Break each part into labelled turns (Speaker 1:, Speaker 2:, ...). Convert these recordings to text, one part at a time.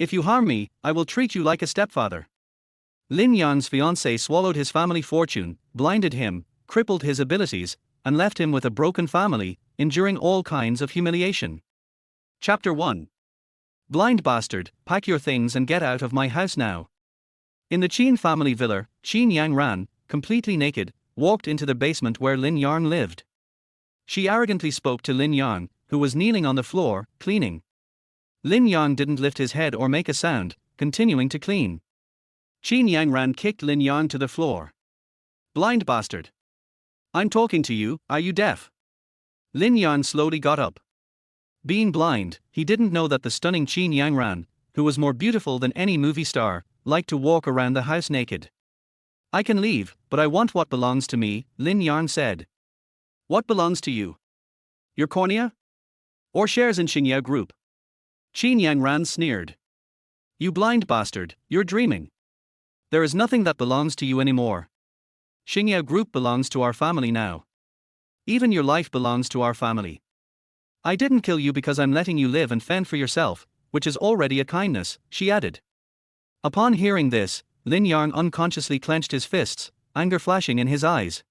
Speaker 1: If you harm me, I will treat you like a stepfather. Lin Yang's fiancée swallowed his family fortune, blinded him, crippled his abilities, and left him with a broken family, enduring all kinds of humiliation. Chapter 1. Blind bastard, pack your things and get out of my house now. In the Qin family villa, Lin Yang ran, completely naked, walked into the basement where Lin Yang lived. She arrogantly spoke to Lin Yang, who was kneeling on the floor, cleaning. Lin Yang didn't lift his head or make a sound, continuing to clean. Lin Yang ran kicked Lin Yang to the floor. Blind bastard. I'm talking to you, are you deaf? Lin Yang slowly got up. Being blind, he didn't know that the stunning Lin Yang ran, who was more beautiful than any movie star, liked to walk around the house naked. I can leave, but I want what belongs to me, Lin Yang said. What belongs to you? Your cornea? Or shares in Xingyao Group? Lin Yang ran sneered. You blind bastard, you're dreaming. There is nothing that belongs to you anymore. Xingyao Group belongs to our family now. Even your life belongs to our family. I didn't kill you because I'm letting you live and fend for yourself, which is already a kindness, she added. Upon hearing this, Lin Yang unconsciously clenched his fists, anger flashing in his eyes.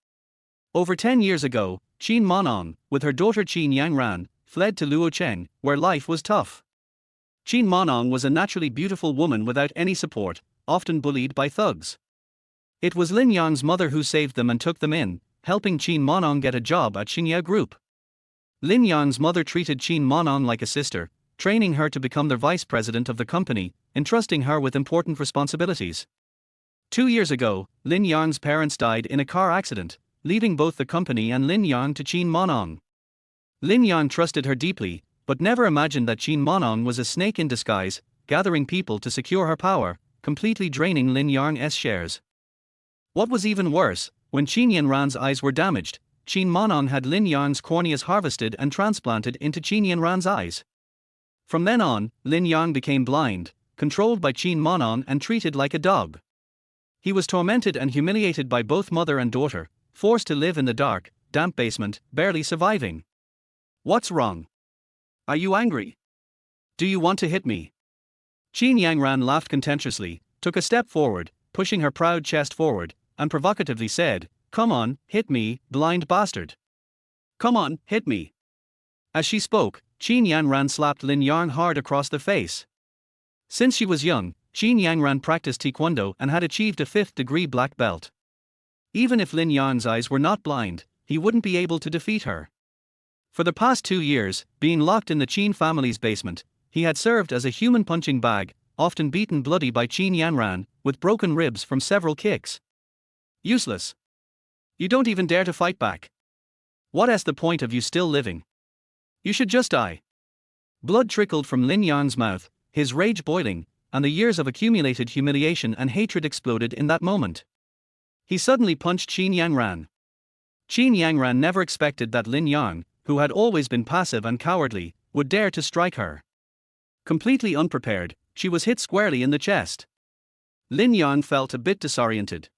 Speaker 1: Over 10 years ago, Qin Monong, with her daughter Lin Yang ran, fled to Luocheng, where life was tough. Qin Monong was a naturally beautiful woman without any support, often bullied by thugs. It was Lin Yang's mother who saved them and took them in, helping Qin Monong get a job at Xingyao Group. Lin Yang's mother treated Qin Monong like a sister, training her to become the vice president of the company, entrusting her with important responsibilities. 2 years ago, Lin Yang's parents died in a car accident, leaving both the company and Lin Yang to Qin Monong. Lin Yang trusted her deeply, but never imagined that Qin Monong was a snake in disguise, gathering people to secure her power, completely draining Lin Yang's shares. What was even worse, when Qin Yanran's eyes were damaged, Qin Monong had Lin Yang's corneas harvested and transplanted into Qin Yanran's eyes. From then on, Lin Yang became blind, controlled by Qin Monong and treated like a dog. He was tormented and humiliated by both mother and daughter, forced to live in the dark, damp basement, barely surviving. What's wrong? Are you angry? Do you want to hit me? Qin Yangran laughed contemptuously, took a step forward, pushing her proud chest forward, and provocatively said, Come on, hit me, blind bastard. Come on, hit me. As she spoke, Qin Yanran slapped Lin Yang hard across the face. Since she was young, Qin Yanran practiced taekwondo and had achieved a 5th-degree black belt. Even if Lin Yang's eyes were not blind, he wouldn't be able to defeat her. For the past 2 years, being locked in the Qin family's basement, he had served as a human punching bag, often beaten bloody by Qin Yanran, with broken ribs from several kicks. Useless. You don't even dare to fight back. What is the point of you still living? You should just die. Blood trickled from Lin Yang's mouth, his rage boiling, and the years of accumulated humiliation and hatred exploded in that moment. He suddenly punched Qin Yanran. Qin Yanran never expected that Lin Yang, who had always been passive and cowardly, would dare to strike her. Completely unprepared, she was hit squarely in the chest. Lin Yang felt a bit disoriented.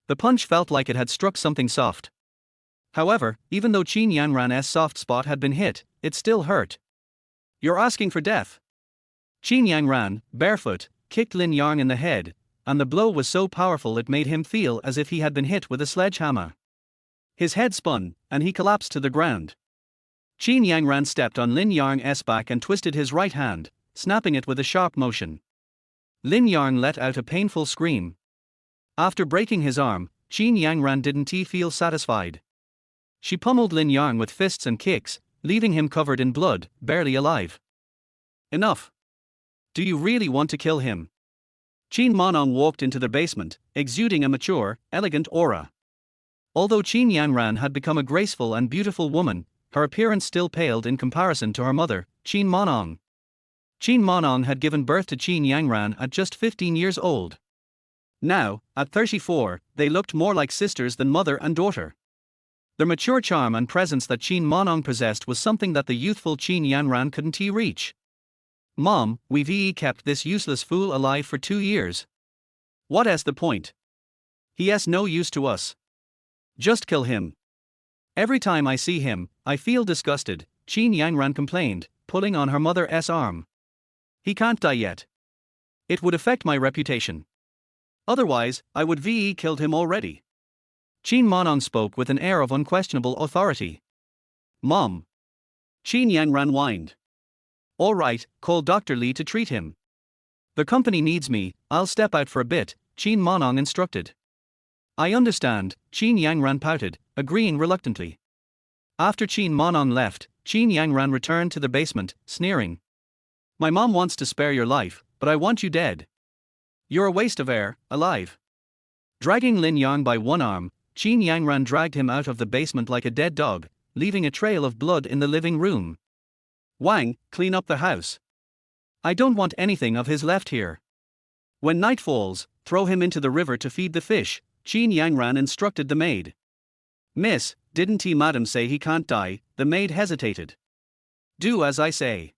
Speaker 1: The punch felt like it had struck something soft. However, even though Qin Yanran's soft spot had been hit, it still hurt. You're asking for death. Qin Yanran, barefoot, kicked Lin Yang in the head, and the blow was so powerful it made him feel as if he had been hit with a sledgehammer. His head spun, and he collapsed to the ground. Qin Yanran stepped on Lin Yang's back and twisted his right hand, snapping it with a sharp motion. Lin Yang let out a painful scream. After breaking his arm, Qin Yanran didn't feel satisfied. She pummeled Lin Yang with fists and kicks, leaving him covered in blood, barely alive. Enough. Do you really want to kill him? Qin Monong walked into the basement, exuding a mature, elegant aura. Although Qin Yanran had become a graceful and beautiful woman, her appearance still paled in comparison to her mother, Qin Monong. Qin Monong had given birth to Qin Yanran at just 15 years old. Now, at 34, they looked more like sisters than mother and daughter. The mature charm and presence that Qin Monong possessed was something that the youthful Qin Yanran couldn't reach. Mom, we've kept this useless fool alive for 2 years. What is the point? He is no use to us. Just kill him. Every time I see him, I feel disgusted, Qin Yanran complained, pulling on her mother's arm. He can't die yet. It would affect my reputation. Otherwise, I would ve killed him already. Qin Monong spoke with an air of unquestionable authority. Mom. Qin Yang whined. All right, call Dr. Li to treat him. The company needs me, I'll step out for a bit, Qin Monong instructed. I understand, Qin Yang pouted, agreeing reluctantly. After Qin Monong left, Qin Yang returned to the basement, sneering. My mom wants to spare your life, but I want you dead. You're a waste of air, alive. Dragging Lin Yang by one arm, Qin Yang dragged him out of the basement like a dead dog, leaving a trail of blood in the living room. Wang, clean up the house. I don't want anything of his left here. When night falls, throw him into the river to feed the fish, Qin Yang instructed the maid. Miss, didn't he madam say he can't die? The maid hesitated. Do as I say.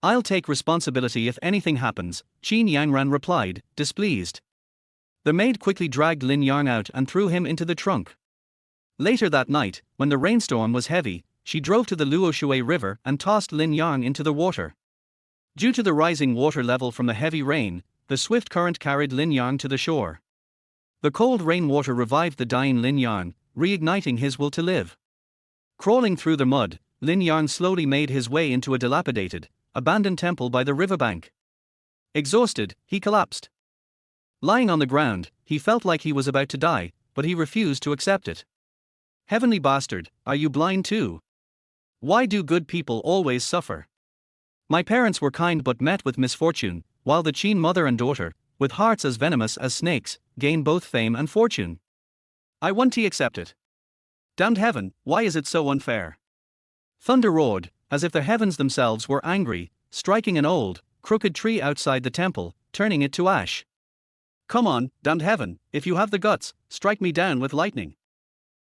Speaker 1: I'll take responsibility if anything happens, Qin Yang replied, displeased. The maid quickly dragged Lin Yang out and threw him into the trunk. Later that night, when the rainstorm was heavy, she drove to the Luoshui River and tossed Lin Yang into the water. Due to the rising water level from the heavy rain, the swift current carried Lin Yang to the shore. The cold rainwater revived the dying Lin Yang, reigniting his will to live. Crawling through the mud, Lin Yang slowly made his way into a dilapidated, abandoned temple by the riverbank. Exhausted, he collapsed. Lying on the ground, he felt like he was about to die, but he refused to accept it. Heavenly bastard, are you blind too? Why do good people always suffer? My parents were kind but met with misfortune, while the Qin mother and daughter, with hearts as venomous as snakes, gain both fame and fortune. I won't accept it. Damned heaven, why is it so unfair? Thunder roared, as if the heavens themselves were angry, striking an old, crooked tree outside the temple, turning it to ash. Come on, damned heaven, if you have the guts, strike me down with lightning.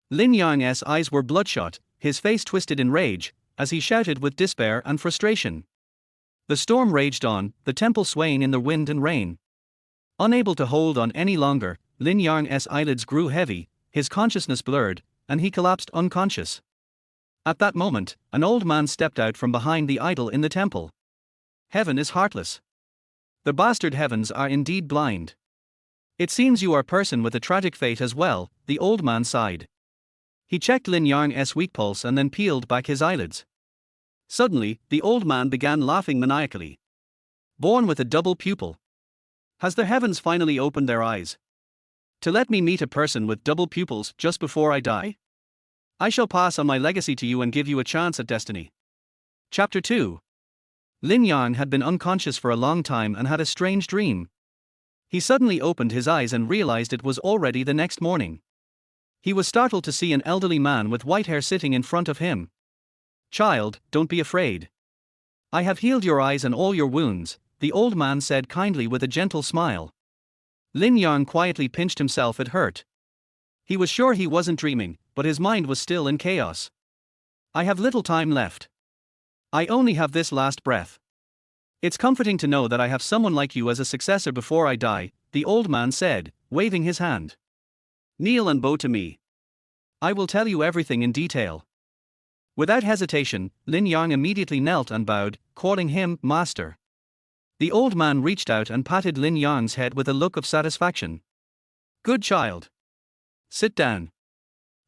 Speaker 1: Lin Yang's eyes were bloodshot, his face twisted in rage, as he shouted with despair and frustration. The storm raged on, the temple swaying in the wind and rain. Unable to hold on any longer, Lin Yang's eyelids grew heavy, his consciousness blurred, and he collapsed unconscious. At that moment, an old man stepped out from behind the idol in the temple. Heaven is heartless. The bastard heavens are indeed blind. It seems you are a person with a tragic fate as well, the old man sighed. He checked Lin Yang's weak pulse and then peeled back his eyelids. Suddenly, the old man began laughing maniacally. Born with a double pupil. Has the heavens finally opened their eyes? To let me meet a person with double pupils just before I die? I shall pass on my legacy to you and give you a chance at destiny. Chapter 2. Lin Yang had been unconscious for a long time and had a strange dream. He suddenly opened his eyes and realized it was already the next morning. He was startled to see an elderly man with white hair sitting in front of him. Child, don't be afraid. I have healed your eyes and all your wounds, the old man said kindly with a gentle smile. Lin Yang quietly pinched himself, it hurt. He was sure he wasn't dreaming, but his mind was still in chaos. I have little time left. I only have this last breath. It's comforting to know that I have someone like you as a successor before I die, the old man said, waving his hand. Kneel and bow to me. I will tell you everything in detail. Without hesitation, Lin Yang immediately knelt and bowed, calling him master. The old man reached out and patted Lin Yang's head with a look of satisfaction. Good child. Sit down.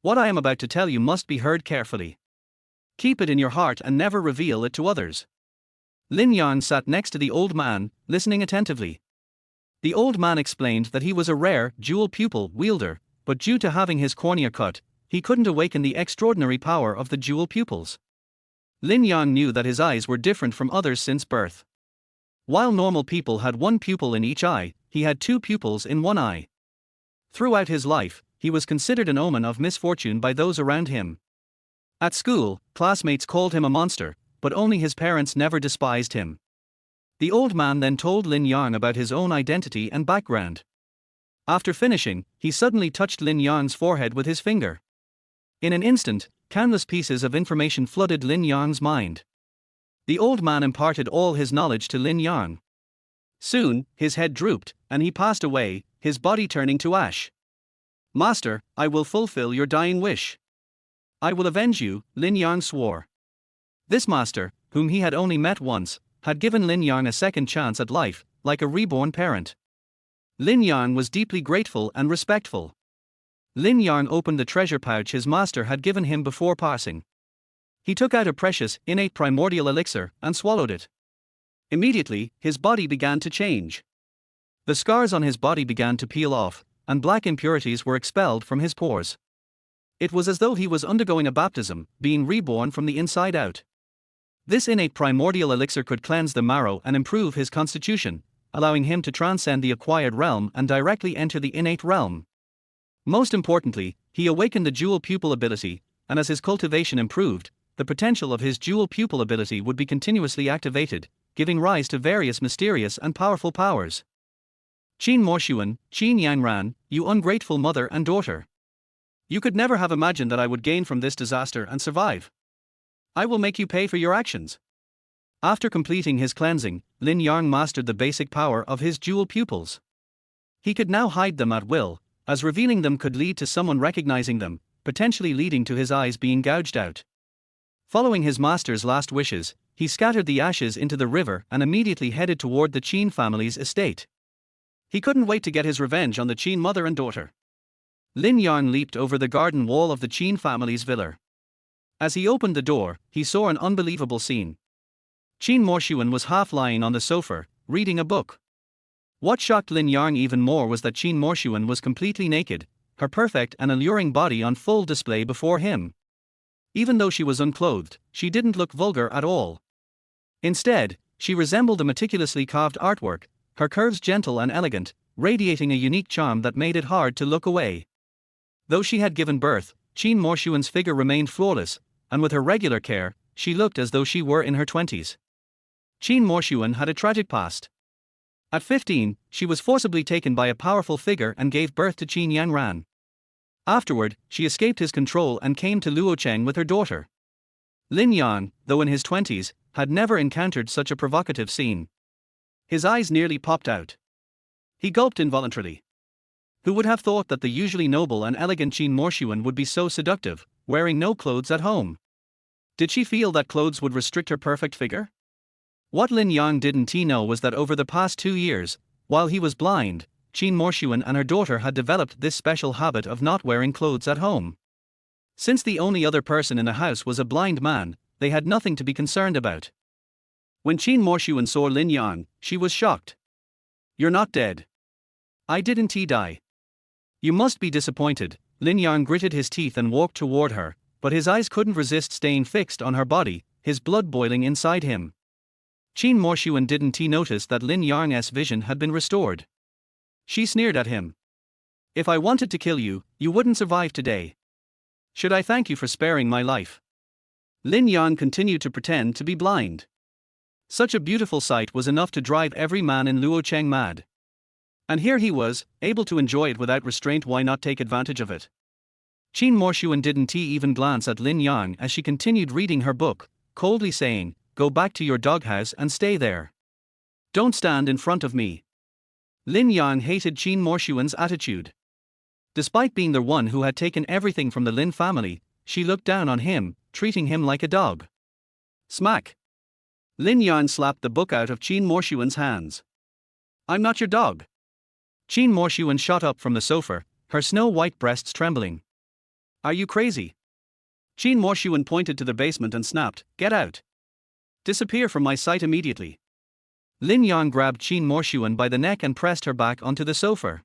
Speaker 1: What I am about to tell you must be heard carefully. Keep it in your heart and never reveal it to others. Lin Yang sat next to the old man, listening attentively. The old man explained that he was a rare, dual pupil wielder, but due to having his cornea cut, he couldn't awaken the extraordinary power of the dual pupils. Lin Yang knew that his eyes were different from others since birth. While normal people had one pupil in each eye, he had two pupils in one eye. Throughout his life, he was considered an omen of misfortune by those around him. At school, classmates called him a monster, but only his parents never despised him. The old man then told Lin Yang about his own identity and background. After finishing, he suddenly touched Lin Yang's forehead with his finger. In an instant, countless pieces of information flooded Lin Yang's mind. The old man imparted all his knowledge to Lin Yang. Soon, his head drooped, and he passed away, his body turning to ash. Master, I will fulfill your dying wish. I will avenge you, Lin Yang swore. This master, whom he had only met once, had given Lin Yang a second chance at life, like a reborn parent. Lin Yang was deeply grateful and respectful. Lin Yang opened the treasure pouch his master had given him before passing. He took out a precious, innate primordial elixir and swallowed it. Immediately, his body began to change. The scars on his body began to peel off, and black impurities were expelled from his pores. It was as though he was undergoing a baptism, being reborn from the inside out. This innate primordial elixir could cleanse the marrow and improve his constitution, allowing him to transcend the acquired realm and directly enter the innate realm. Most importantly, he awakened the dual pupil ability, and as his cultivation improved, the potential of his dual pupil ability would be continuously activated, giving rise to various mysterious and powerful powers. Qin Morshuan, Qin Yangran, you ungrateful mother and daughter. You could never have imagined that I would gain from this disaster and survive. I will make you pay for your actions. After completing his cleansing, Lin Yang mastered the basic power of his dual pupils. He could now hide them at will, as revealing them could lead to someone recognizing them, potentially leading to his eyes being gouged out. Following his master's last wishes, he scattered the ashes into the river and immediately headed toward the Qin family's estate. He couldn't wait to get his revenge on the Qin mother and daughter. Lin Yang leaped over the garden wall of the Qin family's villa. As he opened the door, he saw an unbelievable scene. Qin Morshuan was half lying on the sofa, reading a book. What shocked Lin Yang even more was that Qin Morshuan was completely naked, her perfect and alluring body on full display before him. Even though she was unclothed, she didn't look vulgar at all. Instead, she resembled a meticulously carved artwork, her curves gentle and elegant, radiating a unique charm that made it hard to look away. Though she had given birth, Qin Morshuan's figure remained flawless, and with her regular care, she looked as though she were in her 20s. Qin Morshuan had a tragic past. At 15, she was forcibly taken by a powerful figure and gave birth to Qin Yangran. Afterward, she escaped his control and came to Luocheng with her daughter. Lin Yang, though in his 20s, had never encountered such a provocative scene. His eyes nearly popped out. He gulped involuntarily. Who would have thought that the usually noble and elegant Qin Morshuan would be so seductive, wearing no clothes at home? Did she feel that clothes would restrict her perfect figure? What Lin Yang didn't know was that over the past 2 years, while he was blind, Qin Morshuan and her daughter had developed this special habit of not wearing clothes at home. Since the only other person in the house was a blind man, they had nothing to be concerned about. When Qin Morshuan saw Lin Yang, she was shocked. You're not dead. I didn't die. You must be disappointed. Lin Yang gritted his teeth and walked toward her, but his eyes couldn't resist staying fixed on her body, his blood boiling inside him. Qin Morshuan didn't notice that Lin Yang's vision had been restored. She sneered at him. If I wanted to kill you, you wouldn't survive today. Should I thank you for sparing my life? Lin Yang continued to pretend to be blind. Such a beautiful sight was enough to drive every man in Luocheng mad. And here he was, able to enjoy it without restraint. Why not take advantage of it? Qin Morshuan didn't even glance at Lin Yang as she continued reading her book, coldly saying, "Go back to your doghouse and stay there. Don't stand in front of me." Lin Yang hated Qin Morshuan's attitude. Despite being the one who had taken everything from the Lin family, she looked down on him, treating him like a dog. Smack! Lin Yang slapped the book out of Qin Morshuan's hands. I'm not your dog. Qin Morshuan shot up from the sofa, her snow-white breasts trembling. Are you crazy? Qin Morshuan pointed to the basement and snapped, Get out! Disappear from my sight immediately. Lin Yang grabbed Qin Morshuan by the neck and pressed her back onto the sofa.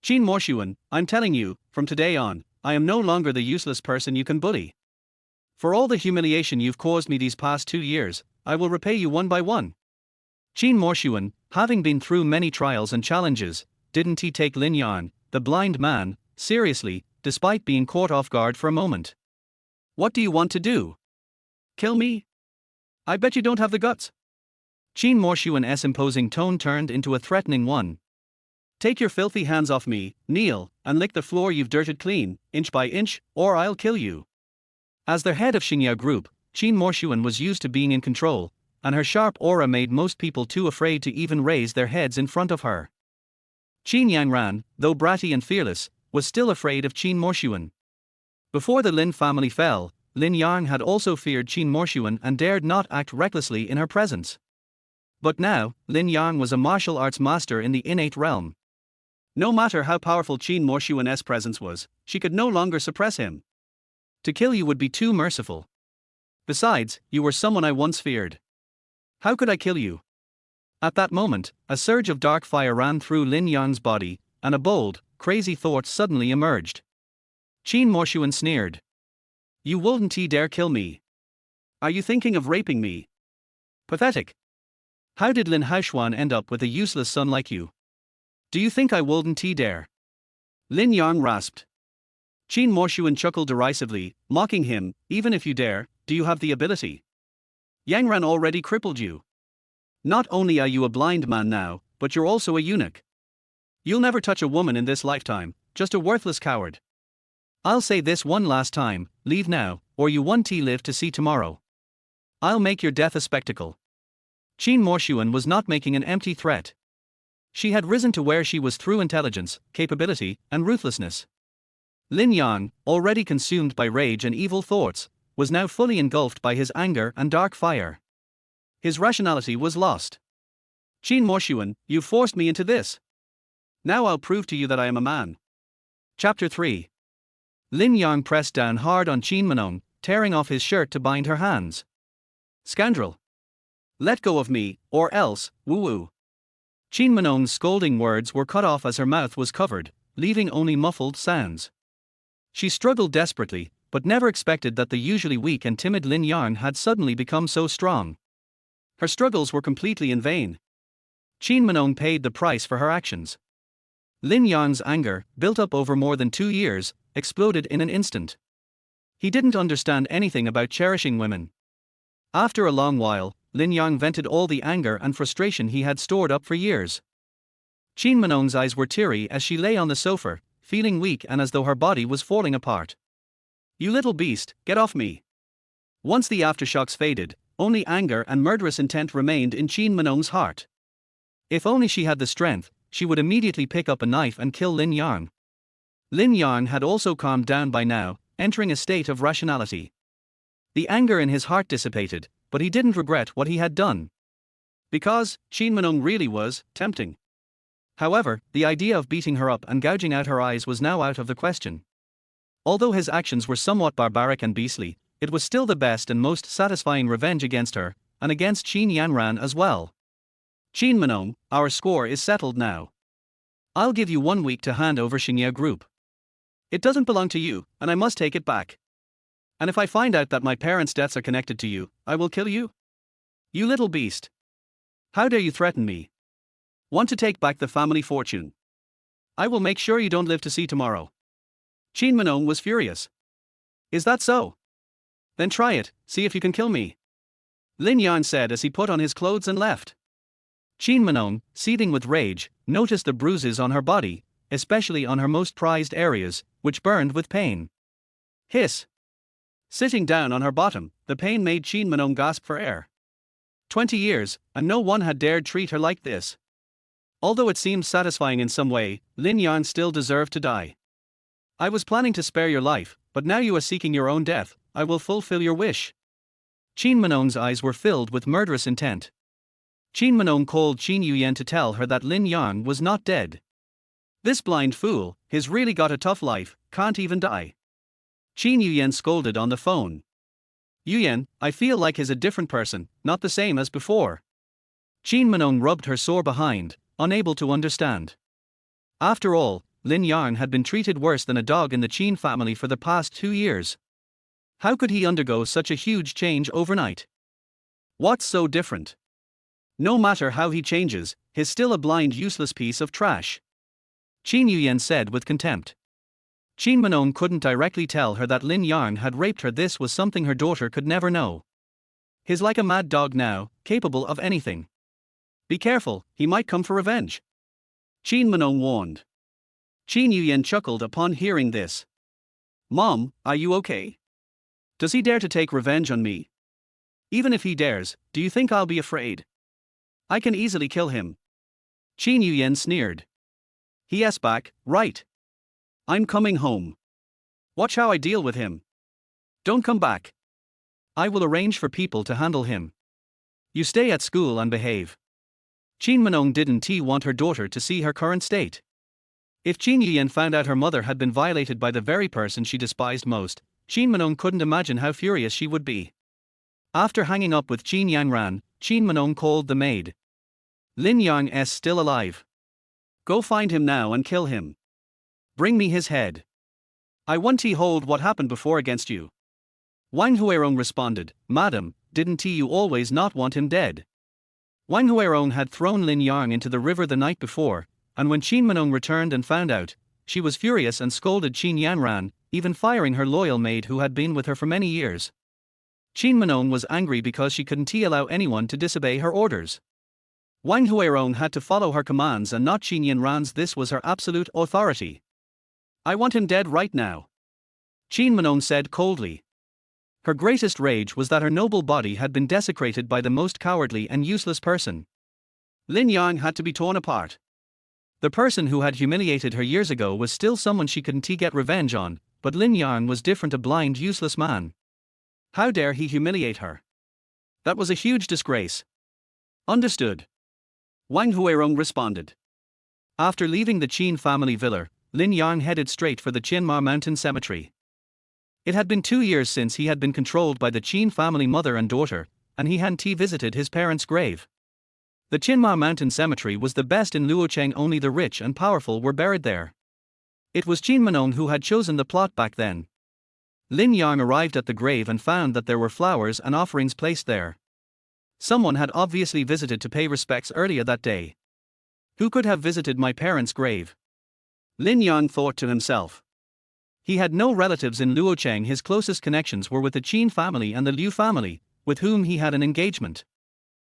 Speaker 1: Qin Morshuan, I'm telling you, from today on, I am no longer the useless person you can bully. For all the humiliation you've caused me these past 2 years, I will repay you one by one. Qin Morshuan, having been through many trials and challenges, didn't take Lin Yang, the blind man, seriously, despite being caught off guard for a moment. What do you want to do? Kill me? I bet you don't have the guts. Qin Morshuan's imposing tone turned into a threatening one. Take your filthy hands off me, kneel, and lick the floor you've dirted clean, inch by inch, or I'll kill you. As the head of Xingya Group, Qin Morshuan was used to being in control, and her sharp aura made most people too afraid to even raise their heads in front of her. Qin Yangran, though bratty and fearless, was still afraid of Qin Morshuan. Before the Lin family fell, Lin Yang had also feared Qin Morshuan and dared not act recklessly in her presence. But now, Lin Yang was a martial arts master in the innate realm. No matter how powerful Qin Morshuan's presence was, she could no longer suppress him. To kill you would be too merciful. Besides, you were someone I once feared. How could I kill you? At that moment, a surge of dark fire ran through Lin Yang's body, and a bold, crazy thought suddenly emerged. Qin Morshuan sneered. You wouldn't dare kill me. Are you thinking of raping me? Pathetic. How did Lin Haoshuan end up with a useless son like you? Do you think I wouldn't dare? Lin Yang rasped. Qin Morshuan chuckled derisively, mocking him. Even if you dare, do you have the ability? Yang Ran already crippled you. Not only are you a blind man now, but you're also a eunuch. You'll never touch a woman in this lifetime, just a worthless coward. I'll say this one last time, leave now, or you won't live to see tomorrow. I'll make your death a spectacle. Qin Morshuan was not making an empty threat. She had risen to where she was through intelligence, capability, and ruthlessness. Lin Yang, already consumed by rage and evil thoughts, was now fully engulfed by his anger and dark fire. His rationality was lost. Qin Morshuan, you forced me into this. Now I'll prove to you that I am a man. Chapter 3. Lin Yang pressed down hard on Qin Minong, tearing off his shirt to bind her hands. Scoundrel! Let go of me, or else, woo-woo. Qin Minong's scolding words were cut off as her mouth was covered, leaving only muffled sounds. She struggled desperately, but never expected that the usually weak and timid Lin Yang had suddenly become so strong. Her struggles were completely in vain. Qin Minong paid the price for her actions. Lin Yang's anger, built up over more than 2 years, exploded in an instant. He didn't understand anything about cherishing women. After a long while, Lin Yang vented all the anger and frustration he had stored up for years. Qin Minong's eyes were teary as she lay on the sofa, feeling weak and as though her body was falling apart. You little beast, get off me. Once the aftershocks faded, only anger and murderous intent remained in Qin Minong's heart. If only she had the strength, she would immediately pick up a knife and kill Lin Yang. Lin Yang had also calmed down by now, entering a state of rationality. The anger in his heart dissipated, but he didn't regret what he had done. Because, Qin Minong really was tempting. However, the idea of beating her up and gouging out her eyes was now out of the question. Although his actions were somewhat barbaric and beastly, it was still the best and most satisfying revenge against her, and against Qin Yanran as well. Qin Minong, our score is settled now. I'll give you 1 week to hand over Xingye Group. It doesn't belong to you, and I must take it back. And if I find out that my parents' deaths are connected to you, I will kill you. You little beast. How dare you threaten me? Want to take back the family fortune? I will make sure you don't live to see tomorrow. Qin Minong was furious. Is that so? Then try it, see if you can kill me. Lin Yang said as he put on his clothes and left. Qin Minong, seething with rage, noticed the bruises on her body, especially on her most prized areas, which burned with pain. Hiss. Sitting down on her bottom, the pain made Qin Minong gasp for air. 20 years, and no one had dared treat her like this. Although it seemed satisfying in some way, Lin Yang still deserved to die. I was planning to spare your life, but now you are seeking your own death. I will fulfill your wish. Qin Minong's eyes were filled with murderous intent. Qin Minong called Qin Yuyan to tell her that Lin Yang was not dead. This blind fool, he's really got a tough life, can't even die. Qin Yuyan scolded on the phone. Yuyan, I feel like he's a different person, not the same as before. Qin Minong rubbed her sore behind, unable to understand. After all, Lin Yang had been treated worse than a dog in the Qin family for the past 2 years. How could he undergo such a huge change overnight? What's so different? No matter how he changes, he's still a blind, useless piece of trash. Qin Yuyan said with contempt. Qin Minong couldn't directly tell her that Lin Yang had raped her. This was something her daughter could never know. He's like a mad dog now, capable of anything. Be careful, he might come for revenge. Qin Minong warned. Qin Yuyan chuckled upon hearing this. Mom, are you okay? Does he dare to take revenge on me? Even if he dares, do you think I'll be afraid? I can easily kill him. Qin Yuyan sneered. He asked back, right. I'm coming home. Watch how I deal with him. Don't come back. I will arrange for people to handle him. You stay at school and behave. Qin Minong didn't want her daughter to see her current state. If Qin Yian found out her mother had been violated by the very person she despised most, Qin Minong couldn't imagine how furious she would be. After hanging up with Qin Yangran, Qin Minong called the maid. Lin Yang is still alive. Go find him now and kill him. Bring me his head. I want to hold what happened before against you. Wang Huirong responded, Madam, didn't you always not want him dead? Wang Huirong had thrown Lin Yang into the river the night before, and when Qin Minong returned and found out, she was furious and scolded Qin Yanran, even firing her loyal maid who had been with her for many years. Qin Minong was angry because she couldn't allow anyone to disobey her orders. Wang Huirong had to follow her commands and not Qin Yanran's. This was her absolute authority. I want him dead right now. Qin Minong said coldly. Her greatest rage was that her noble body had been desecrated by the most cowardly and useless person. Lin Yang had to be torn apart. The person who had humiliated her years ago was still someone she couldn't get revenge on, but Lin Yang was different, a blind, useless man. How dare he humiliate her? That was a huge disgrace. Understood. Wang Huirong responded. After leaving the Qin family villa, Lin Yang headed straight for the Qinma mountain cemetery. It had been 2 years since he had been controlled by the Qin family mother and daughter, and he hadn't visited his parents' grave. The Qinma mountain cemetery was the best in Luocheng, only the rich and powerful were buried there. It was Qin Minong who had chosen the plot back then. Lin Yang arrived at the grave and found that there were flowers and offerings placed there. Someone had obviously visited to pay respects earlier that day. Who could have visited my parents' grave? Lin Yang thought to himself. He had no relatives in Luocheng. His closest connections were with the Qin family and the Liu family, with whom he had an engagement.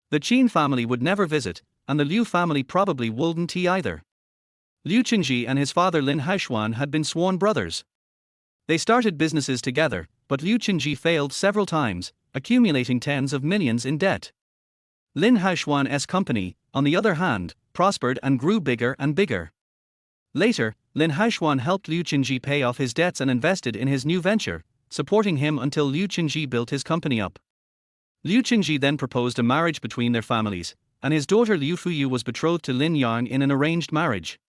Speaker 1: The Qin family would never visit, and the Liu family probably wouldn't either. Liu Qingji and his father Lin Haoshuan had been sworn brothers. They started businesses together, but Liu Qingji failed several times, accumulating tens of millions in debt. Lin Haoshuan's company, on the other hand, prospered and grew bigger and bigger. Later, Lin Haoshuan helped Liu Qingji pay off his debts and invested in his new venture, supporting him until Liu Qingji built his company up. Liu Qingji then proposed a marriage between their families, and his daughter Liu Fuyu was betrothed to Lin Yang in an arranged marriage.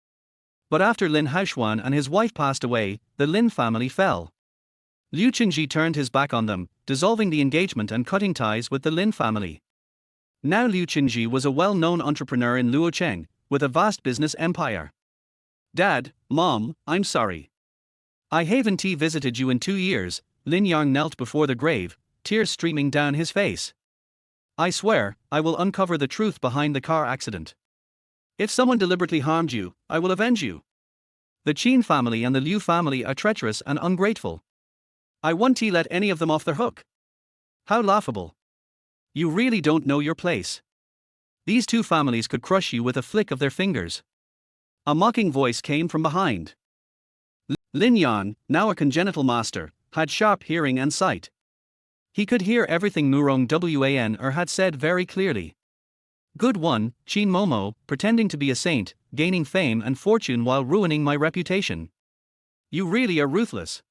Speaker 1: But after Lin Haoshuan and his wife passed away, the Lin family fell. Liu Qingji turned his back on them, dissolving the engagement and cutting ties with the Lin family. Now Liu Qingji was a well-known entrepreneur in Luocheng, with a vast business empire. Dad, Mom, I'm sorry. I haven't visited you in 2 years. Lin Yang knelt before the grave, tears streaming down his face. I swear, I will uncover the truth behind the car accident. If someone deliberately harmed you, I will avenge you. The Qin family and the Liu family are treacherous and ungrateful. I won't let any of them off the hook. How laughable. You really don't know your place. These two families could crush you with a flick of their fingers. A mocking voice came from behind. Lin Yang, now a congenital master, had sharp hearing and sight. He could hear everything Murong Wan had said very clearly. Good one, Qin Momo, pretending to be a saint, gaining fame and fortune while ruining my reputation. You really are ruthless.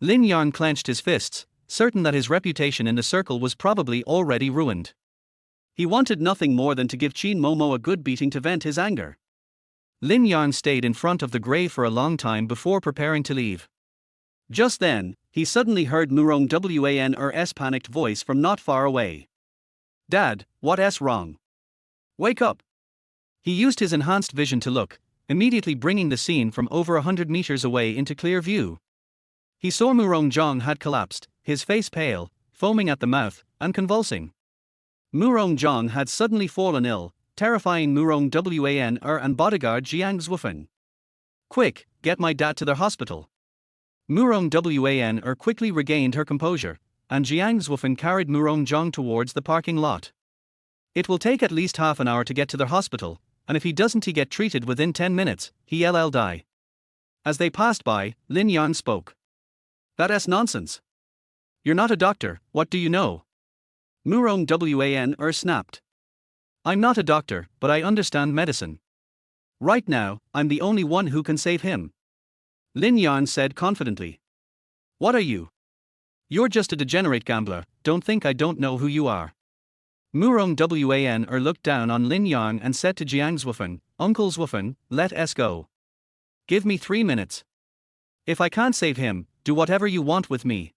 Speaker 1: Lin Yang clenched his fists, certain that his reputation in the circle was probably already ruined. He wanted nothing more than to give Qin Momo a good beating to vent his anger. Lin Yang stayed in front of the grave for a long time before preparing to leave. Just then, he suddenly heard Murong Wan's panicked voice from not far away. Dad, what's wrong? Wake up! He used his enhanced vision to look, immediately bringing the scene from over 100 meters away into clear view. He saw Murong Zhang had collapsed, his face pale, foaming at the mouth, and convulsing. Murong Zhang had suddenly fallen ill, terrifying Murong Wan and bodyguard Jiang Zhufen. Quick, get my dad to the hospital. Murong Wan quickly regained her composure, and Jiang Zhufen carried Murong Zhang towards the parking lot. It will take at least half an hour to get to the hospital, and if he doesn't get treated within 10 minutes, he'll die. As they passed by, Lin Yang spoke. That's nonsense. You're not a doctor, what do you know? Murong Wan snapped. I'm not a doctor, but I understand medicine. Right now, I'm the only one who can save him. Lin Yang said confidently. What are you? You're just a degenerate gambler, don't think I don't know who you are. Murong Wan looked down on Lin Yang and said to Jiang Zwufeng, Uncle Zwufeng, let us go. Give me 3 minutes. If I can't save him, do whatever you want with me.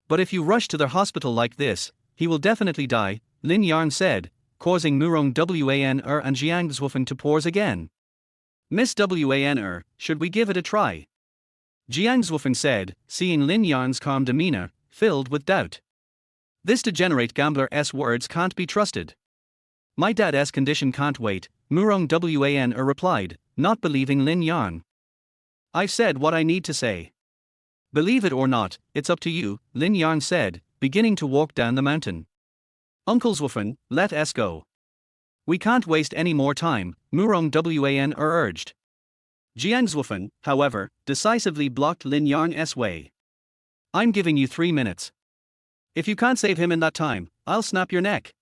Speaker 1: But if you rush to the hospital like this, he will definitely die, Lin Yang said, causing Murong Wan and Jiang Zwufeng to pause again. Miss Wan, should we give it a try? Jiang Zwufeng said, seeing Lin Yang's calm demeanor, filled with doubt. This degenerate gambler's words can't be trusted. My dad's condition can't wait, Murong Wan replied, not believing Lin Yang. I've said what I need to say. Believe it or not, it's up to you, Lin Yang said, beginning to walk down the mountain. Uncle Zwufeng, let us go. We can't waste any more time, Murong Wan urged. Jiang Zwufeng, however, decisively blocked Lin Yang's way. I'm giving you 3 minutes. If you can't save him in that time, I'll snap your neck.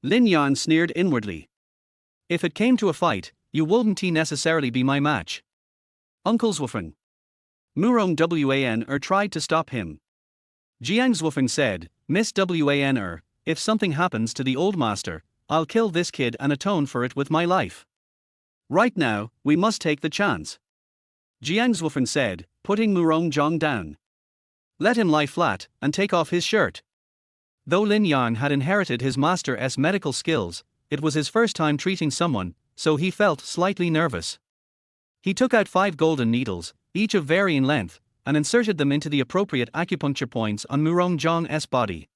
Speaker 1: Lin Yang sneered inwardly. If it came to a fight, you wouldn't necessarily be my match. Uncle Zwufeng. Murong Wan tried to stop him. Jiang Zwufeng said, Miss Wan, if something happens to the old master, I'll kill this kid and atone for it with my life. Right now, we must take the chance. Jiang Zwufeng said, putting Murong Zhang down. Let him lie flat and take off his shirt. Though Lin Yang had inherited his master's medical skills, it was his first time treating someone, so he felt slightly nervous. He took out 5 golden needles, each of varying length, and inserted them into the appropriate acupuncture points on Murong Zhang's body.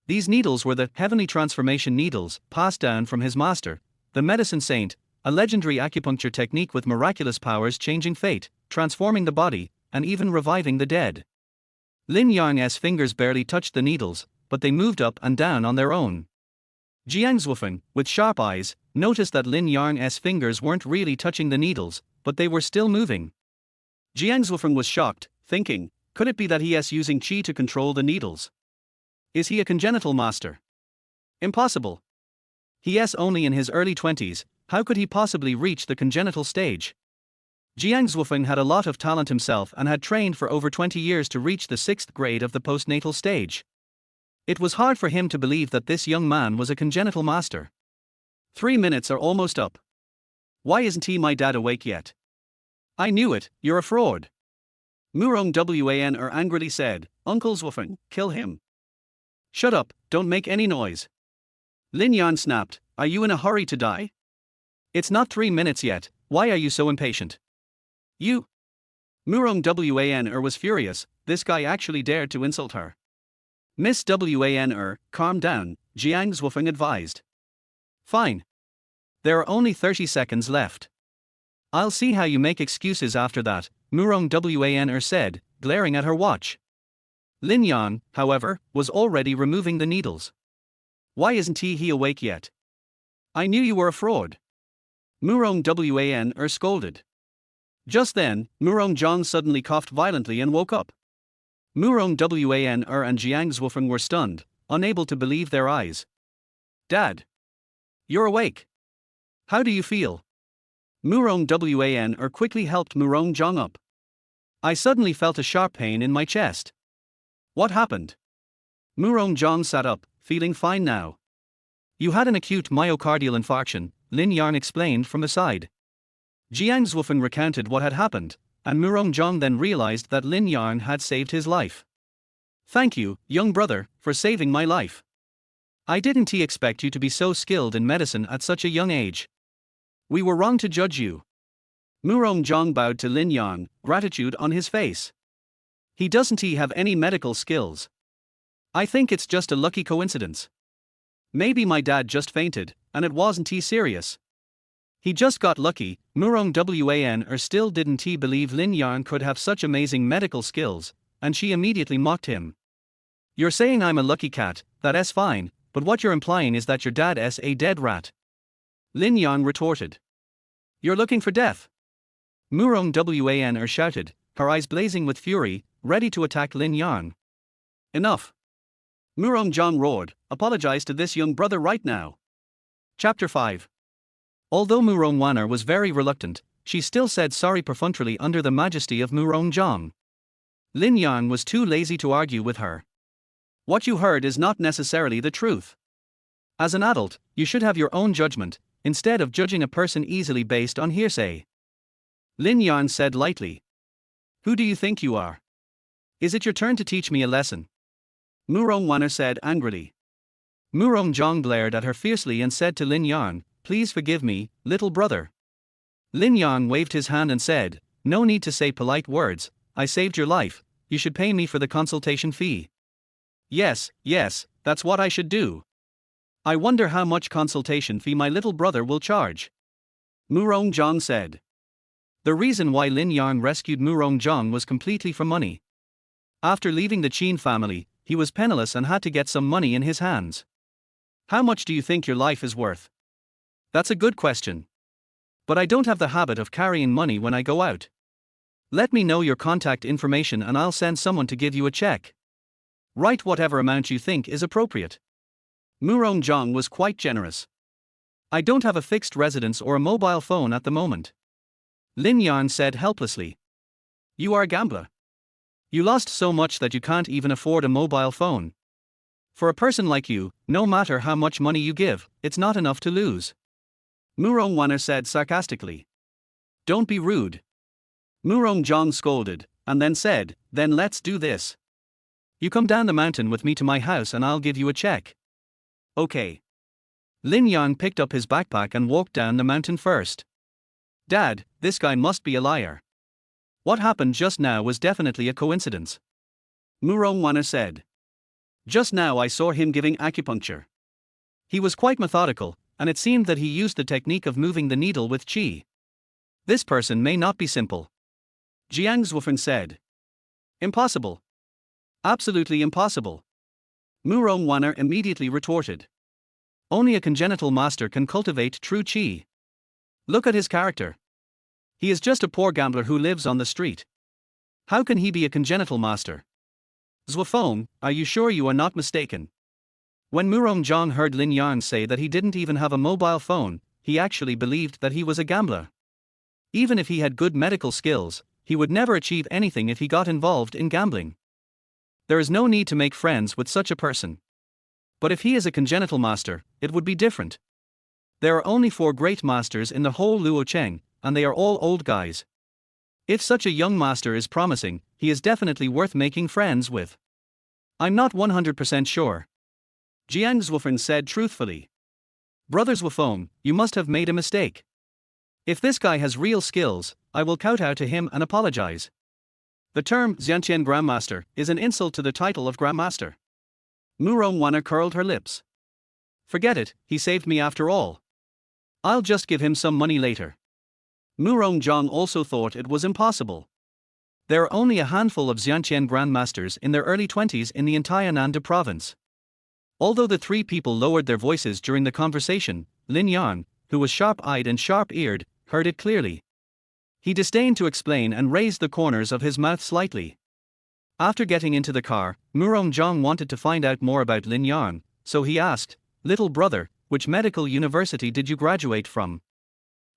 Speaker 1: These needles were the heavenly transformation needles passed down from his master, the medicine saint, a legendary acupuncture technique with miraculous powers changing fate, transforming the body, and even reviving the dead. Lin Yang's fingers barely touched the needles, but they moved up and down on their own. Jiang Zwufeng, with sharp eyes, noticed that Lin Yang's fingers weren't really touching the needles, but they were still moving. Jiang Zwufeng was shocked, thinking, could it be that he is using qi to control the needles? Is he a congenital master? Impossible. He is only in his early 20s, how could he possibly reach the congenital stage? Jiang Zwufeng had a lot of talent himself and had trained for over 20 years to reach the 6th grade of the postnatal stage. It was hard for him to believe that this young man was a congenital master. 3 minutes are almost up. Why isn't my dad awake yet? I knew it, you're a fraud. Murong Wan angrily said, Uncle Zwufeng, kill him. Shut up, don't make any noise. Lin Yang snapped, are you in a hurry to die? It's not 3 minutes yet, why are you so impatient? You. Murong Wan was furious, this guy actually dared to insult her. Miss Wan, calm down, Jiang Zwufeng advised. Fine. There are only 30 seconds left. I'll see how you make excuses after that, Murong Wan said, glaring at her watch. Lin Yang, however, was already removing the needles. Why isn't he awake yet? I knew you were a fraud. Murong Wan scolded. Just then, Murong Zhang suddenly coughed violently and woke up. Murong Wan and Jiang Zwufeng were stunned, unable to believe their eyes. Dad! You're awake. How do you feel? Murong Wan quickly helped Murong Zhang up. I suddenly felt a sharp pain in my chest. What happened? Murong Zhang sat up, feeling fine now. You had an acute myocardial infarction, Lin Yang explained from the side. Jiang Zwufeng recounted what had happened, and Murong Zhang then realized that Lin Yang had saved his life. Thank you, young brother, for saving my life. I didn't expect you to be so skilled in medicine at such a young age. We were wrong to judge you. Murong Zhang bowed to Lin Yang, gratitude on his face. He doesn't have any medical skills. I think it's just a lucky coincidence. Maybe my dad just fainted, and it wasn't serious. He just got lucky. Murong Wan still didn't believe Lin Yang could have such amazing medical skills, and she immediately mocked him. You're saying I'm a lucky cat, that's fine, but what you're implying is that your dad is a dead rat. Lin Yang retorted. You're looking for death. Murong Wan shouted, her eyes blazing with fury, ready to attack Lin Yang. Enough. Murong Zhang roared, apologize to this young brother right now. Chapter 5. Although Murong Wan was very reluctant, she still said sorry perfunctorily under the majesty of Murong Zhang. Lin Yang was too lazy to argue with her. What you heard is not necessarily the truth. As an adult, you should have your own judgment, instead of judging a person easily based on hearsay. Lin Yang said lightly. Who do you think you are? Is it your turn to teach me a lesson? Murong Wanner said angrily. Murong Zhang glared at her fiercely and said to Lin Yang, please forgive me, little brother. Lin Yang waved his hand and said, no need to say polite words, I saved your life, you should pay me for the consultation fee. Yes, that's what I should do. I wonder how much consultation fee my little brother will charge. Murong Zhang said. The reason why Lin Yang rescued Murong Zhang was completely for money. After leaving the Qin family, he was penniless and had to get some money in his hands. How much do you think your life is worth? That's a good question. But I don't have the habit of carrying money when I go out. Let me know your contact information and I'll send someone to give you a check. Write whatever amount you think is appropriate. Murong Zhang was quite generous. I don't have a fixed residence or a mobile phone at the moment. Lin Yang said helplessly. You are a gambler. You lost so much that you can't even afford a mobile phone. For a person like you, no matter how much money you give, it's not enough to lose. Murong Wanner said sarcastically. Don't be rude. Murong Zhang scolded, and then said, then let's do this. You come down the mountain with me to my house and I'll give you a check. Okay. Lin Yang picked up his backpack and walked down the mountain first. Dad, this guy must be a liar. What happened just now was definitely a coincidence. Murong Wanner said. Just now I saw him giving acupuncture. He was quite methodical, and it seemed that he used the technique of moving the needle with qi. This person may not be simple. Jiang Zhuofen said. Impossible. Absolutely impossible. Murong Wanner immediately retorted. Only a congenital master can cultivate true qi. Look at his character. He is just a poor gambler who lives on the street. How can he be a congenital master? Zhuofen, are you sure you are not mistaken? When Murong Zhang heard Lin Yang say that he didn't even have a mobile phone, he actually believed that he was a gambler. Even if he had good medical skills, he would never achieve anything if he got involved in gambling. There is no need to make friends with such a person. But if he is a congenital master, it would be different. There are only 4 great masters in the whole Luocheng, and they are all old guys. If such a young master is promising, he is definitely worth making friends with. I'm not 100% sure. Jiang Zhuofen said truthfully. Brother Zhuofen, you must have made a mistake. If this guy has real skills, I will kowtow to him and apologize. The term Xianqian Grandmaster is an insult to the title of Grandmaster. Murong Wanner curled her lips. Forget it, he saved me after all. I'll just give him some money later. Murong Zhang also thought it was impossible. There are only a handful of Xianqian Grandmasters in their early 20s in the entire Nanda province. Although the 3 people lowered their voices during the conversation, Lin Yang, who was sharp-eyed and sharp-eared, heard it clearly. He disdained to explain and raised the corners of his mouth slightly. After getting into the car, Murong Zhang wanted to find out more about Lin Yang, so he asked, Little brother, which medical university did you graduate from?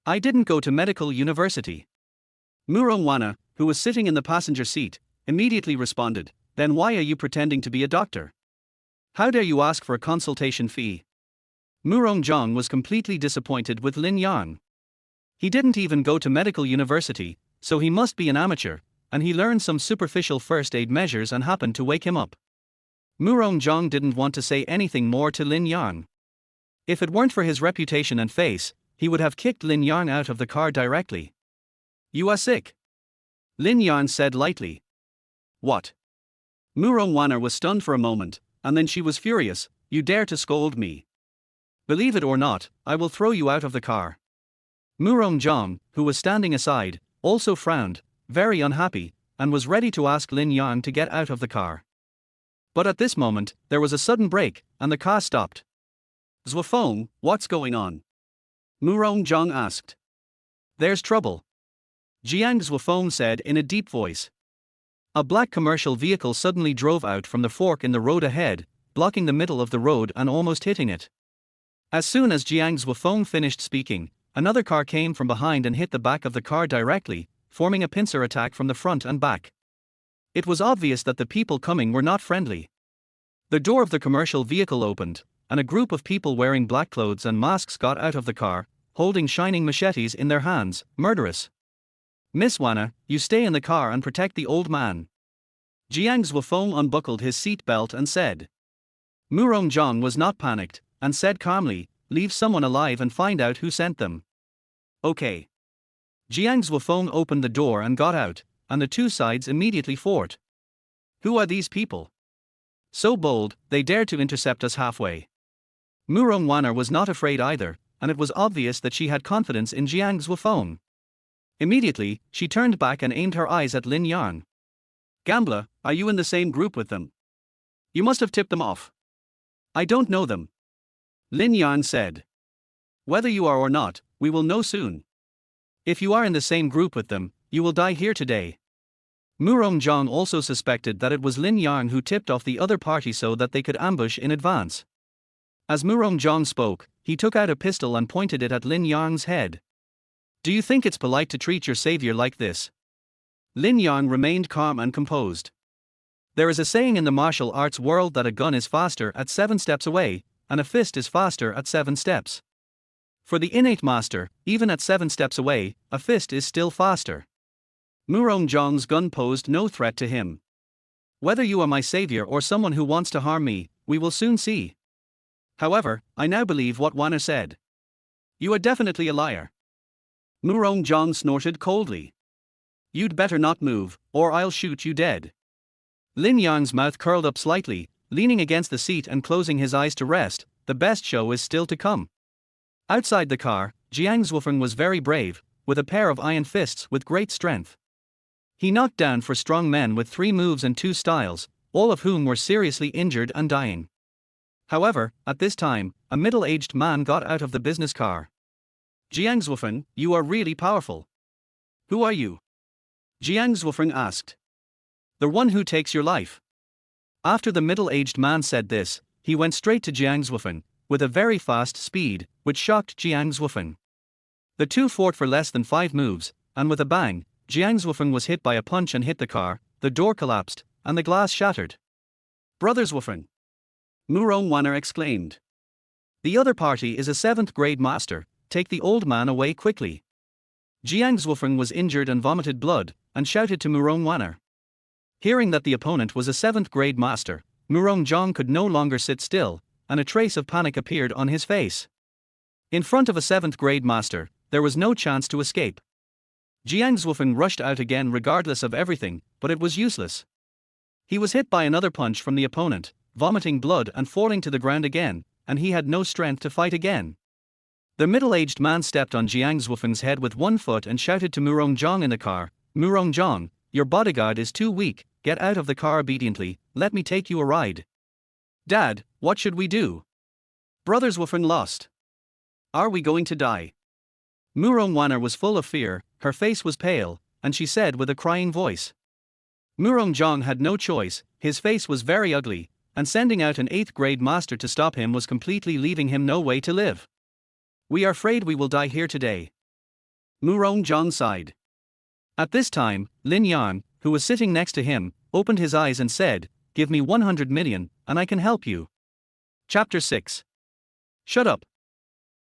Speaker 1: I didn't go to medical university. Murong Wanner, who was sitting in the passenger seat, immediately responded, then why are you pretending to be a doctor? How dare you ask for a consultation fee? Murong Zhang was completely disappointed with Lin Yang. He didn't even go to medical university, so he must be an amateur, and he learned some superficial first aid measures and happened to wake him up. Murong Zhang didn't want to say anything more to Lin Yang. If it weren't for his reputation and face, he would have kicked Lin Yang out of the car directly. You are sick. Lin Yang said lightly. What? Murong Wanner was stunned for a moment, and then she was furious. You dare to scold me? Believe it or not, I will throw you out of the car. Murong Zhang, who was standing aside, also frowned, very unhappy, and was ready to ask Lin Yang to get out of the car. But at this moment, there was a sudden brake, and the car stopped. Zhuofen, what's going on? Murong Zhang asked. There's trouble. Jiang Zhuofen said in a deep voice. A black commercial vehicle suddenly drove out from the fork in the road ahead, blocking the middle of the road and almost hitting it. As soon as Jiang Zhuofen finished speaking, another car came from behind and hit the back of the car directly, forming a pincer attack from the front and back. It was obvious that the people coming were not friendly. The door of the commercial vehicle opened, and a group of people wearing black clothes and masks got out of the car, holding shining machetes in their hands, murderous. Miss Wanna, you stay in the car and protect the old man. Jiang Zwafeng unbuckled his seat belt and said. Murong Zhang was not panicked, and said calmly, leave someone alive and find out who sent them. Okay. Jiang Zwafeng opened the door and got out, and the two sides immediately fought. Who are these people? So bold, they dared to intercept us halfway. Murong Wanner was not afraid either, and it was obvious that she had confidence in Jiang Zwafeng. Immediately, she turned back and aimed her eyes at Lin Yang. Gambler, are you in the same group with them? You must have tipped them off. I don't know them. Lin Yang said. Whether you are or not, we will know soon. If you are in the same group with them, you will die here today. Murong Zhang also suspected that it was Lin Yang who tipped off the other party so that they could ambush in advance. As Murong Zhang spoke, he took out a pistol and pointed it at Lin Yang's head. Do you think it's polite to treat your savior like this? Lin Yang remained calm and composed. There is a saying in the martial arts world that a gun is faster at 7 steps away, and a fist is faster at 7 steps. For the innate master, even at 7 steps away, a fist is still faster. Murong Zhang's gun posed no threat to him. Whether you are my savior or someone who wants to harm me, we will soon see. However, I now believe what Wanner said. You are definitely a liar. Murong Zhang snorted coldly. You'd better not move, or I'll shoot you dead. Lin Yang's mouth curled up slightly, leaning against the seat and closing his eyes to rest. The best show is still to come. Outside the car, Jiang Zwafeng was very brave, with a pair of iron fists with great strength. He knocked down 4 strong men with 3 moves and 2 styles, all of whom were seriously injured and dying. However, at this time, a middle-aged man got out of the business car. Jiang Zwafeng, you are really powerful. Who are you? Jiang Zwafeng asked. The one who takes your life. After the middle-aged man said this, he went straight to Jiang Zwafeng, with a very fast speed, which shocked Jiang Zwafeng. The two fought for less than 5 moves, and with a bang, Jiang Zwafeng was hit by a punch and hit the car, the door collapsed, and the glass shattered. Brother Zwafeng! Murong Wanner exclaimed. The other party is a 7th grade master, take the old man away quickly. Jiang Zwafeng was injured and vomited blood, and shouted to Murong Wanner. Hearing that the opponent was a 7th grade master, Murong Zhang could no longer sit still, and a trace of panic appeared on his face. In front of a 7th grade master, there was no chance to escape. Jiang Zwafeng rushed out again regardless of everything, but it was useless. He was hit by another punch from the opponent, vomiting blood and falling to the ground again, and he had no strength to fight again. The middle-aged man stepped on Jiang Zwafeng's head with 1 foot and shouted to Murong Zhang in the car, Murong Zhang, your bodyguard is too weak, get out of the car obediently, let me take you a ride. Dad, what should we do? Brother Zwafeng lost. Are we going to die? Murong Wanner was full of fear, her face was pale, and she said with a crying voice. Murong Zhang had no choice, his face was very ugly, and sending out an 8th grade master to stop him was completely leaving him no way to live. We are afraid we will die here today. Murong Zhang sighed. At this time, Lin Yang, who was sitting next to him, opened his eyes and said, give me 100 million, and I can help you. Chapter 6. Shut up.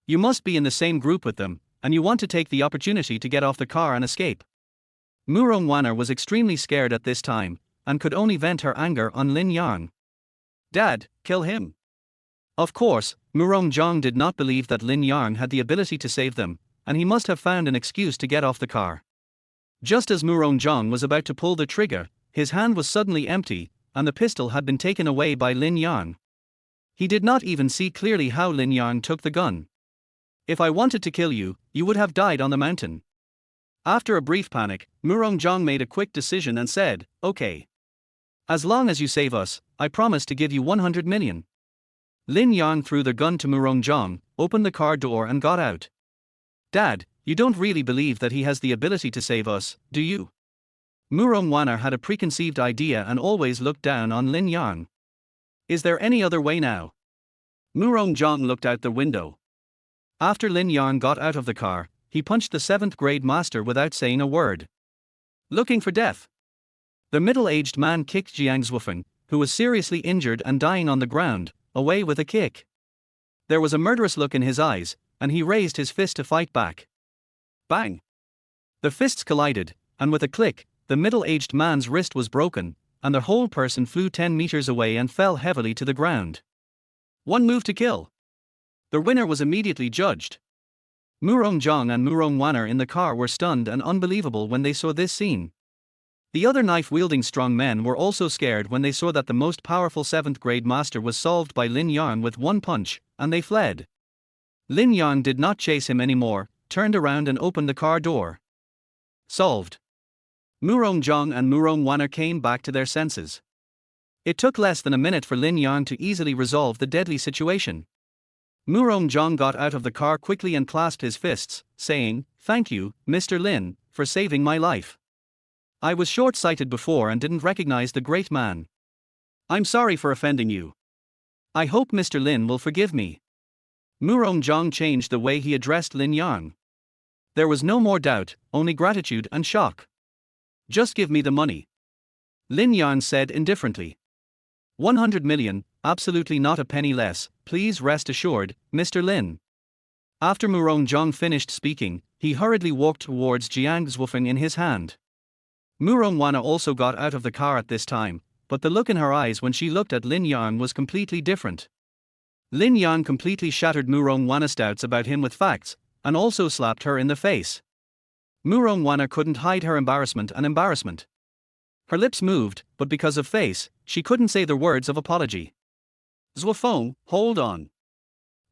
Speaker 1: You must be in the same group with them, and you want to take the opportunity to get off the car and escape. Murong Wanner was extremely scared at this time, and could only vent her anger on Lin Yang. Dad, kill him. Of course, Murong Zhang did not believe that Lin Yang had the ability to save them, and he must have found an excuse to get off the car. Just as Murong Zhang was about to pull the trigger, his hand was suddenly empty, and the pistol had been taken away by Lin Yang. He did not even see clearly how Lin Yang took the gun. If I wanted to kill you, you would have died on the mountain. After a brief panic, Murong Zhang made a quick decision and said, okay. As long as you save us, I promise to give you 100 million. Lin Yang threw the gun to Murong Zhang, opened the car door and got out. Dad, you don't really believe that he has the ability to save us, do you? Murong Wanner had a preconceived idea and always looked down on Lin Yang. Is there any other way now? Murong Zhang looked out the window. After Lin Yang got out of the car, he punched the 7th grade master without saying a word. Looking for death. The middle-aged man kicked Jiang Zwafeng, who was seriously injured and dying on the ground, away with a kick. There was a murderous look in his eyes, and he raised his fist to fight back. Bang! The fists collided, and with a click, the middle-aged man's wrist was broken, and the whole person flew 10 meters away and fell heavily to the ground. One move to kill. The winner was immediately judged. Murong Jong and Murong Wanner in the car were stunned and unbelievable when they saw this scene. The other knife-wielding strong men were also scared when they saw that the most powerful 7th grade master was solved by Lin Yang with one punch, and they fled. Lin Yang did not chase him anymore, turned around and opened the car door. Solved. Murong Jong and Murong Wanner came back to their senses. It took less than a minute for Lin Yang to easily resolve the deadly situation. Murong Jong got out of the car quickly and clasped his fists, saying, "Thank you, Mr. Lin, for saving my life. I was short-sighted before and didn't recognize the great man. I'm sorry for offending you. I hope Mr. Lin will forgive me." Murong Jong changed the way he addressed Lin Yang. There was no more doubt, only gratitude and shock. "Just give me the money," Lin Yang said indifferently. 100 million, absolutely not a penny less, please rest assured, Mr. Lin. After Murong Jong finished speaking, he hurriedly walked towards Jiang Zwufeng in his hand. Murong Wanner also got out of the car at this time, but the look in her eyes when she looked at Lin Yang was completely different. Lin Yang completely shattered Murong Wanner's doubts about him with facts, and also slapped her in the face. Murong Wanner couldn't hide her embarrassment. Her lips moved, but because of face, she couldn't say the words of apology. "Zwufeng, hold on."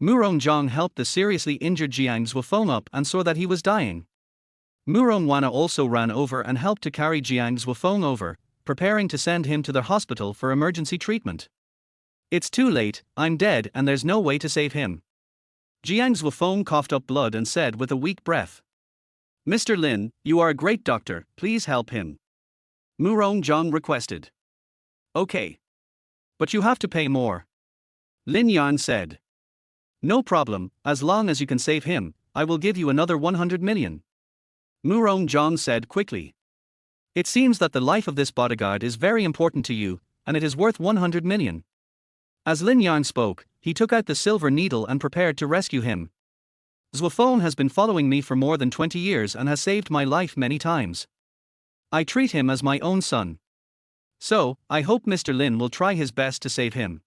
Speaker 1: Murong Jong helped the seriously injured Jiang Zwufeng up and saw that he was dying. Murong Wanner also ran over and helped to carry Jiang Zwufeng over, preparing to send him to the hospital for emergency treatment. "It's too late, I'm dead and there's no way to save him." Jiang Zwufeng coughed up blood and said with a weak breath, "Mr. Lin, you are a great doctor, please help him." Murong Jong requested. "Okay. But you have to pay more," Lin Yang said. "No problem, as long as you can save him, I will give you another 100 million. Murong Jong said quickly. "It seems that the life of this bodyguard is very important to you, and it is worth 100 million. As Lin Yang spoke, he took out the silver needle and prepared to rescue him. "Zwufeng has been following me for more than 20 years and has saved my life many times. I treat him as my own son. So, I hope Mr. Lin will try his best to save him."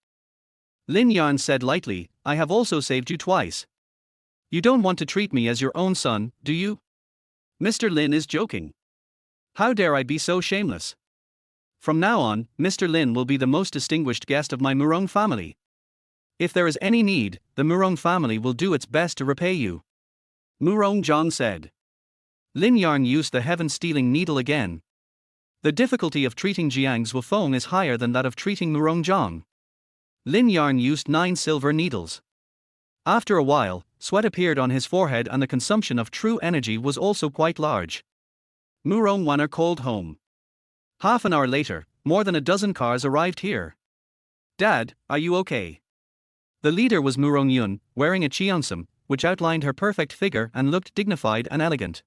Speaker 1: Lin Yang said lightly, "I have also saved you twice. You don't want to treat me as your own son, do you? Mr. Lin is joking. How dare I be so shameless? From now on, Mr. Lin will be the most distinguished guest of my Murong family. If there is any need, the Murong family will do its best to repay you." Murong Jong said. Lin Yang used the heaven-stealing needle again. The difficulty of treating Jiang Zwufeng is higher than that of treating Murong Jong. Lin Yang used 9 silver needles. After a while, sweat appeared on his forehead and the consumption of true energy was also quite large. Murong Wanner called home. Half an hour later, more than a dozen cars arrived here. "Dad, are you okay?" The leader was Murong Yun, wearing a cheongsam, which outlined her perfect figure and looked dignified and elegant.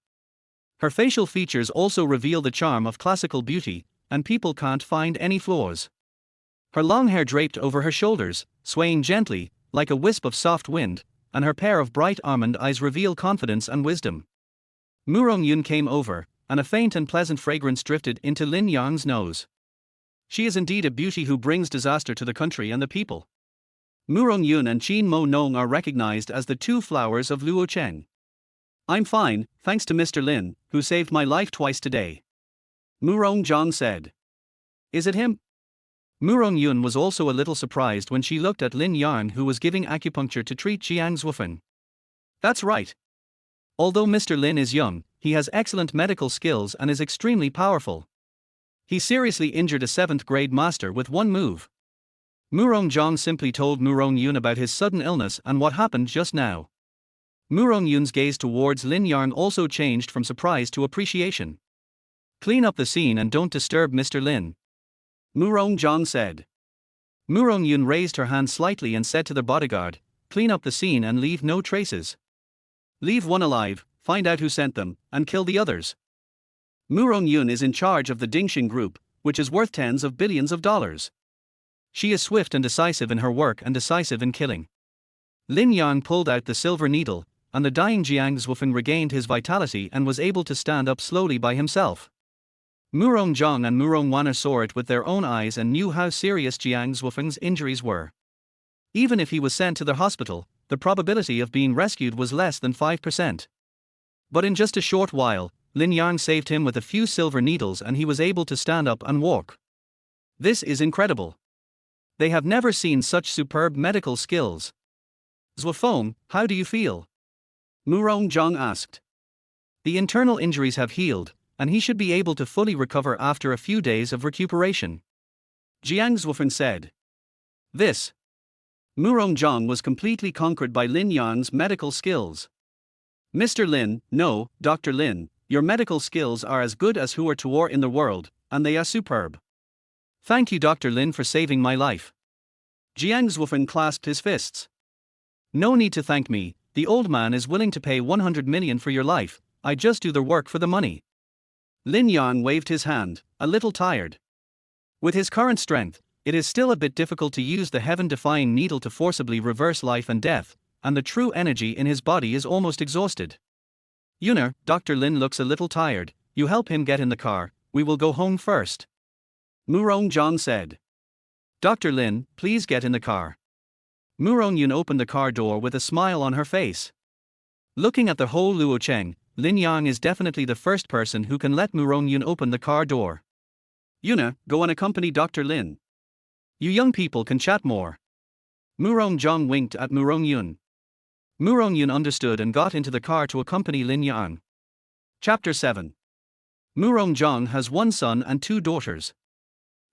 Speaker 1: Her facial features also reveal the charm of classical beauty, and people can't find any flaws. Her long hair draped over her shoulders, swaying gently, like a wisp of soft wind, and her pair of bright almond eyes reveal confidence and wisdom. Murong Yun came over, and a faint and pleasant fragrance drifted into Lin Yang's nose. She is indeed a beauty who brings disaster to the country and the people. Murong Yun and Qin Mo Nong are recognized as the 2 flowers of Luo Cheng. "I'm fine, thanks to Mr. Lin, who saved my life twice today," Murong Jong said. "Is it him?" Murong Yun was also a little surprised when she looked at Lin Yang, who was giving acupuncture to treat Jiang Zwufeng. "That's right. Although Mr. Lin is young, he has excellent medical skills and is extremely powerful. He seriously injured a 7th grade master with one move." Murong Jong simply told Murong Yun about his sudden illness and what happened just now. Murong Yun's gaze towards Lin Yang also changed from surprise to appreciation. "Clean up the scene and don't disturb Mr. Lin," Murong Jong said. Murong Yun raised her hand slightly and said to the bodyguard, "Clean up the scene and leave no traces. Leave one alive, find out who sent them, and kill the others." Murong Yun is in charge of the Dingxing Group, which is worth tens of billions of dollars. She is swift and decisive in her work and decisive in killing. Lin Yang pulled out the silver needle, and the dying Jiang Zhuofeng regained his vitality and was able to stand up slowly by himself. Murong Zhang and Murong Wana saw it with their own eyes and knew how serious Jiang Zhuofeng's injuries were. Even if he was sent to the hospital, the probability of being rescued was less than 5%. But in just a short while, Lin Yang saved him with a few silver needles and he was able to stand up and walk. This is incredible. They have never seen such superb medical skills. Zhuofeng, how do you feel? Murong Zhang asked. The internal injuries have healed, and he should be able to fully recover after a few days of recuperation. Jiang Zhuofeng said. This. Murong Zhang was completely conquered by Lin Yang's medical skills. Mr. Lin, no, Dr. Lin, your medical skills are as good as who are to war in the world, and they are superb. Thank you, Dr. Lin, for saving my life. Jiang Zhuofeng clasped his fists. No need to thank me, the old man is willing to pay 100 million for your life, I just do the work for the money. Lin Yang waved his hand, a little tired. With his current strength, it is still a bit difficult to use the heaven-defying needle to forcibly reverse life and death, and the true energy in his body is almost exhausted. Yuna, Dr. Lin looks a little tired, you help him get in the car, we will go home first. Murong Zhang said. Dr. Lin, please get in the car. Murong Yun opened the car door with a smile on her face. Looking at the whole Luocheng, Lin Yang is definitely the first person who can let Murong Yun open the car door. Yuna, go and accompany Dr. Lin. You young people can chat more. Murong Zhang winked at Murong Yun. Murong Yun understood and got into the car to accompany Lin Yang. Chapter 7. Murong Zhang has one son and two daughters.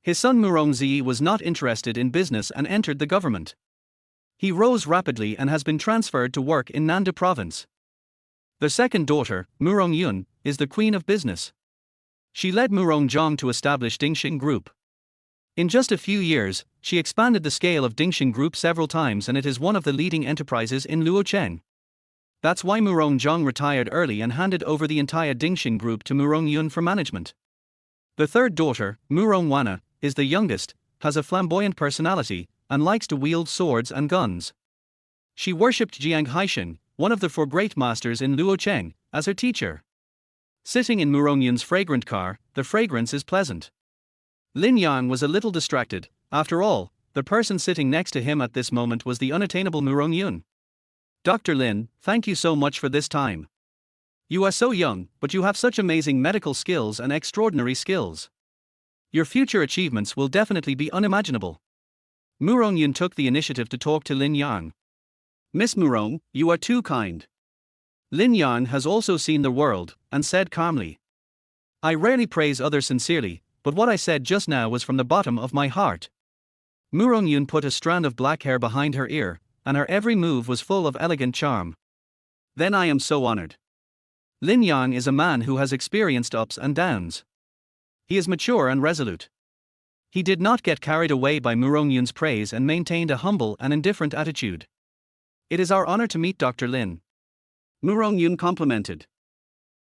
Speaker 1: His son Murong Zi was not interested in business and entered the government. He rose rapidly and has been transferred to work in Nanda province. The second daughter, Murong Yun, is the queen of business. She led Murong Zhang to establish Dingxing Group. In just a few years, she expanded the scale of Dingxing Group several times and it is one of the leading enterprises in Luocheng. That's why Murong Zhang retired early and handed over the entire Dingxing Group to Murong Yun for management. The third daughter, Murong Wana, is the youngest, has a flamboyant personality, and likes to wield swords and guns. She worshipped Jiang Haisheng, one of the four great masters in Luocheng, as her teacher. Sitting in Murong Yun's fragrant car, the fragrance is pleasant. Lin Yang was a little distracted, after all, the person sitting next to him at this moment was the unattainable Murong Yun. Dr. Lin, thank you so much for this time. You are so young, but you have such amazing medical skills and extraordinary skills. Your future achievements will definitely be unimaginable. Murong Yun took the initiative to talk to Lin Yang. Miss Murong, you are too kind. Lin Yang has also seen the world, and said calmly. I rarely praise others sincerely, but what I said just now was from the bottom of my heart. Murong Yun put a strand of black hair behind her ear, and her every move was full of elegant charm. Then I am so honored. Lin Yang is a man who has experienced ups and downs. He is mature and resolute. He did not get carried away by Murong Yun's praise and maintained a humble and indifferent attitude. It is our honor to meet Dr. Lin. Murong Yun complimented.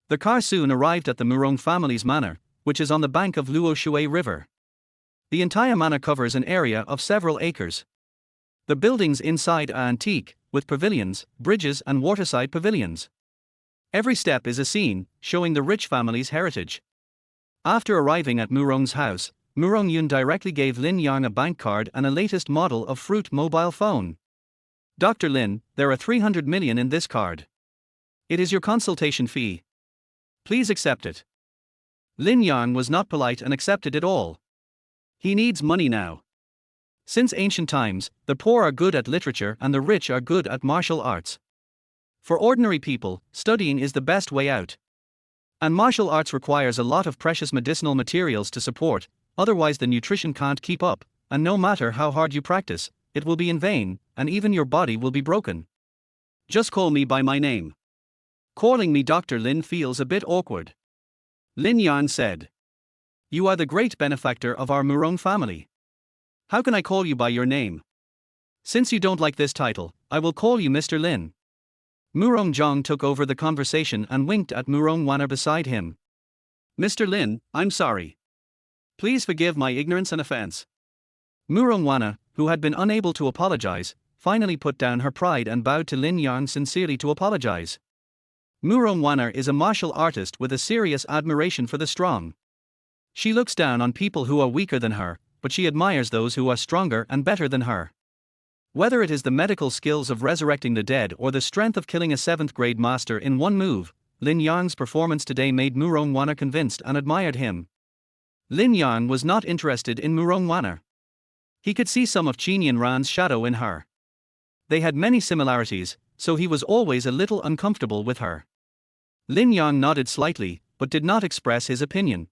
Speaker 1: The car soon arrived at the Murong family's manor, which is on the bank of Luo Shui River. The entire manor covers an area of several acres. The buildings inside are antique, with pavilions, bridges and waterside pavilions. Every step is a scene, showing the rich family's heritage. After arriving at Murong's house, Murong Yun directly gave Lin Yang a bank card and a latest model of Fruit mobile phone. Dr. Lin, there are 300 million in this card. It is your consultation fee. Please accept it. Lin Yang was not polite and accepted it all. He needs money now. Since ancient times, the poor are good at literature and the rich are good at martial arts. For ordinary people, studying is the best way out. And martial arts requires a lot of precious medicinal materials to support, otherwise the nutrition can't keep up, and no matter how hard you practice, it will be in vain, and even your body will be broken. Just call me by my name. Calling me Dr. Lin feels a bit awkward. Lin Yan said. You are the great benefactor of our Murong family. How can I call you by your name? Since you don't like this title, I will call you Mr. Lin. Murong Zhang took over the conversation and winked at Murong Wana beside him. Mr. Lin, I'm sorry. Please forgive my ignorance and offense. Murong Wana, who had been unable to apologize, finally put down her pride and bowed to Lin Yang sincerely to apologize. Murong Wanner is a martial artist with a serious admiration for the strong. She looks down on people who are weaker than her, but she admires those who are stronger and better than her. Whether it is the medical skills of resurrecting the dead or the strength of killing a 7th grade master in one move, Lin Yang's performance today made Murong Wanner convinced and admired him. Lin Yang was not interested in Murong Wanner. He could see some of Qin Yanran's shadow in her. They had many similarities, so he was always a little uncomfortable with her. Lin Yang nodded slightly, but did not express his opinion.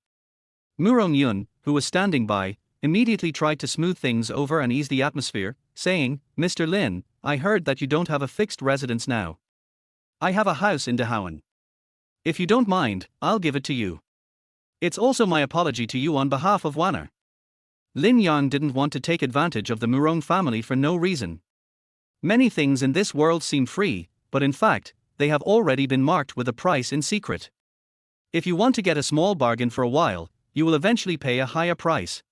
Speaker 1: Murong Yun, who was standing by, immediately tried to smooth things over and ease the atmosphere, saying, "Mr. Lin, I heard that you don't have a fixed residence now. I have a house in Dahawan. If you don't mind, I'll give it to you. It's also my apology to you on behalf of Wanner." Lin Yang didn't want to take advantage of the Murong family for no reason. Many things in this world seem free, but in fact, they have already been marked with a price in secret. If you want to get a small bargain for a while, you will eventually pay a higher price.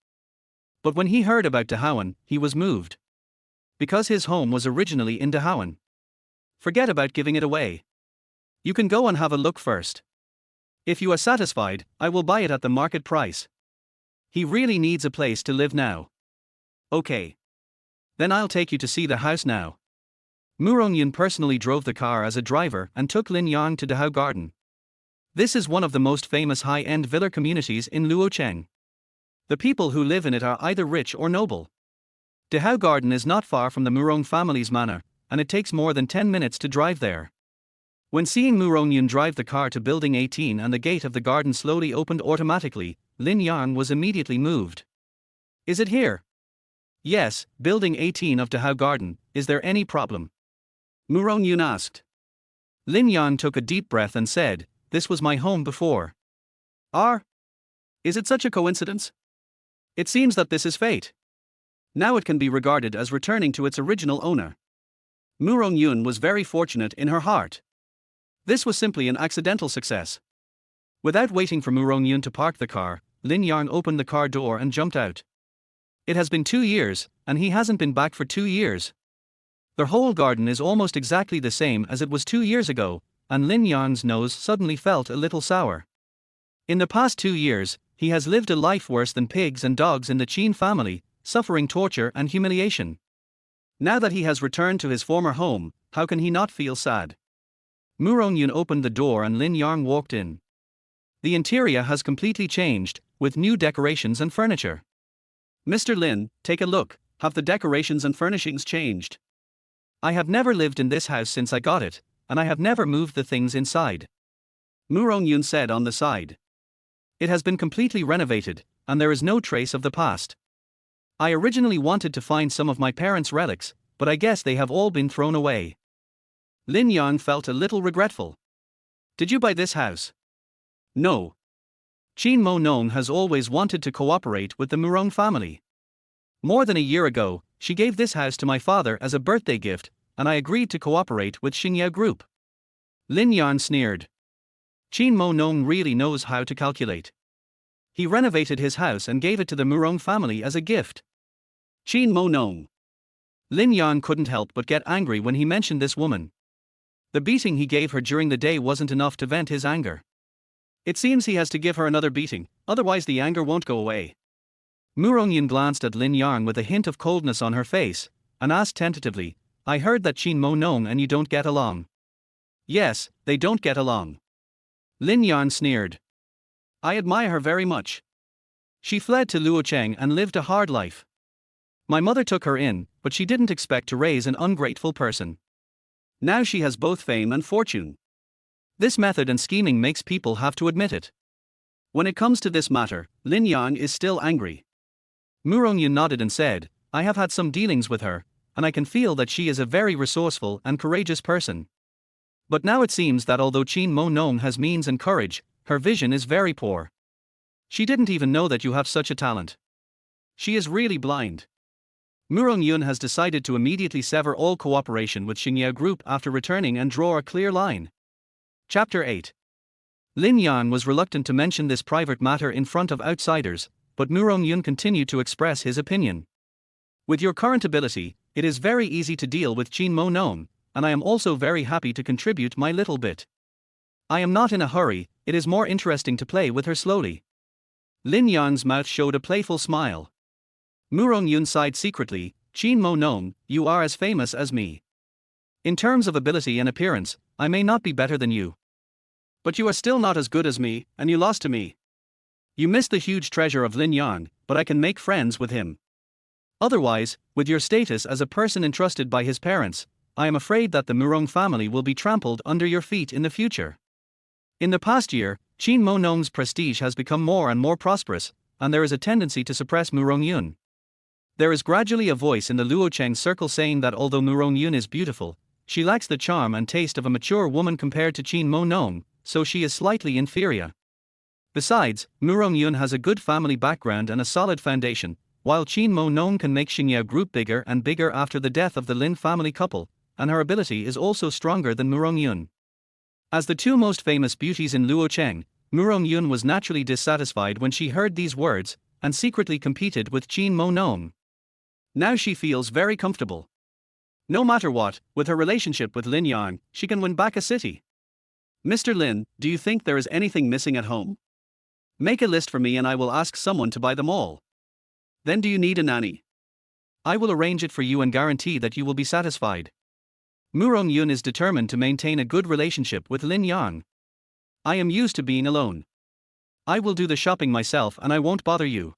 Speaker 1: But when he heard about Dahawan, he was moved. Because his home was originally in Dahawan. Forget about giving it away. You can go and have a look first. If you are satisfied, I will buy it at the market price. He really needs a place to live now. Okay. Then I'll take you to see the house now. Murong Yun personally drove the car as a driver and took Lin Yang to Dahao Garden. This is one of the most famous high-end villa communities in Luocheng. The people who live in it are either rich or noble. Dahao Garden is not far from the Murong family's manor, and it takes more than 10 minutes to drive there. When seeing Murong Yun drive the car to Building 18 and the gate of the garden slowly opened automatically, Lin Yang was immediately moved. "Is it here?" "Yes, Building 18 of Dahao Garden. Is there any problem?" Murong Yun asked. Lin Yang took a deep breath and said, "This was my home before." Is it such a coincidence? It seems that this is fate. Now it can be regarded as returning to its original owner. Murong Yun was very fortunate in her heart. This was simply an accidental success. Without waiting for Murong Yun to park the car, Lin Yang opened the car door and jumped out. It has been 2 years, and he hasn't been back for 2 years. Their whole garden is almost exactly the same as it was 2 years ago, and Lin Yang's nose suddenly felt a little sour. In the past 2 years, he has lived a life worse than pigs and dogs in the Qin family, suffering torture and humiliation. Now that he has returned to his former home, how can he not feel sad? Murong Yun opened the door and Lin Yang walked in. The interior has completely changed, with new decorations and furniture. "Mr. Lin, take a look, have the decorations and furnishings changed? I have never lived in this house since I got it, and I have never moved the things inside," Murong Yun said on the side. "It has been completely renovated, and there is no trace of the past. I originally wanted to find some of my parents' relics, but I guess they have all been thrown away." Lin Yang felt a little regretful. "Did you buy this house?" "No. Qin Mo Nong has always wanted to cooperate with the Murong family. More than a year ago, she gave this house to my father as a birthday gift, and I agreed to cooperate with Xingyao Group." Lin Yang sneered. Qin Mo Nong really knows how to calculate. He renovated his house and gave it to the Murong family as a gift. Qin Mo Nong. Lin Yang couldn't help but get angry when he mentioned this woman. The beating he gave her during the day wasn't enough to vent his anger. It seems he has to give her another beating, otherwise the anger won't go away. Murong Yun glanced at Lin Yang with a hint of coldness on her face, and asked tentatively, "I heard that Qin Mo Nong and you don't get along." "Yes, they don't get along." Lin Yang sneered. "I admire her very much. She fled to Luocheng and lived a hard life. My mother took her in, but she didn't expect to raise an ungrateful person. Now she has both fame and fortune. This method and scheming makes people have to admit it." When it comes to this matter, Lin Yang is still angry. Murong Yun nodded and said, "I have had some dealings with her, and I can feel that she is a very resourceful and courageous person. But now it seems that although Qin Mo Nong has means and courage, her vision is very poor. She didn't even know that you have such a talent. She is really blind." Murong Yun has decided to immediately sever all cooperation with Xingyao Group after returning and draw a clear line. Chapter 8. Lin Yang was reluctant to mention this private matter in front of outsiders, but Murong Yun continued to express his opinion. "With your current ability, It is very easy to deal with Chin Mo Nong, and I am also very happy to contribute my little bit. I am not in a hurry, it is more interesting to play with her slowly. Lin Yang's mouth showed a playful smile. Murong Yun sighed secretly. Chin Mo Nong, you are as famous as me. In terms of ability and appearance, I may not be better than you. But you are still not as good as me, and you lost to me. You missed the huge treasure of Lin Yang, but I can make friends with him. Otherwise, with your status as a person entrusted by his parents, I am afraid that the Murong family will be trampled under your feet in the future. In the past year, Chin Mo Nong's prestige has become more and more prosperous, and there is a tendency to suppress Murong Yun. There is gradually a voice in the Luocheng circle saying that although Murong Yun is beautiful, she lacks the charm and taste of a mature woman compared to Chin Mo Nong, so she is slightly inferior. Besides, Murong Yun has a good family background and a solid foundation, while Chin Mo Nong can make Xingyao Group bigger and bigger after the death of the Lin family couple, and her ability is also stronger than Murong Yun. As the two most famous beauties in Luocheng, Murong Yun was naturally dissatisfied when she heard these words, and secretly competed with Chin Mo Nong. Now she feels very comfortable. No matter what, with her relationship with Lin Yang, she can win back a city. Mr. Lin, do you think there is anything missing at home? Make a list for me and I will ask someone to buy them all. Then do you need a nanny? I will arrange it for you and guarantee that you will be satisfied. Murong Yun is determined to maintain a good relationship with Lin Yang. I am used to being alone. I will do the shopping myself and I won't bother you.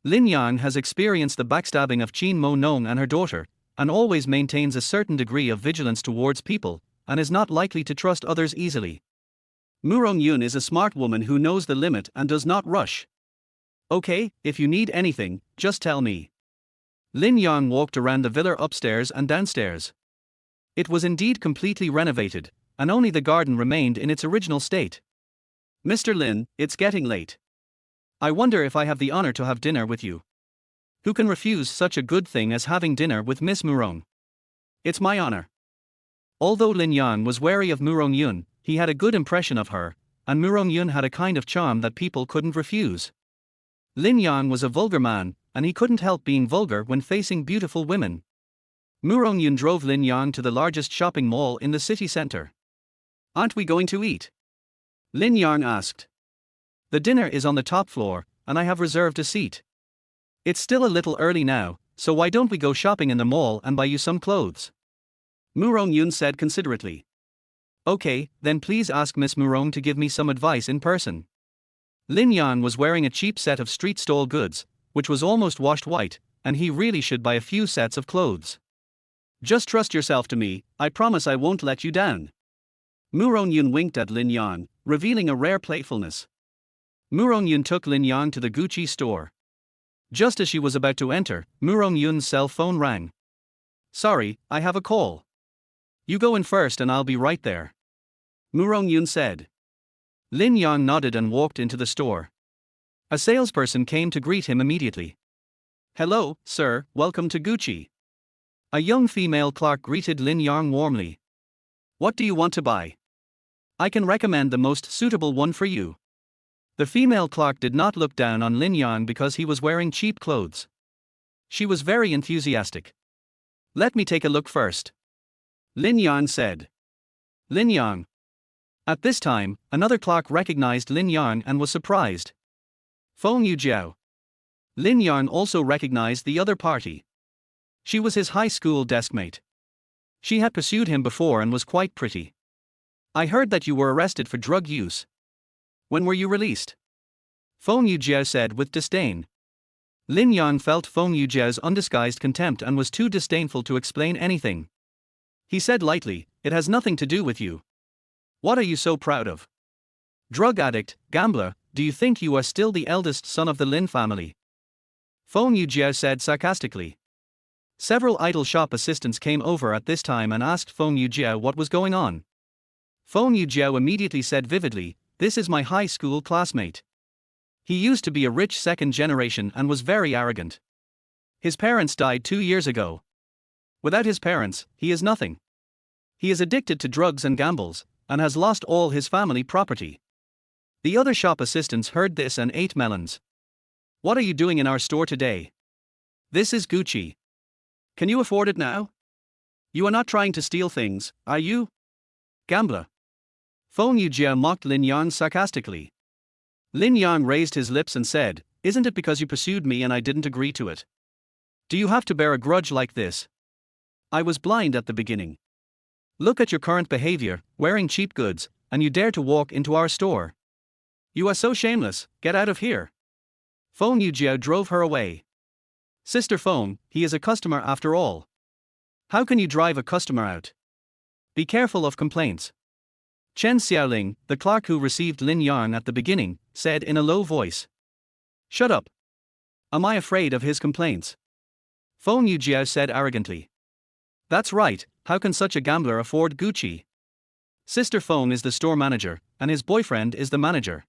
Speaker 1: Lin Yang has experienced the backstabbing of Chin Mo Nong and her daughter, and always maintains a certain degree of vigilance towards people, and is not likely to trust others easily. Murong Yun is a smart woman who knows the limit and does not rush. Okay, if you need anything, just tell me. Lin Yang walked around the villa upstairs and downstairs. It was indeed completely renovated, and only the garden remained in its original state. Mr. Lin, it's getting late. I wonder if I have the honor to have dinner with you. Who can refuse such a good thing as having dinner with Miss Murong? It's my honor. Although Lin Yang was wary of Murong Yun, he had a good impression of her, and Murong Yun had a kind of charm that people couldn't refuse. Lin Yang was a vulgar man, and he couldn't help being vulgar when facing beautiful women. Murong Yun drove Lin Yang to the largest shopping mall in the city center. Aren't we going to eat? Lin Yang asked. The dinner is on the top floor, and I have reserved a seat. It's still a little early now, so why don't we go shopping in the mall and buy you some clothes? Murong Yun said considerately. Okay, then please ask Miss Murong to give me some advice in person. Lin Yang was wearing a cheap set of street stall goods, which was almost washed white, and he really should buy a few sets of clothes. Just trust yourself to me, I promise I won't let you down. Murong Yun winked at Lin Yang, revealing a rare playfulness. Murong Yun took Lin Yang to the Gucci store. Just as she was about to enter, Murong Yun's cell phone rang. Sorry, I have a call. You go in first and I'll be right there. Murong Yun said. Lin Yang nodded and walked into the store. A salesperson came to greet him immediately. Hello, sir, welcome to Gucci. A young female clerk greeted Lin Yang warmly. What do you want to buy? I can recommend the most suitable one for you. The female clerk did not look down on Lin Yang because he was wearing cheap clothes. She was very enthusiastic. Let me take a look first. Lin Yang said. Lin Yang. At this time, another clerk recognized Lin Yang and was surprised. Feng Yujiao. Lin Yang also recognized the other party. She was his high school deskmate. She had pursued him before and was quite pretty. I heard that you were arrested for drug use. When were you released? Feng Yujiao said with disdain. Lin Yang felt Feng Yujiao's undisguised contempt and was too disdainful to explain anything. He said lightly, it has nothing to do with you. What are you so proud of? Drug addict, gambler, do you think you are still the eldest son of the Lin family? Feng Yujiao said sarcastically. Several idle shop assistants came over at this time and asked Feng Yujiao what was going on. Feng Yujiao immediately said vividly, this is my high school classmate. He used to be a rich second generation and was very arrogant. His parents died 2 years ago. Without his parents, he is nothing. He is addicted to drugs and gambles, and has lost all his family property. The other shop assistants heard this and ate melons. What are you doing in our store today? This is Gucci. Can you afford it now? You are not trying to steal things, are you? Gambler. Feng Yujiao mocked Lin Yang sarcastically. Lin Yang raised his lips and said, "Isn't it because you pursued me and I didn't agree to it? Do you have to bear a grudge like this? I was blind at the beginning. Look at your current behavior, wearing cheap goods, and you dare to walk into our store. You are so shameless, get out of here." Feng Yujiao drove her away. "Sister Feng, he is a customer after all. How can you drive a customer out? Be careful of complaints." Chen Xiaoling, the clerk who received Lin Yang at the beginning, said in a low voice. "Shut up. Am I afraid of his complaints?" Feng Yujiao said arrogantly. "That's right, how can such a gambler afford Gucci? Sister Feng is the store manager, and his boyfriend is the manager.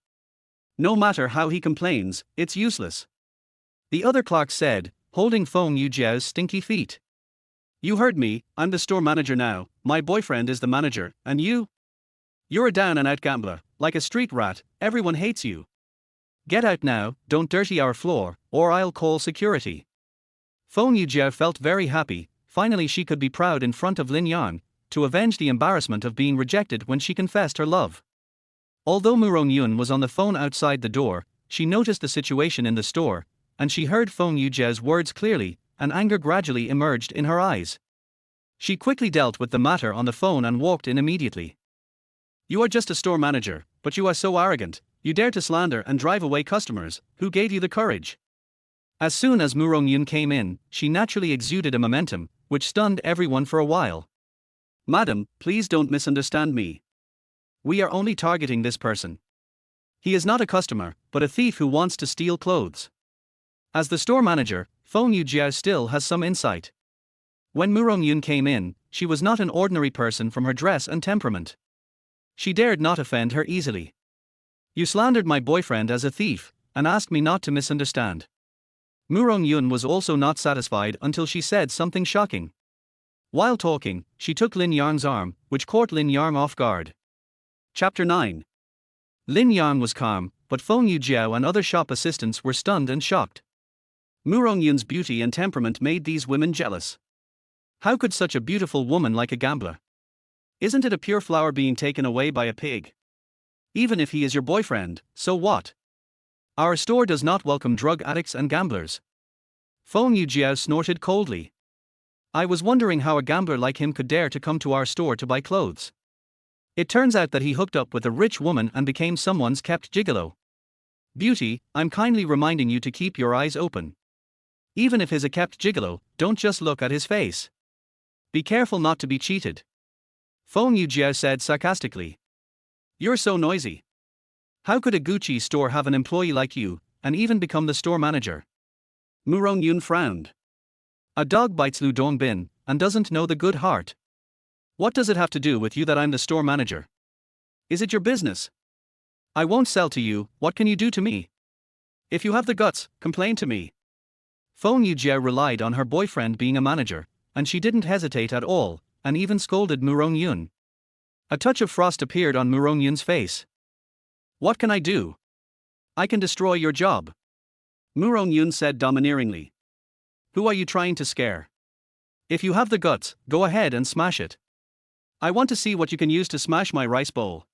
Speaker 1: No matter how he complains, it's useless." The other clerk said, holding Feng Yujiao's stinky feet. "You heard me, I'm the store manager now, my boyfriend is the manager, and you? You're a down-and-out gambler, like a street rat, everyone hates you. Get out now, don't dirty our floor, or I'll call security." Feng Yujiao felt very happy, finally she could be proud in front of Lin Yang, to avenge the embarrassment of being rejected when she confessed her love. Although Murong Yun was on the phone outside the door, she noticed the situation in the store, and she heard Feng Yujiao's words clearly, and anger gradually emerged in her eyes. She quickly dealt with the matter on the phone and walked in immediately. "You are just a store manager, but you are so arrogant, you dare to slander and drive away customers, who gave you the courage?" As soon as Murong Yun came in, she naturally exuded a momentum, which stunned everyone for a while. "Madam, please don't misunderstand me. We are only targeting this person. He is not a customer, but a thief who wants to steal clothes." As the store manager, Feng Yujiao still has some insight. When Murong Yun came in, she was not an ordinary person from her dress and temperament. She dared not offend her easily. "You slandered my boyfriend as a thief, and asked me not to misunderstand." Murong Yun was also not satisfied until she said something shocking. While talking, she took Lin Yang's arm, which caught Lin Yang off guard. Chapter 9. Lin Yang was calm, but Feng Yujiao and other shop assistants were stunned and shocked. Murong Yun's beauty and temperament made these women jealous. How could such a beautiful woman like a gambler? Isn't it a pure flower being taken away by a pig? Even if he is your boyfriend, so what? Our store does not welcome drug addicts and gamblers. Feng Yujiao snorted coldly. "I was wondering how a gambler like him could dare to come to our store to buy clothes. It turns out that he hooked up with a rich woman and became someone's kept gigolo. Beauty, I'm kindly reminding you to keep your eyes open. Even if he's a kept gigolo, don't just look at his face. Be careful not to be cheated." Feng Yujiao said sarcastically. "You're so noisy. How could a Gucci store have an employee like you, and even become the store manager?" Murong Yun frowned. "A dog bites Lu Dongbin, and doesn't know the good heart. What does it have to do with you that I'm the store manager? Is it your business? I won't sell to you, what can you do to me? If you have the guts, complain to me." Feng Yujiao relied on her boyfriend being a manager, and she didn't hesitate at all, and even scolded Murong Yun. A touch of frost appeared on Murong Yun's face. "What can I do? I can destroy your job," Murong Yun said domineeringly. "Who are you trying to scare? If you have the guts, go ahead and smash it. I want to see what you can use to smash my rice bowl,"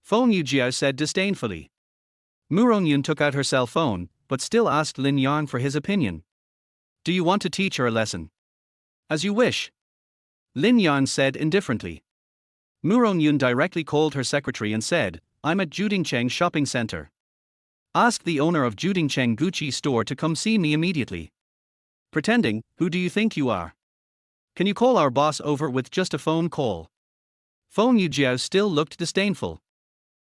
Speaker 1: Feng Yujiao said disdainfully. Murong Yun took out her cell phone, but still asked Lin Yang for his opinion. "Do you want to teach her a lesson?" "As you wish," Lin Yang said indifferently. Murong Yun directly called her secretary and said, "I'm at Judingcheng Shopping Center. Ask the owner of Judingcheng Gucci store to come see me immediately." "Pretending, who do you think you are? Can you call our boss over with just a phone call?" Feng Yujiao still looked disdainful.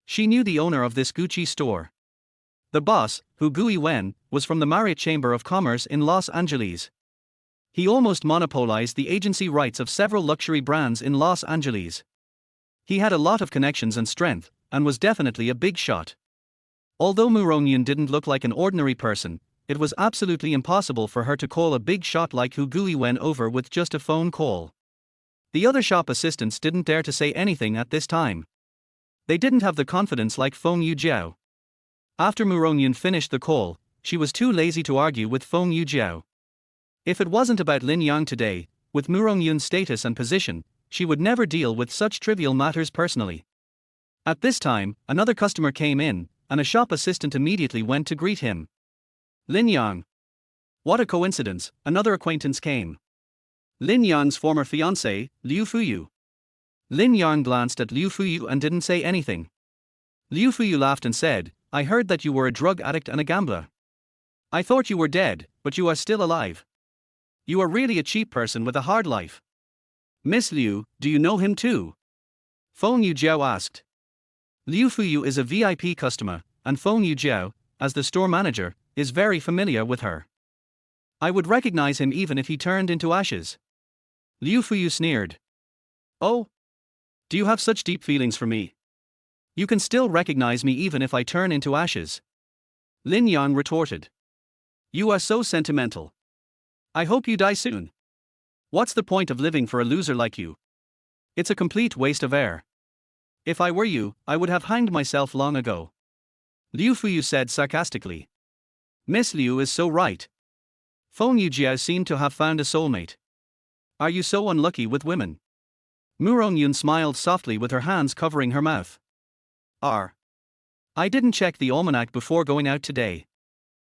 Speaker 1: She knew the owner of this Gucci store. The boss, Hu Guiwen, was from the Marriott Chamber of Commerce in Los Angeles. He almost monopolized the agency rights of several luxury brands in Los Angeles. He had a lot of connections and strength, and was definitely a big shot. Although Murong Yun didn't look like an ordinary person, it was absolutely impossible for her to call a big shot like Hu Guiwen over with just a phone call. The other shop assistants didn't dare to say anything at this time. They didn't have the confidence like Feng Yujiao. After Murong Yun finished the call, she was too lazy to argue with Feng Yujiao. If it wasn't about Lin Yang today, with Mu Rongyun's status and position, she would never deal with such trivial matters personally. At this time, another customer came in, and a shop assistant immediately went to greet him. Lin Yang. What a coincidence, another acquaintance came. Lin Yang's former fiancée, Liu Fuyu. Lin Yang glanced at Liu Fuyu and didn't say anything. Liu Fuyu laughed and said, I heard that you were a drug addict and a gambler. I thought you were dead, but you are still alive. You are really a cheap person with a hard life. Miss Liu, do you know him too? Feng Yujiao asked. Liu Fuyu is a VIP customer, and Feng Yujiao, as the store manager, is very familiar with her. I would recognize him even if he turned into ashes. Liu Fuyu sneered. Oh? Do you have such deep feelings for me? You can still recognize me even if I turn into ashes. Lin Yang retorted. You are so sentimental. I hope you die soon. What's the point of living for a loser like you? It's a complete waste of air. If I were you, I would have hanged myself long ago. Liu Fuyu said sarcastically. Miss Liu is so right. Feng Yujiao seemed to have found a soulmate. Are you so unlucky with women? Mu Rongyun smiled softly with her hands covering her mouth. I didn't check the almanac before going out today.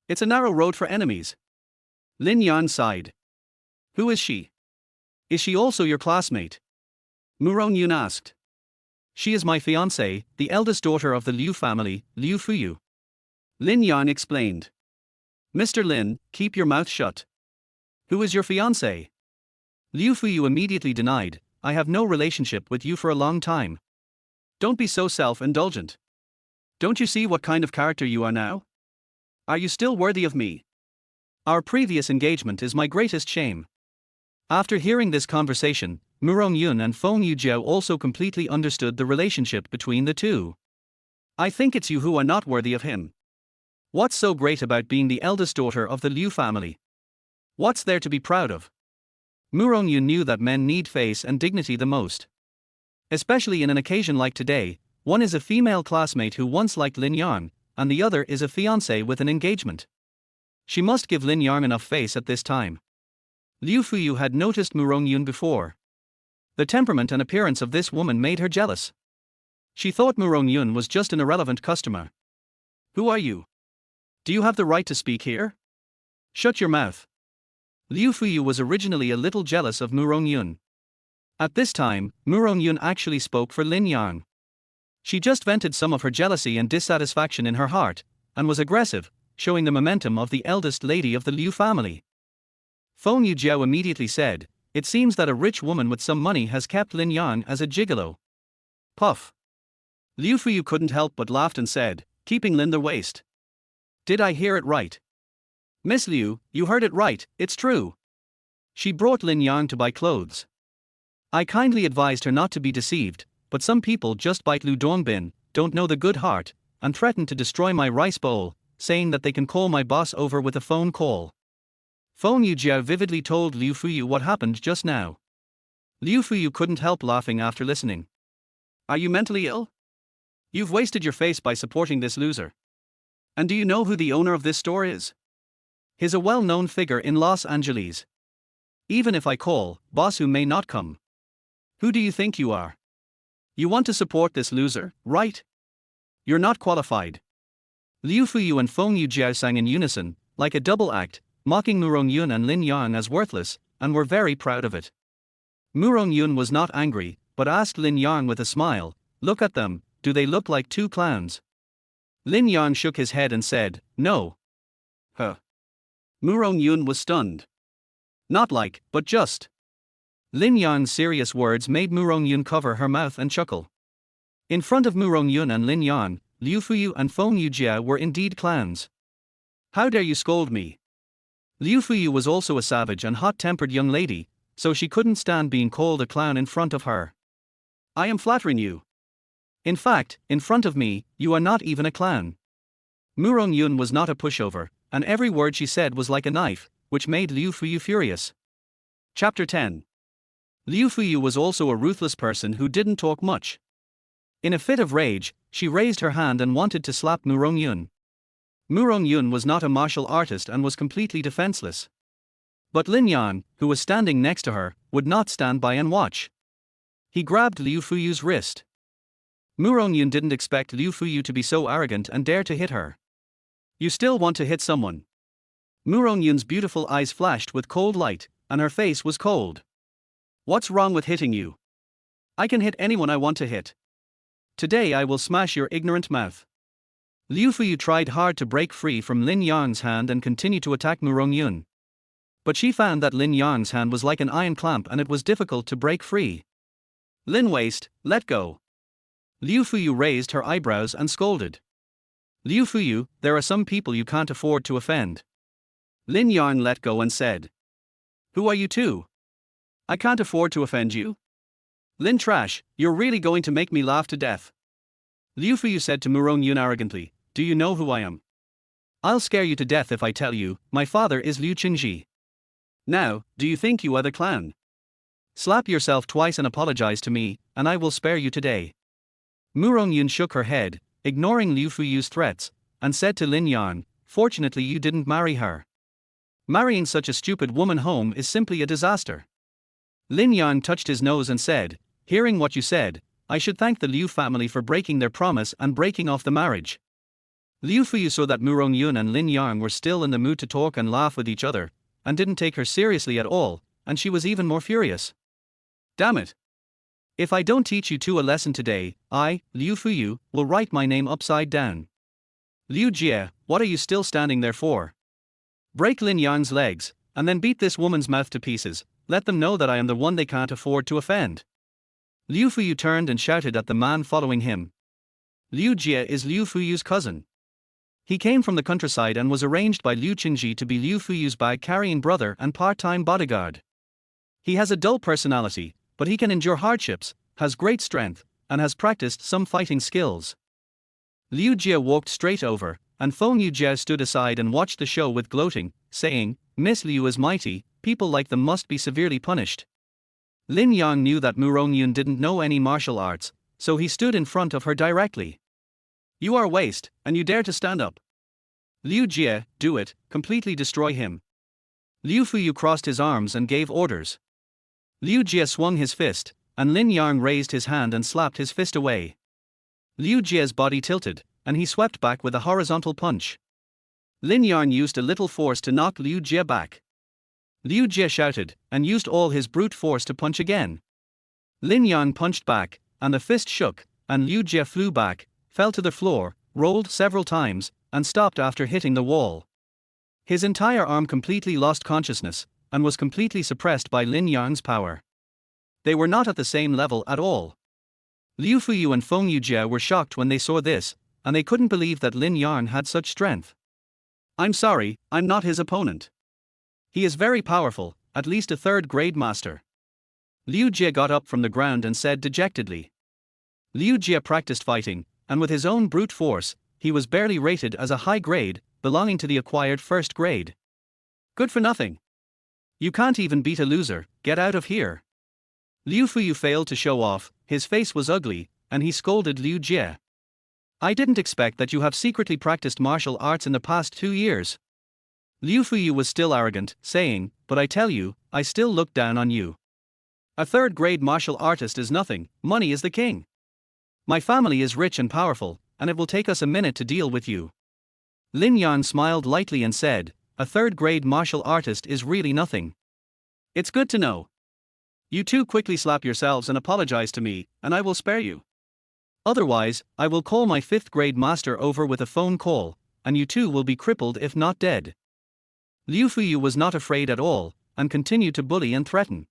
Speaker 1: It's a narrow road for enemies. Lin Yang sighed. Who is she? Is she also your classmate? Mu Rongyun asked. She is my fiancée, the eldest daughter of the Liu family, Liu Fuyu. Lin Yang explained. Mr. Lin, keep your mouth shut. Who is your fiancée? Liu Fuyu immediately denied, I have no relationship with you for a long time. Don't be so self-indulgent. Don't you see what kind of character you are now? Are you still worthy of me? Our previous engagement is my greatest shame. After hearing this conversation, Mu Rongyun and Feng Yujiao also completely understood the relationship between the two. I think it's you who are not worthy of him. What's so great about being the eldest daughter of the Liu family? What's there to be proud of? Mu Rongyun knew that men need face and dignity the most. Especially in an occasion like today, one is a female classmate who once liked Lin Yang, and the other is a fiancé with an engagement. She must give Lin Yang enough face at this time. Liu Fuyu had noticed Mu Rongyun before. The temperament and appearance of this woman made her jealous. She thought Mu Rongyun was just an irrelevant customer. Who are you? Do you have the right to speak here? Shut your mouth. Liu Fuyu was originally a little jealous of Mu Rongyun. At this time, Mu Rongyun actually spoke for Lin Yang. She just vented some of her jealousy and dissatisfaction in her heart, and was aggressive, showing the momentum of the eldest lady of the Liu family. Feng Yujiao immediately said, it seems that a rich woman with some money has kept Lin Yang as a gigolo. Puff. Liu Fuyu couldn't help but laughed and said, keeping Lin the waist. Did I hear it right? Miss Liu, you heard it right, it's true. She brought Lin Yang to buy clothes. I kindly advised her not to be deceived, but some people just bite Lu Dongbin, don't know the good heart, and threaten to destroy my rice bowl, saying that they can call my boss over with a phone call. Feng Yujiao vividly told Liu Fuyu what happened just now. Liu Fuyu couldn't help laughing after listening. Are you mentally ill? You've wasted your face by supporting this loser. And do you know who the owner of this store is? He's a well-known figure in Los Angeles. Even if I call, boss who may not come. Who do you think you are? You want to support this loser, right? You're not qualified. Liu Fuyu and Feng Yujiao sang in unison, like a double act, mocking Mu Rongyun and Lin Yang as worthless, and were very proud of it. Mu Rongyun was not angry, but asked Lin Yang with a smile, look at them, do they look like two clowns? Lin Yang shook his head and said, no. Huh. Mu Rongyun was stunned. Not like, but just. Lin Yang's serious words made Mu Rongyun cover her mouth and chuckle. In front of Mu Rongyun and Lin Yang, Liu Fuyu and Feng Yujiao were indeed clowns. How dare you scold me? Liu Fuyu was also a savage and hot-tempered young lady, so she couldn't stand being called a clown in front of her. I am flattering you. In fact, in front of me, you are not even a clown. Mu Rongyun was not a pushover, and every word she said was like a knife, which made Liu Fuyu furious. Chapter 10. Liu Fuyu was also a ruthless person who didn't talk much. In a fit of rage, she raised her hand and wanted to slap Mu Rongyun. Mu Rongyun was not a martial artist and was completely defenseless. But Lin Yang, who was standing next to her, would not stand by and watch. He grabbed Liu Fuyu's wrist. Mu Rongyun didn't expect Liu Fuyu to be so arrogant and dare to hit her. You still want to hit someone? Mu Rongyun's beautiful eyes flashed with cold light, and her face was cold. What's wrong with hitting you? I can hit anyone I want to hit. Today I will smash your ignorant mouth. Liu Fuyu tried hard to break free from Lin Yang's hand and continue to attack Mu Rongyun. But she found that Lin Yang's hand was like an iron clamp and it was difficult to break free. Lin Waste, let go. Liu Fuyu raised her eyebrows and scolded. Liu Fuyu, there are some people you can't afford to offend. Lin Yang let go and said. Who are you two? I can't afford to offend you. Lin Trash, you're really going to make me laugh to death. Liu Fuyu said to Mu Rongyun arrogantly, do you know who I am? I'll scare you to death if I tell you, my father is Liu Qingji. Now, do you think you are the clown? Slap yourself twice and apologize to me, and I will spare you today. Mu Rongyun shook her head, ignoring Liu Fuyu's threats, and said to Lin Yang, fortunately you didn't marry her. Marrying such a stupid woman home is simply a disaster. Lin Yang touched his nose and said, hearing what you said, I should thank the Liu family for breaking their promise and breaking off the marriage. Liu Fuyu saw that Mu Rongyun and Lin Yang were still in the mood to talk and laugh with each other, and didn't take her seriously at all, and she was even more furious. Damn it! If I don't teach you two a lesson today, I, Liu Fuyu, will write my name upside down. Liu Jie, what are you still standing there for? Break Lin Yang's legs, and then beat this woman's mouth to pieces, let them know that I am the one they can't afford to offend. Liu Fuyu turned and shouted at the man following him. Liu Jie is Liu Fuyu's cousin. He came from the countryside and was arranged by Liu Qingji to be Liu Fuyu's bag-carrying brother and part-time bodyguard. He has a dull personality, but he can endure hardships, has great strength, and has practiced some fighting skills. Liu Jie walked straight over, and Feng Yujie stood aside and watched the show with gloating, saying, Miss Liu is mighty, people like them must be severely punished. Lin Yang knew that Mu Rongyun didn't know any martial arts, so he stood in front of her directly. You are waste, and you dare to stand up. Liu Jie, do it, completely destroy him. Liu Fuyu crossed his arms and gave orders. Liu Jie swung his fist, and Lin Yang raised his hand and slapped his fist away. Liu Jie's body tilted, and he swept back with a horizontal punch. Lin Yang used a little force to knock Liu Jie back. Liu Jie shouted, and used all his brute force to punch again. Lin Yang punched back, and the fist shook, and Liu Jie flew back, fell to the floor, rolled several times, and stopped after hitting the wall. His entire arm completely lost consciousness, and was completely suppressed by Lin Yang's power. They were not at the same level at all. Liu Fuyu and Feng Yujie were shocked when they saw this, and they couldn't believe that Lin Yang had such strength. I'm sorry, I'm not his opponent. He is very powerful, at least a third-grade master. Liu Jie got up from the ground and said dejectedly. Liu Jie practiced fighting, and with his own brute force, he was barely rated as a high grade, belonging to the acquired first grade. Good for nothing. You can't even beat a loser, get out of here. Liu Fuyu failed to show off, his face was ugly, and he scolded Liu Jie. I didn't expect that you have secretly practiced martial arts in the past 2 years. Liu Fuyu was still arrogant, saying, but I tell you, I still look down on you. A third-grade martial artist is nothing, money is the king. My family is rich and powerful, and it will take us a minute to deal with you. Lin Yang smiled lightly and said, a third-grade martial artist is really nothing. It's good to know. You two quickly slap yourselves and apologize to me, and I will spare you. Otherwise, I will call my 5th-grade master over with a phone call, and you two will be crippled if not dead. Liu Fuyu was not afraid at all, and continued to bully and threaten.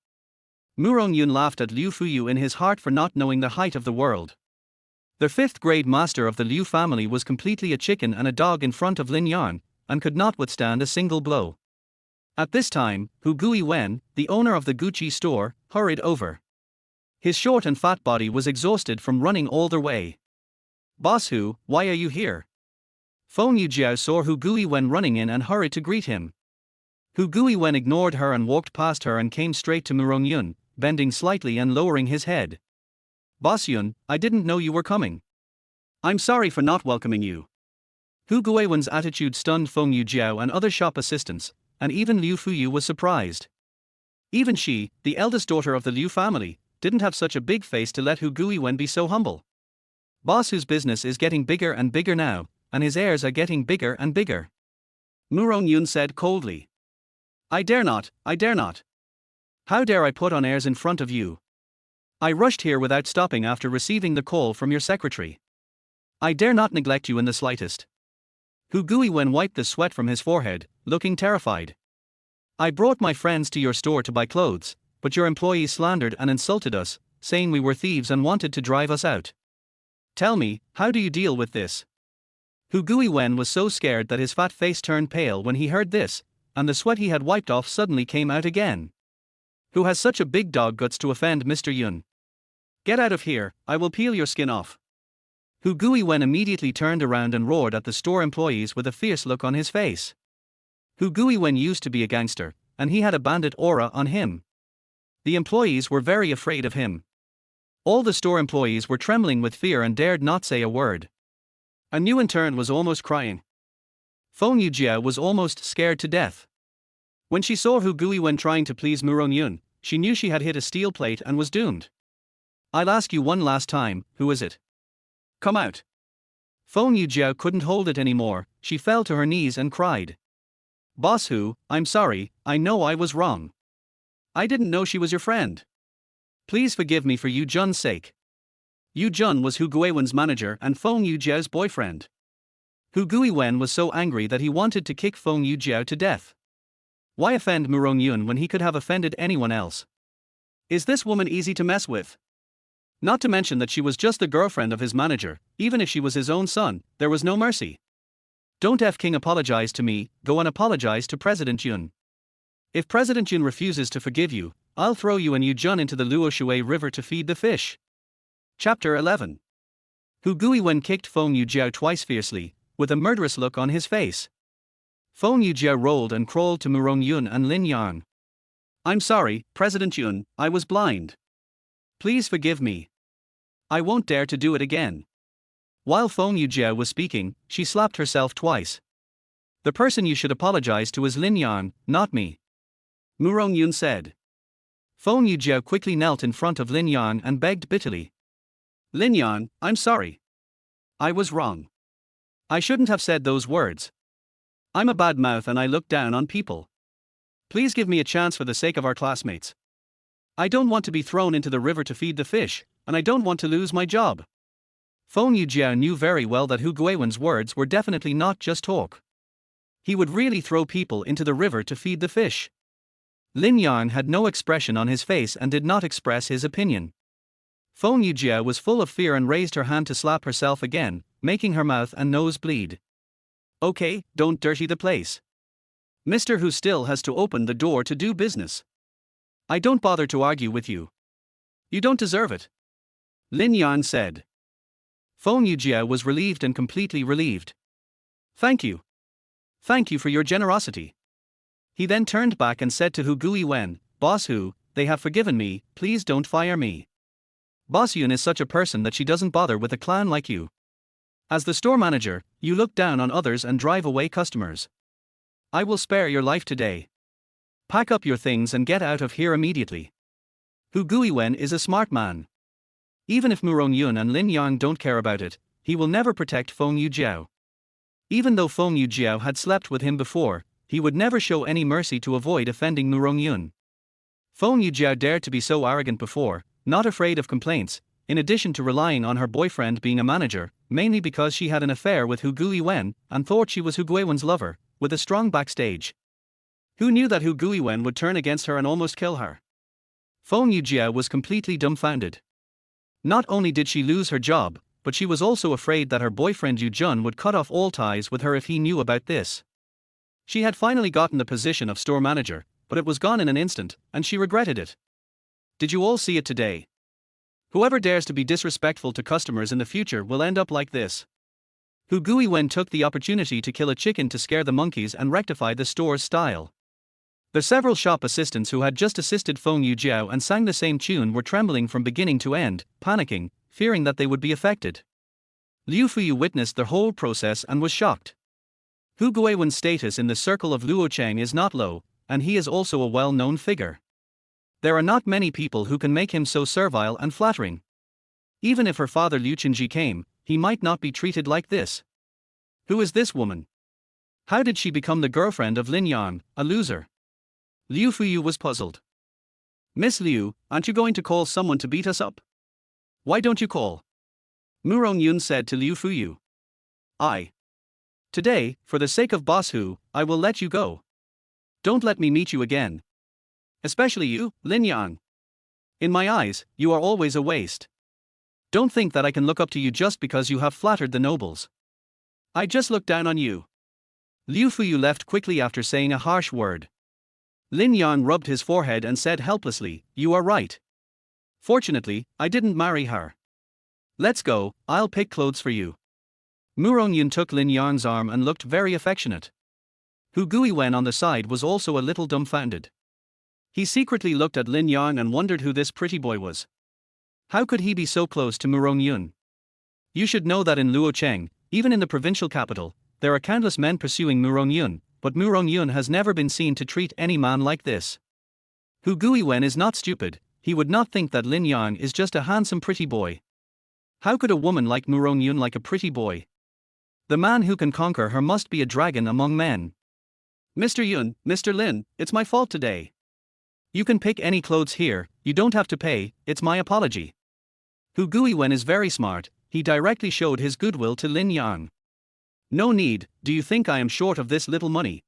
Speaker 1: Mu Rongyun laughed at Liu Fuyu in his heart for not knowing the height of the world. The 5th-grade master of the Liu family was completely a chicken and a dog in front of Lin Yang, and could not withstand a single blow. At this time, Hu Guiwen, the owner of the Gucci store, hurried over. His short and fat body was exhausted from running all the way. Boss Hu, why are you here? Feng Yujiao saw Hu Guiwen running in and hurried to greet him. Hu Guiwen ignored her and walked past her and came straight to Mu Rongyun, bending slightly and lowering his head. Boss Yun, I didn't know you were coming. I'm sorry for not welcoming you. Hu Guiwen's attitude stunned Feng Yujiao and other shop assistants, and even Liu Fuyu was surprised. Even she, the eldest daughter of the Liu family, didn't have such a big face to let Hu Guiwen be so humble. Boss Hu's business is getting bigger and bigger now, and his heirs are getting bigger and bigger. Mu Rongyun said coldly. I dare not, I dare not. How dare I put on airs in front of you? I rushed here without stopping after receiving the call from your secretary. I dare not neglect you in the slightest. Hu Guiwen wiped the sweat from his forehead, looking terrified. I brought my friends to your store to buy clothes, but your employees slandered and insulted us, saying we were thieves and wanted to drive us out. Tell me, how do you deal with this? Hu Guiwen was so scared that his fat face turned pale when he heard this, and the sweat he had wiped off suddenly came out again. Who has such a big dog guts to offend Mr. Yun? Get out of here, I will peel your skin off. Hu Guiwen immediately turned around and roared at the store employees with a fierce look on his face. Hu Guiwen used to be a gangster, and he had a bandit aura on him. The employees were very afraid of him. All the store employees were trembling with fear and dared not say a word. And Yu in turn was almost crying. Feng Yujiao was almost scared to death. When she saw Hu Guiwen trying to please Mu Rongyun, she knew she had hit a steel plate and was doomed. I'll ask you one last time, who is it? Come out. Feng Yujiao couldn't hold it anymore, she fell to her knees and cried. Boss Hu, I'm sorry, I know I was wrong. I didn't know she was your friend. Please forgive me for Yu Jun's sake. Yu Jun was Hu Guiwen's manager and Feng Yujiao's boyfriend. Hu Guiwen was so angry that he wanted to kick Feng Yujiao to death. Why offend Mu Rongyun when he could have offended anyone else? Is this woman easy to mess with? Not to mention that she was just the girlfriend of his manager, even if she was his own son, there was no mercy. Don't F King apologize to me, go and apologize to President Yun. If President Yun refuses to forgive you, I'll throw you and Yu Jun into the Luoshui River to feed the fish. Chapter 11. Hu Guiwen kicked Feng Yujiao twice fiercely, with a murderous look on his face. Feng Yujiao rolled and crawled to Mu Rongyun and Lin Yang. I'm sorry, President Yun, I was blind. Please forgive me. I won't dare to do it again. While Feng Yujiao was speaking, she slapped herself twice. The person you should apologize to is Lin Yang, not me. Mu Rongyun said. Feng Yujiao quickly knelt in front of Lin Yang and begged bitterly. Lin Yang, I'm sorry. I was wrong. I shouldn't have said those words. I'm a bad mouth and I look down on people. Please give me a chance for the sake of our classmates. I don't want to be thrown into the river to feed the fish, and I don't want to lose my job. Feng Yujiao knew very well that Hu Guiwen's words were definitely not just talk. He would really throw people into the river to feed the fish. Lin Yang had no expression on his face and did not express his opinion. Feng Yujiao was full of fear and raised her hand to slap herself again, making her mouth and nose bleed. Okay, don't dirty the place. Mr. Hu still has to open the door to do business. I don't bother to argue with you. You don't deserve it. Lin Yang said. Feng Yujiao was relieved and completely relieved. Thank you. Thank you for your generosity. He then turned back and said to Hu Guiwen, Boss Hu, they have forgiven me, please don't fire me. Boss Yun is such a person that she doesn't bother with a clown like you. As the store manager, you look down on others and drive away customers. I will spare your life today. Pack up your things and get out of here immediately. Hu Guiwen is a smart man. Even if Mu Rongyun and Lin Yang don't care about it, he will never protect Feng Yujiao. Even though Feng Yujiao had slept with him before, he would never show any mercy to avoid offending Mu Rongyun. Feng Yujiao dared to be so arrogant before, not afraid of complaints, in addition to relying on her boyfriend being a manager, mainly because she had an affair with Hu Guiwen and thought she was Hu Guiwen's lover, with a strong backstage. Who knew that Hu Guiwen would turn against her and almost kill her? Feng Yujiao was completely dumbfounded. Not only did she lose her job, but she was also afraid that her boyfriend Yu Jun would cut off all ties with her if he knew about this. She had finally gotten the position of store manager, but it was gone in an instant, and she regretted it. Did you all see it today? Whoever dares to be disrespectful to customers in the future will end up like this. Hu Guiwen took the opportunity to kill a chicken to scare the monkeys and rectify the store's style. The several shop assistants who had just assisted Feng Yujiao and sang the same tune were trembling from beginning to end, panicking, fearing that they would be affected. Liu Fuyu witnessed the whole process and was shocked. Hu Guiwen's status in the circle of Luocheng is not low, and he is also a well-known figure. There are not many people who can make him so servile and flattering. Even if her father Liu Qinji came, he might not be treated like this. Who is this woman? How did she become the girlfriend of Lin Yang, a loser? Liu Fuyu was puzzled. Miss Liu, aren't you going to call someone to beat us up? Why don't you call? Mu Rongyun said to Liu Fuyu. Today, for the sake of Boss Hu, I will let you go. Don't let me meet you again. Especially you, Lin Yang. In my eyes, you are always a waste. Don't think that I can look up to you just because you have flattered the nobles. I just look down on you. Liu Fuyu left quickly after saying a harsh word. Lin Yang rubbed his forehead and said helplessly, "You are right. Fortunately, I didn't marry her. Let's go, I'll pick clothes for you." Mu Rongyun took Lin Yang's arm and looked very affectionate. Hu Guiwen on the side was also a little dumbfounded. He secretly looked at Lin Yang and wondered who this pretty boy was. How could he be so close to Mu Rongyun? You should know that in Luocheng, even in the provincial capital, there are countless men pursuing Mu Rongyun, but Mu Rongyun has never been seen to treat any man like this. Hu Guiwen is not stupid, he would not think that Lin Yang is just a handsome pretty boy. How could a woman like Mu Rongyun like a pretty boy? The man who can conquer her must be a dragon among men. Mr. Yun, Mr. Lin, it's my fault today. You can pick any clothes here, you don't have to pay, it's my apology. Hu Guiwen is very smart, he directly showed his goodwill to Lin Yang. No need, do you think I am short of this little money?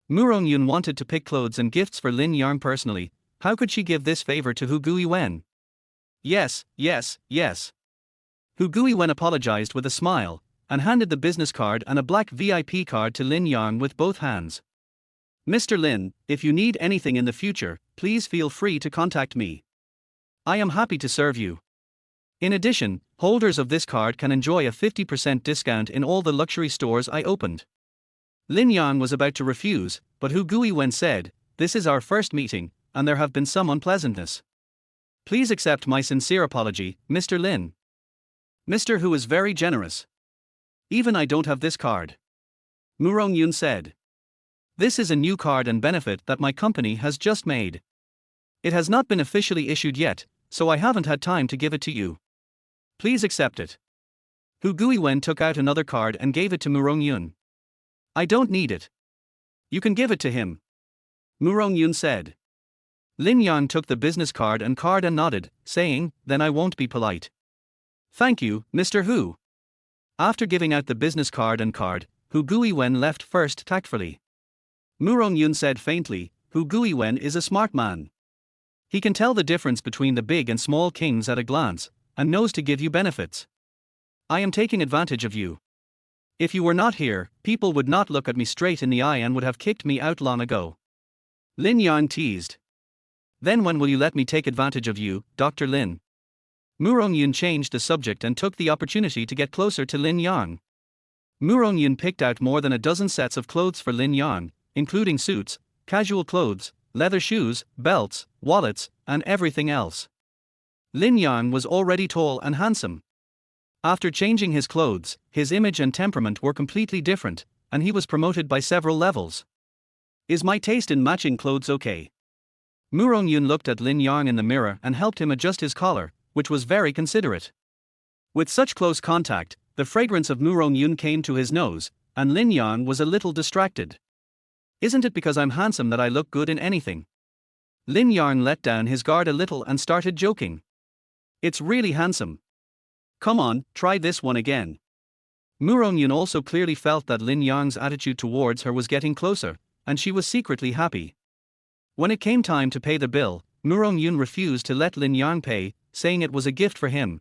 Speaker 1: Mu Rongyun wanted to pick clothes and gifts for Lin Yang personally, how could she give this favor to Hu Guiwen? Yes. Hu Guiwen apologized with a smile, and handed the business card and a black VIP card to Lin Yang with both hands. Mr. Lin, if you need anything in the future, please feel free to contact me. I am happy to serve you. In addition, holders of this card can enjoy a 50% discount in all the luxury stores I opened. Lin Yang was about to refuse, but Hu Guiwen said, "This is our first meeting, and there have been some unpleasantness. Please accept my sincere apology, Mr. Lin." Mr. Hu is very generous. Even I don't have this card. Mu Rongyun said. This is a new card and benefit that my company has just made. It has not been officially issued yet, so I haven't had time to give it to you. Please accept it. Hu Guiwen took out another card and gave it to Mu Rongyun. I don't need it. You can give it to him. Mu Rongyun said. Lin Yang took the business card and nodded, saying, "Then I won't be polite. Thank you, Mr. Hu." After giving out the business card, Hu Guiwen left first tactfully. Mu Rongyun said faintly, "Hu Guiwen is a smart man. He can tell the difference between the big and small kings at a glance, and knows to give you benefits. I am taking advantage of you. If you were not here, people would not look at me straight in the eye and would have kicked me out long ago." Lin Yang teased. "Then when will you let me take advantage of you, Dr. Lin?" Mu Rongyun changed the subject and took the opportunity to get closer to Lin Yang. Mu Rongyun picked out more than a dozen sets of clothes for Lin Yang, including suits, casual clothes, leather shoes, belts, wallets, and everything else. Lin Yang was already tall and handsome. After changing his clothes, his image and temperament were completely different, and he was promoted by several levels. Is my taste in matching clothes okay? Mu Rongyun looked at Lin Yang in the mirror and helped him adjust his collar, which was very considerate. With such close contact, the fragrance of Mu Rongyun came to his nose, and Lin Yang was a little distracted. Isn't it because I'm handsome that I look good in anything? Lin Yang let down his guard a little and started joking. It's really handsome. Come on, try this one again. Mu Rongyun also clearly felt that Lin Yang's attitude towards her was getting closer, and she was secretly happy. When it came time to pay the bill, Mu Rongyun refused to let Lin Yang pay, saying it was a gift for him.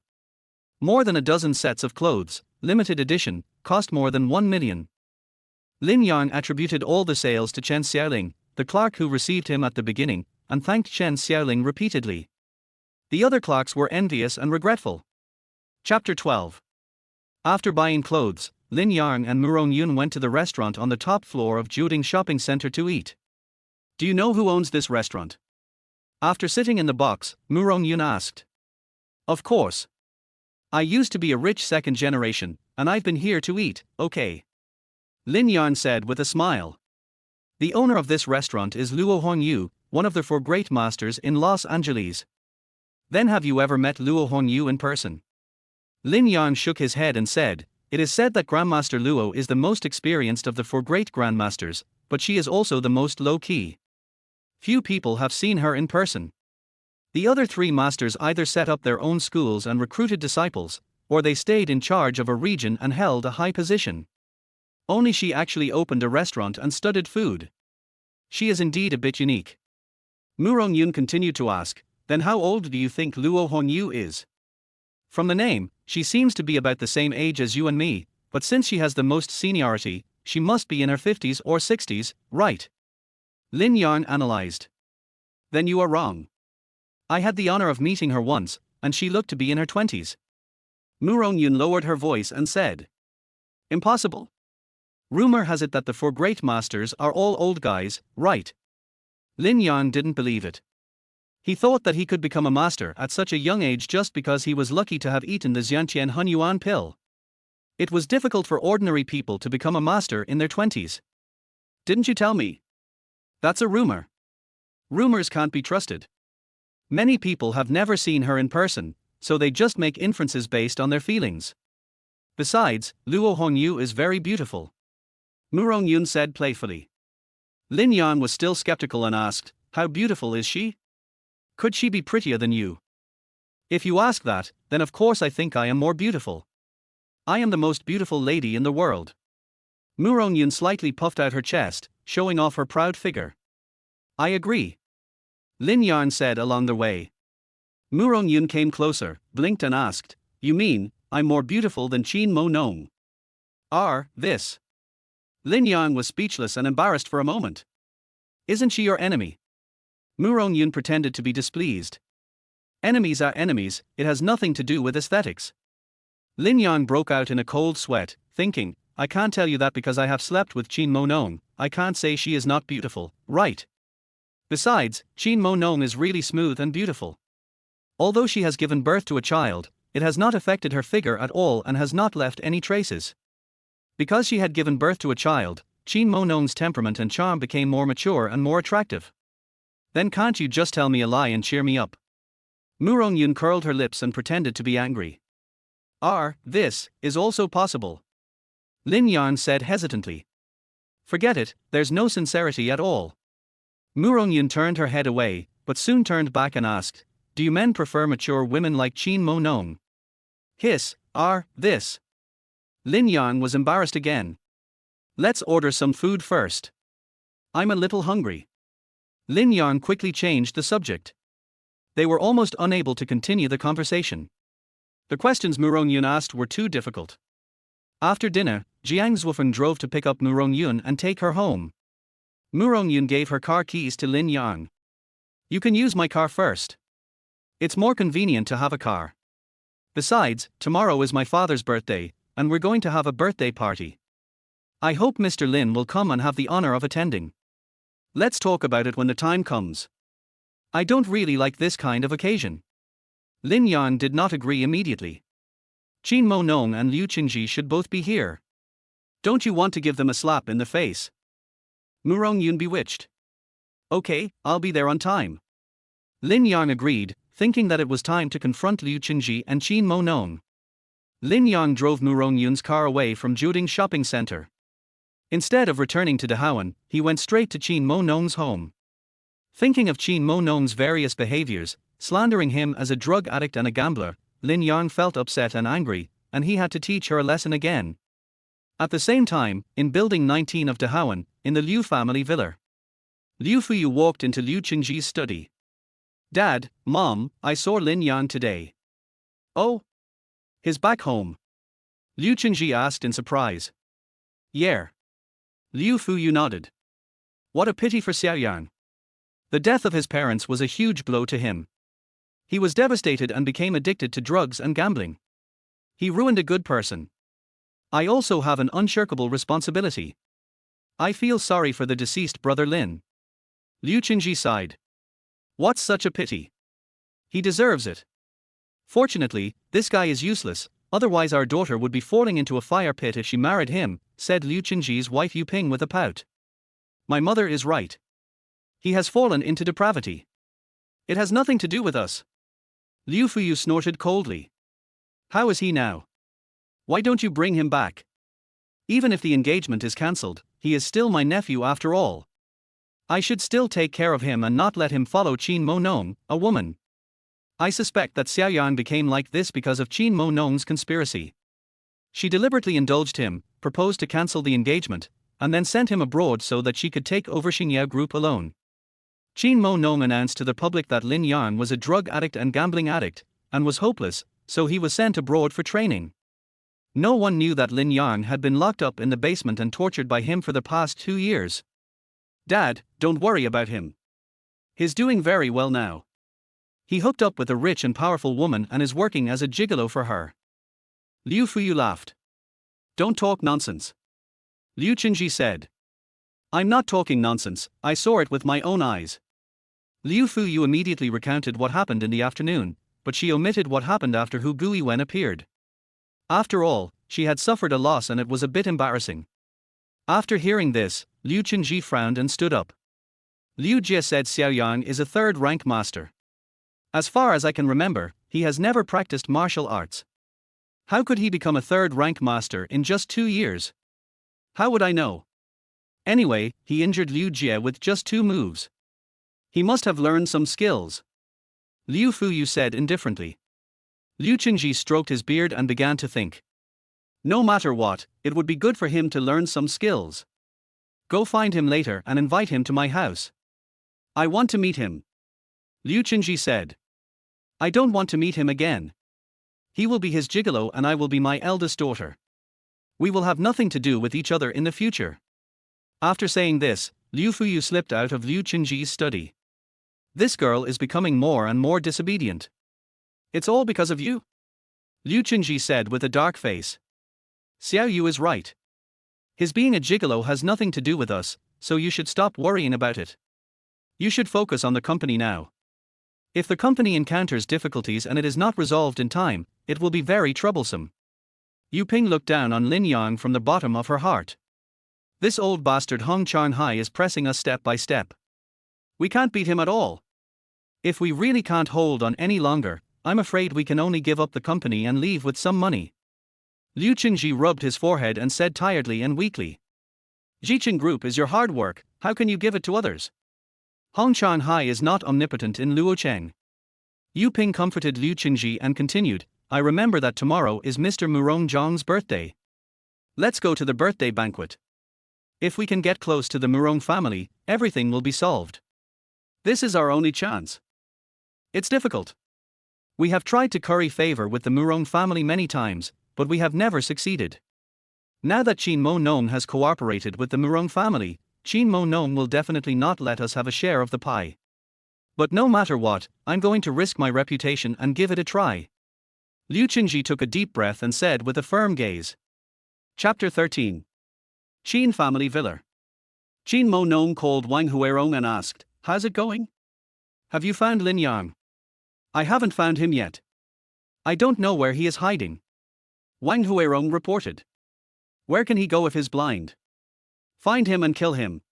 Speaker 1: More than a dozen sets of clothes, limited edition, cost more than 1 million. Lin Yang attributed all the sales to Chen Xiaoling, the clerk who received him at the beginning, and thanked Chen Xiaoling repeatedly. The other clerks were envious and regretful. Chapter 12. After buying clothes, Lin Yang and Mu Rongyun went to the restaurant on the top floor of Jiuding Shopping Center to eat. Do you know who owns this restaurant? After sitting in the box, Mu Rongyun asked. Of course. I used to be a rich second generation, and I've been here to eat, okay. Lin Yang said with a smile. The owner of this restaurant is Luo Hongyu, one of the four great masters in Los Angeles. Then have you ever met Luo Hongyu in person? Lin Yang shook his head and said, it is said that Grandmaster Luo is the most experienced of the four great grandmasters, but she is also the most low-key. Few people have seen her in person. The other three masters either set up their own schools and recruited disciples, or they stayed in charge of a region and held a high position. Only she actually opened a restaurant and studied food. She is indeed a bit unique. Mu Rongyun continued to ask, then how old do you think Luo Hongyu is? From the name, she seems to be about the same age as you and me, but since she has the most seniority, she must be in her 50s or 60s, right? Lin Yang analyzed. Then you are wrong. I had the honor of meeting her once, and she looked to be in her 20s. Mu Rongyun lowered her voice and said. Impossible. Rumor has it that the four great masters are all old guys, right? Lin Yang didn't believe it. He thought that he could become a master at such a young age just because he was lucky to have eaten the Xiantian Hunyuan pill. It was difficult for ordinary people to become a master in their 20s. Didn't you tell me? That's a rumor. Rumors can't be trusted. Many people have never seen her in person, so they just make inferences based on their feelings. Besides, Luo Hongyu is very beautiful. Mu Rongyun said playfully. Lin Yang was still skeptical and asked, how beautiful is she? Could she be prettier than you? If you ask that, then of course I think I am more beautiful. I am the most beautiful lady in the world. Mu Rongyun slightly puffed out her chest, showing off her proud figure. I agree. Lin Yang said along the way. Mu Rongyun came closer, blinked and asked, you mean, I'm more beautiful than Qin Mo Nong? This. Lin Yang was speechless and embarrassed for a moment. Isn't she your enemy? Mu Rongyun pretended to be displeased. Enemies are enemies, it has nothing to do with aesthetics. Lin Yang broke out in a cold sweat, thinking, I can't tell you that because I have slept with Qin Mo Nong, I can't say she is not beautiful, right? Besides, Qin Mo Nong is really smooth and beautiful. Although she has given birth to a child, it has not affected her figure at all and has not left any traces. Because she had given birth to a child, Qin Mo Nong's temperament and charm became more mature and more attractive. Then can't you just tell me a lie and cheer me up? Mu Rongyun curled her lips and pretended to be angry. This is also possible. Lin Yang said hesitantly. Forget it, there's no sincerity at all. Mu Rongyun turned her head away, but soon turned back and asked, do you men prefer mature women like Qin Mo Nong? This. Lin Yang was embarrassed again. Let's order some food first. I'm a little hungry. Lin Yang quickly changed the subject. They were almost unable to continue the conversation. The questions Mu Rongyun asked were too difficult. After dinner, Jiang Zhuofeng drove to pick up Mu Rongyun and take her home. Mu Rongyun gave her car keys to Lin Yang. You can use my car first. It's more convenient to have a car. Besides, tomorrow is my father's birthday, and we're going to have a birthday party. I hope Mr. Lin will come and have the honor of attending. Let's talk about it when the time comes. I don't really like this kind of occasion. Lin Yang did not agree immediately. Qin Mo Nong and Liu Qingji should both be here. Don't you want to give them a slap in the face? Mu Rongyun bewitched. Okay, I'll be there on time. Lin Yang agreed, thinking that it was time to confront Liu Qingji and Qin Mo Nong. Lin Yang drove Mu Rongyun's car away from Juding Shopping Center. Instead of returning to Dahawan, he went straight to Qin Mo Nong's home. Thinking of Qin Mo Nong's various behaviors, slandering him as a drug addict and a gambler, Lin Yang felt upset and angry, and he had to teach her a lesson again. At the same time, in Building 19 of Dahawan, in the Liu family villa, Liu Fuyu walked into Liu Qingji's study. Dad, Mom, I saw Lin Yang today. Oh? He's back home? Liu Qingji asked in surprise. Yeah. Liu Fuyu nodded. What a pity for Xiaoyang. The death of his parents was a huge blow to him. He was devastated and became addicted to drugs and gambling. He ruined a good person. I also have an unshirkable responsibility. I feel sorry for the deceased brother Lin. Liu Qingji sighed. What's such a pity? He deserves it. Fortunately, this guy is useless, otherwise our daughter would be falling into a fire pit if she married him, said Liu Qingji's wife Yu Ping with a pout. My mother is right. He has fallen into depravity. It has nothing to do with us. Liu Fuyu snorted coldly. How is he now? Why don't you bring him back? Even if the engagement is cancelled, he is still my nephew after all. I should still take care of him and not let him follow Qin Mo Nong, a woman. I suspect that Xiaoyan became like this because of Qin Mo Nong's conspiracy. She deliberately indulged him, proposed to cancel the engagement, and then sent him abroad so that she could take over Xingyao Group alone. Qin Mo Nong announced to the public that Lin Yang was a drug addict and gambling addict, and was hopeless, so he was sent abroad for training. No one knew that Lin Yang had been locked up in the basement and tortured by him for the past 2 years. Dad, don't worry about him. He's doing very well now. He hooked up with a rich and powerful woman and is working as a gigolo for her. Liu Fuyu laughed. Don't talk nonsense. Liu Qingji said. I'm not talking nonsense, I saw it with my own eyes. Liu Fuyu immediately recounted what happened in the afternoon, but she omitted what happened after Hu Guiwen appeared. After all, she had suffered a loss and it was a bit embarrassing. After hearing this, Liu Qingji frowned and stood up. Liu Jie said Xiaoyang is a third-rank master. As far as I can remember, he has never practiced martial arts. How could he become a third-rank master in just 2 years? How would I know? Anyway, he injured Liu Jie with just 2 moves. He must have learned some skills. Liu Fuyu said indifferently. Liu Qingji stroked his beard and began to think. No matter what, it would be good for him to learn some skills. Go find him later and invite him to my house. I want to meet him. Liu Qingji said. I don't want to meet him again. He will be his gigolo and I will be my eldest daughter. We will have nothing to do with each other in the future. After saying this, Liu Fuyu slipped out of Liu Qingji's study. This girl is becoming more and more disobedient. It's all because of you? Liu Qingji said with a dark face. Xiao Yu is right. His being a gigolo has nothing to do with us, so you should stop worrying about it. You should focus on the company now. If the company encounters difficulties and it is not resolved in time, it will be very troublesome. Yu Ping looked down on Lin Yang from the bottom of her heart. This old bastard Hong Charnhai is pressing us step by step. We can't beat him at all. If we really can't hold on any longer, I'm afraid we can only give up the company and leave with some money. Liu Qingji rubbed his forehead and said tiredly and weakly. Jiqing Group is your hard work, how can you give it to others? Hong Charnhai is not omnipotent in Luocheng. Yu Ping comforted Liu Qingji and continued, I remember that tomorrow is Mr. Murong Zhang's birthday. Let's go to the birthday banquet. If we can get close to the Murong family, everything will be solved. This is our only chance. It's difficult. We have tried to curry favor with the Murong family many times, but we have never succeeded. Now that Qin Mo Nong has cooperated with the Murong family, Qin Mo Nong will definitely not let us have a share of the pie. But no matter what, I'm going to risk my reputation and give it a try. Liu Qingji took a deep breath and said with a firm gaze. Chapter 13. Qin Family Villa. Qin Mo Nong called Wang Huerong and asked, How's it going? Have you found Lin Yang? I haven't found him yet. I don't know where he is hiding. Wang Huerong reported. Where can he go if he's blind? Find him and kill him.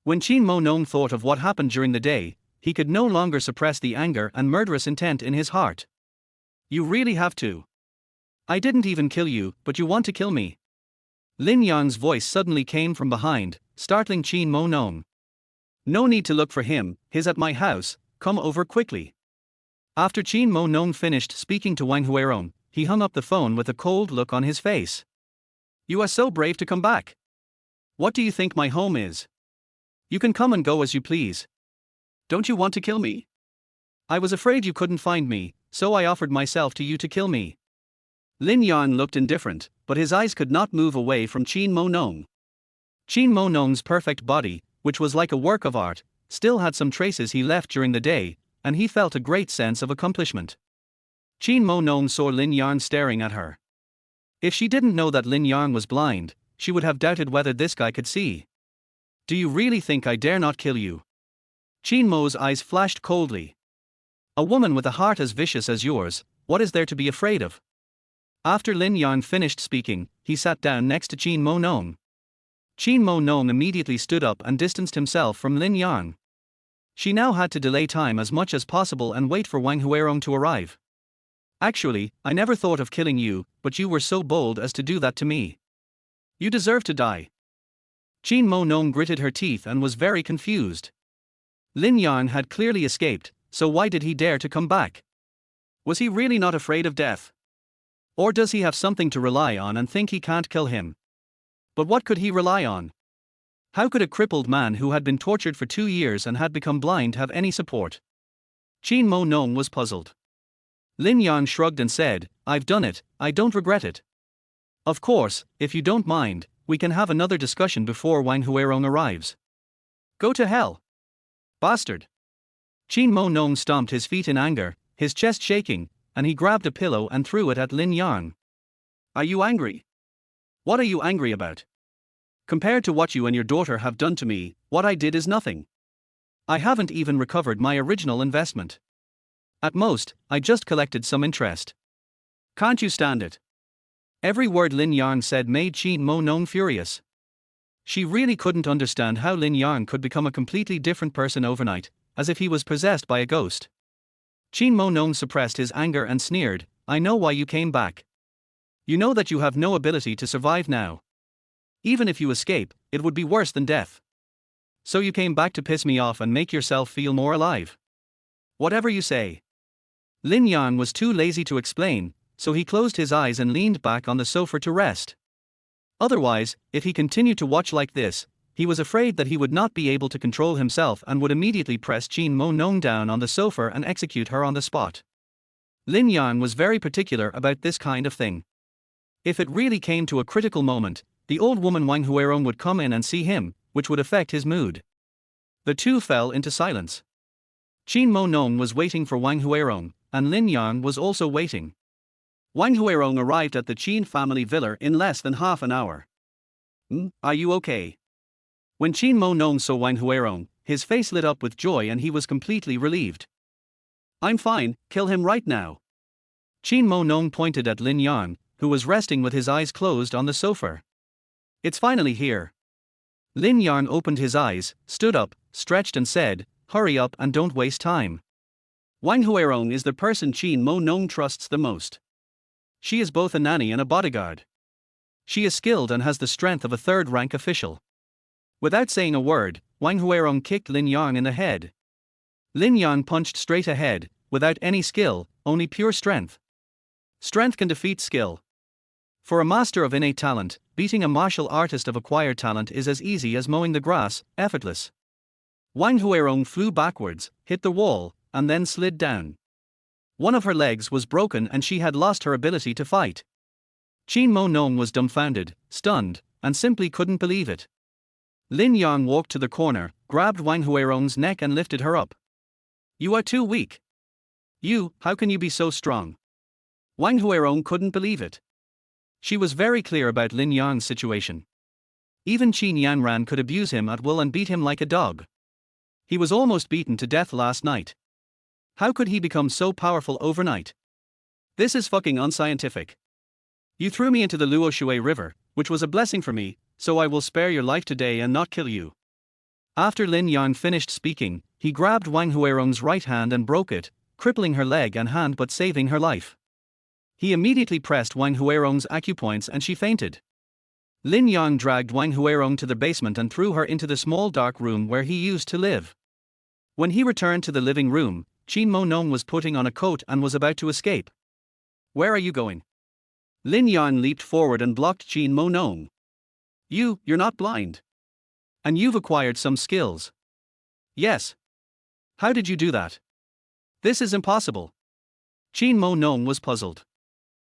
Speaker 1: When Qin Mo Nong thought of what happened during the day, he could no longer suppress the anger and murderous intent in his heart. You really have to. I didn't even kill you, but you want to kill me. Lin Yang's voice suddenly came from behind, startling Qin Mo Nong. No need to look for him, he's at my house, come over quickly. After Qin Mo Nong finished speaking to Wang Huerong, he hung up the phone with a cold look on his face. You are so brave to come back. What do you think my home is? You can come and go as you please. Don't you want to kill me? I was afraid you couldn't find me, so I offered myself to you to kill me. Lin Yang looked indifferent, but his eyes could not move away from Qin Mo Nong. Qin Mo Nong's perfect body, which was like a work of art, still had some traces he left during the day, and he felt a great sense of accomplishment. Qin Mo Nong saw Lin Yang staring at her. If she didn't know that Lin Yang was blind, she would have doubted whether this guy could see. Do you really think I dare not kill you? Qin Mo's eyes flashed coldly. A woman with a heart as vicious as yours, what is there to be afraid of? After Lin Yang finished speaking, he sat down next to Qin Mo Nong. Qin Mo Nong immediately stood up and distanced himself from Lin Yang. She now had to delay time as much as possible and wait for Wang Huerong to arrive. Actually, I never thought of killing you, but you were so bold as to do that to me. You deserve to die. Qin Mo Nong gritted her teeth and was very confused. Lin Yang had clearly escaped, so why did he dare to come back? Was he really not afraid of death? Or does he have something to rely on and think he can't kill him? But what could he rely on? How could a crippled man who had been tortured for 2 years and had become blind have any support? Qin Mo Nong was puzzled. Lin Yang shrugged and said, I've done it, I don't regret it. Of course, if you don't mind, we can have another discussion before Wang Huerong arrives. Go to hell. Bastard. Qin Mo Nong stomped his feet in anger, his chest shaking, and he grabbed a pillow and threw it at Lin Yang. Are you angry? What are you angry about? Compared to what you and your daughter have done to me, what I did is nothing. I haven't even recovered my original investment. At most, I just collected some interest. Can't you stand it? Every word Lin Yang said made Qin Mo Nong furious. She really couldn't understand how Lin Yang could become a completely different person overnight, as if he was possessed by a ghost. Qin Mo Nong suppressed his anger and sneered, I know why you came back. You know that you have no ability to survive now. Even if you escape, it would be worse than death. So you came back to piss me off and make yourself feel more alive. Whatever you say. Lin Yang was too lazy to explain, so he closed his eyes and leaned back on the sofa to rest. Otherwise, if he continued to watch like this, he was afraid that he would not be able to control himself and would immediately press Qin Mo Nong down on the sofa and execute her on the spot. Lin Yang was very particular about this kind of thing. If it really came to a critical moment, the old woman Wang Huerong would come in and see him, which would affect his mood. The two fell into silence. Qin Mo Nong was waiting for Wang Huerong, and Lin Yang was also waiting. Wang Huerong arrived at the Qin family villa in less than half an hour. Are you okay? When Qin Mo Nong saw Wang Huerong, his face lit up with joy and he was completely relieved. I'm fine, kill him right now. Qin Mo Nong pointed at Lin Yang, who was resting with his eyes closed on the sofa. It's finally here. Lin Yang opened his eyes, stood up, stretched and said, hurry up and don't waste time. Wang Huerong is the person Qin Mo Nong trusts the most. She is both a nanny and a bodyguard. She is skilled and has the strength of a third-rank official. Without saying a word, Wang Huerong kicked Lin Yang in the head. Lin Yang punched straight ahead, without any skill, only pure strength. Strength can defeat skill. For a master of innate talent, beating a martial artist of acquired talent is as easy as mowing the grass, effortless. Wang Huerong flew backwards, hit the wall, and then slid down. One of her legs was broken and she had lost her ability to fight. Qin Mo Nong was dumbfounded, stunned, and simply couldn't believe it. Lin Yang walked to the corner, grabbed Wang Huerong's neck and lifted her up. You are too weak. How can you be so strong? Wang Huerong couldn't believe it. She was very clear about Lin Yang's situation. Even Qin Yanran could abuse him at will and beat him like a dog. He was almost beaten to death last night. How could he become so powerful overnight? This is fucking unscientific. You threw me into the Luoshui River, which was a blessing for me, so I will spare your life today and not kill you. After Lin Yang finished speaking, he grabbed Wang Huerong's right hand and broke it, crippling her leg and hand but saving her life. He immediately pressed Wang Huerong's acupoints and she fainted. Lin Yang dragged Wang Huerong to the basement and threw her into the small dark room where he used to live. When he returned to the living room, Qin Mo Nong was putting on a coat and was about to escape. Where are you going? Lin Yang leaped forward and blocked Qin Mo Nong. You're not blind. And you've acquired some skills. Yes. How did you do that? This is impossible. Qin Mo Nong was puzzled.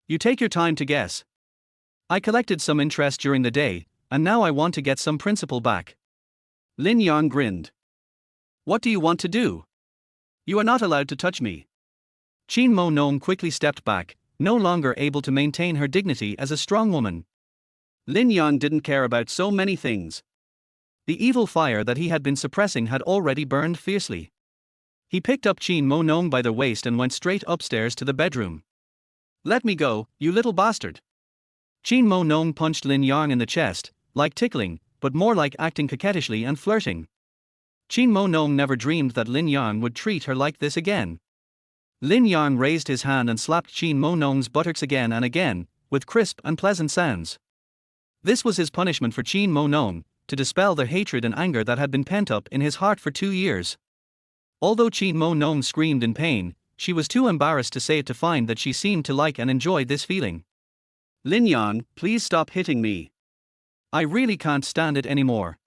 Speaker 1: You take your time to guess. I collected some interest during the day, and now I want to get some principal back. Lin Yang grinned. What do you want to do? You are not allowed to touch me. Qin Mo Nong quickly stepped back, no longer able to maintain her dignity as a strong woman. Lin Yang didn't care about so many things. The evil fire that he had been suppressing had already burned fiercely. He picked up Qin Mo Nong by the waist and went straight upstairs to the bedroom. Let me go, you little bastard. Chin Mo Nong punched Lin Yang in the chest, like tickling, but more like acting coquettishly and flirting. Chin Mo Nong never dreamed that Lin Yang would treat her like this again. Lin Yang raised his hand and slapped Chin Mo Nong's buttocks again and again, with crisp and pleasant sounds. This was his punishment for Chin Mo Nong, to dispel the hatred and anger that had been pent up in his heart for 2 years. Although Chin Mo Nong screamed in pain, she was too embarrassed to say it to find that she seemed to like and enjoy this feeling. Lin Yang, please stop hitting me. I really can't stand it anymore.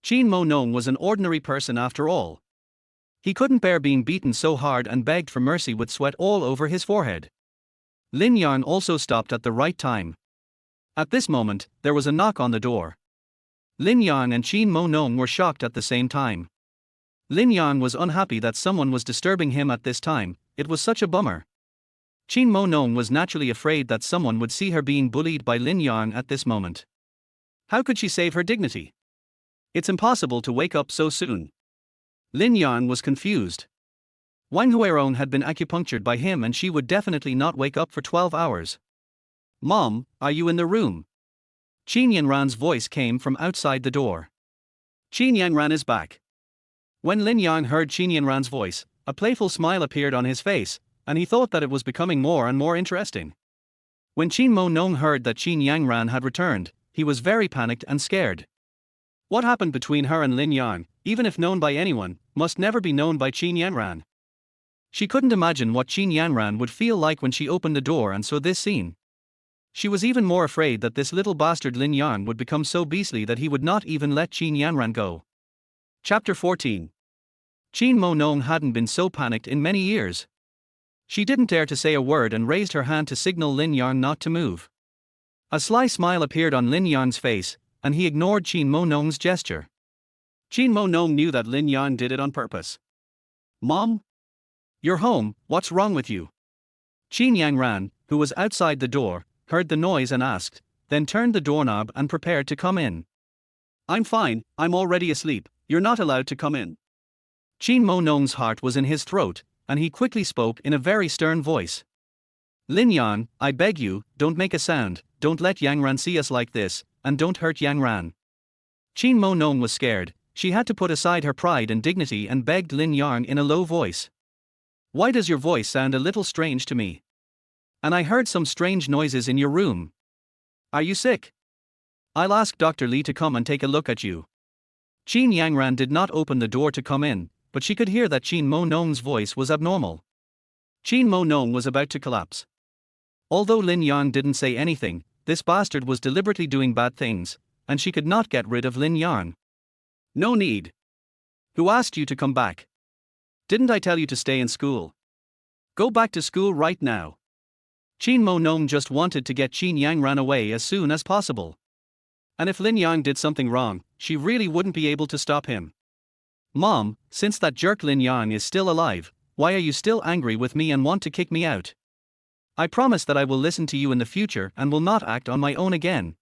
Speaker 1: Chin Mo Nong was an ordinary person after all. He couldn't bear being beaten so hard and begged for mercy with sweat all over his forehead. Lin Yang also stopped at the right time. At this moment, there was a knock on the door. Lin Yang and Chin Mo Nong were shocked at the same time. Lin Yang was unhappy that someone was disturbing him at this time, it was such a bummer. Chin Mo Nong was naturally afraid that someone would see her being bullied by Lin Yang at this moment. How could she save her dignity? It's impossible to wake up so soon. Lin Yang was confused. Wang Huiron had been acupunctured by him and she would definitely not wake up for 12 hours. Mom, are you in the room? Qin Yanran's voice came from outside the door. Qin Yanran is back. When Lin Yang heard Qin Yanran's voice, a playful smile appeared on his face, and he thought that it was becoming more and more interesting. When Qin Mo Nong heard that Qin Yanran had returned, he was very panicked and scared. What happened between her and Lin Yang, even if known by anyone, must never be known by Qin Yanran. She couldn't imagine what Qin Yanran would feel like when she opened the door and saw this scene. She was even more afraid that this little bastard Lin Yang would become so beastly that he would not even let Qin Yanran go. Chapter 14. Qin Mo Nong hadn't been so panicked in many years. She didn't dare to say a word and raised her hand to signal Lin Yang not to move. A sly smile appeared on Lin Yang's face, and he ignored Qin Mo Nong's gesture. Qin Mo Nong knew that Lin Yang did it on purpose. Mom? You're home, what's wrong with you? Qin Yanran, who was outside the door, heard the noise and asked, then turned the doorknob and prepared to come in. I'm fine, I'm already asleep, you're not allowed to come in. Qin Mo Nong's heart was in his throat, and he quickly spoke in a very stern voice. Lin Yang, I beg you, don't make a sound, don't let Yangran see us like this, and don't hurt Yangran. Qin Mo Nong was scared, she had to put aside her pride and dignity and begged Lin Yang in a low voice. Why does your voice sound a little strange to me? And I heard some strange noises in your room. Are you sick? I'll ask Dr. Li to come and take a look at you. Qin Yangran did not open the door to come in, but she could hear that Qin Mo Nong's voice was abnormal. Qin Mo Nong was about to collapse. Although Lin Yang didn't say anything, this bastard was deliberately doing bad things, and she could not get rid of Lin Yang. No need. Who asked you to come back? Didn't I tell you to stay in school? Go back to school right now. Qin Mo Nong just wanted to get Qin Yanran away as soon as possible. And if Lin Yang did something wrong, she really wouldn't be able to stop him. Mom, since that jerk Lin Yang is still alive, why are you still angry with me and want to kick me out? I promise that I will listen to you in the future and will not act on my own again.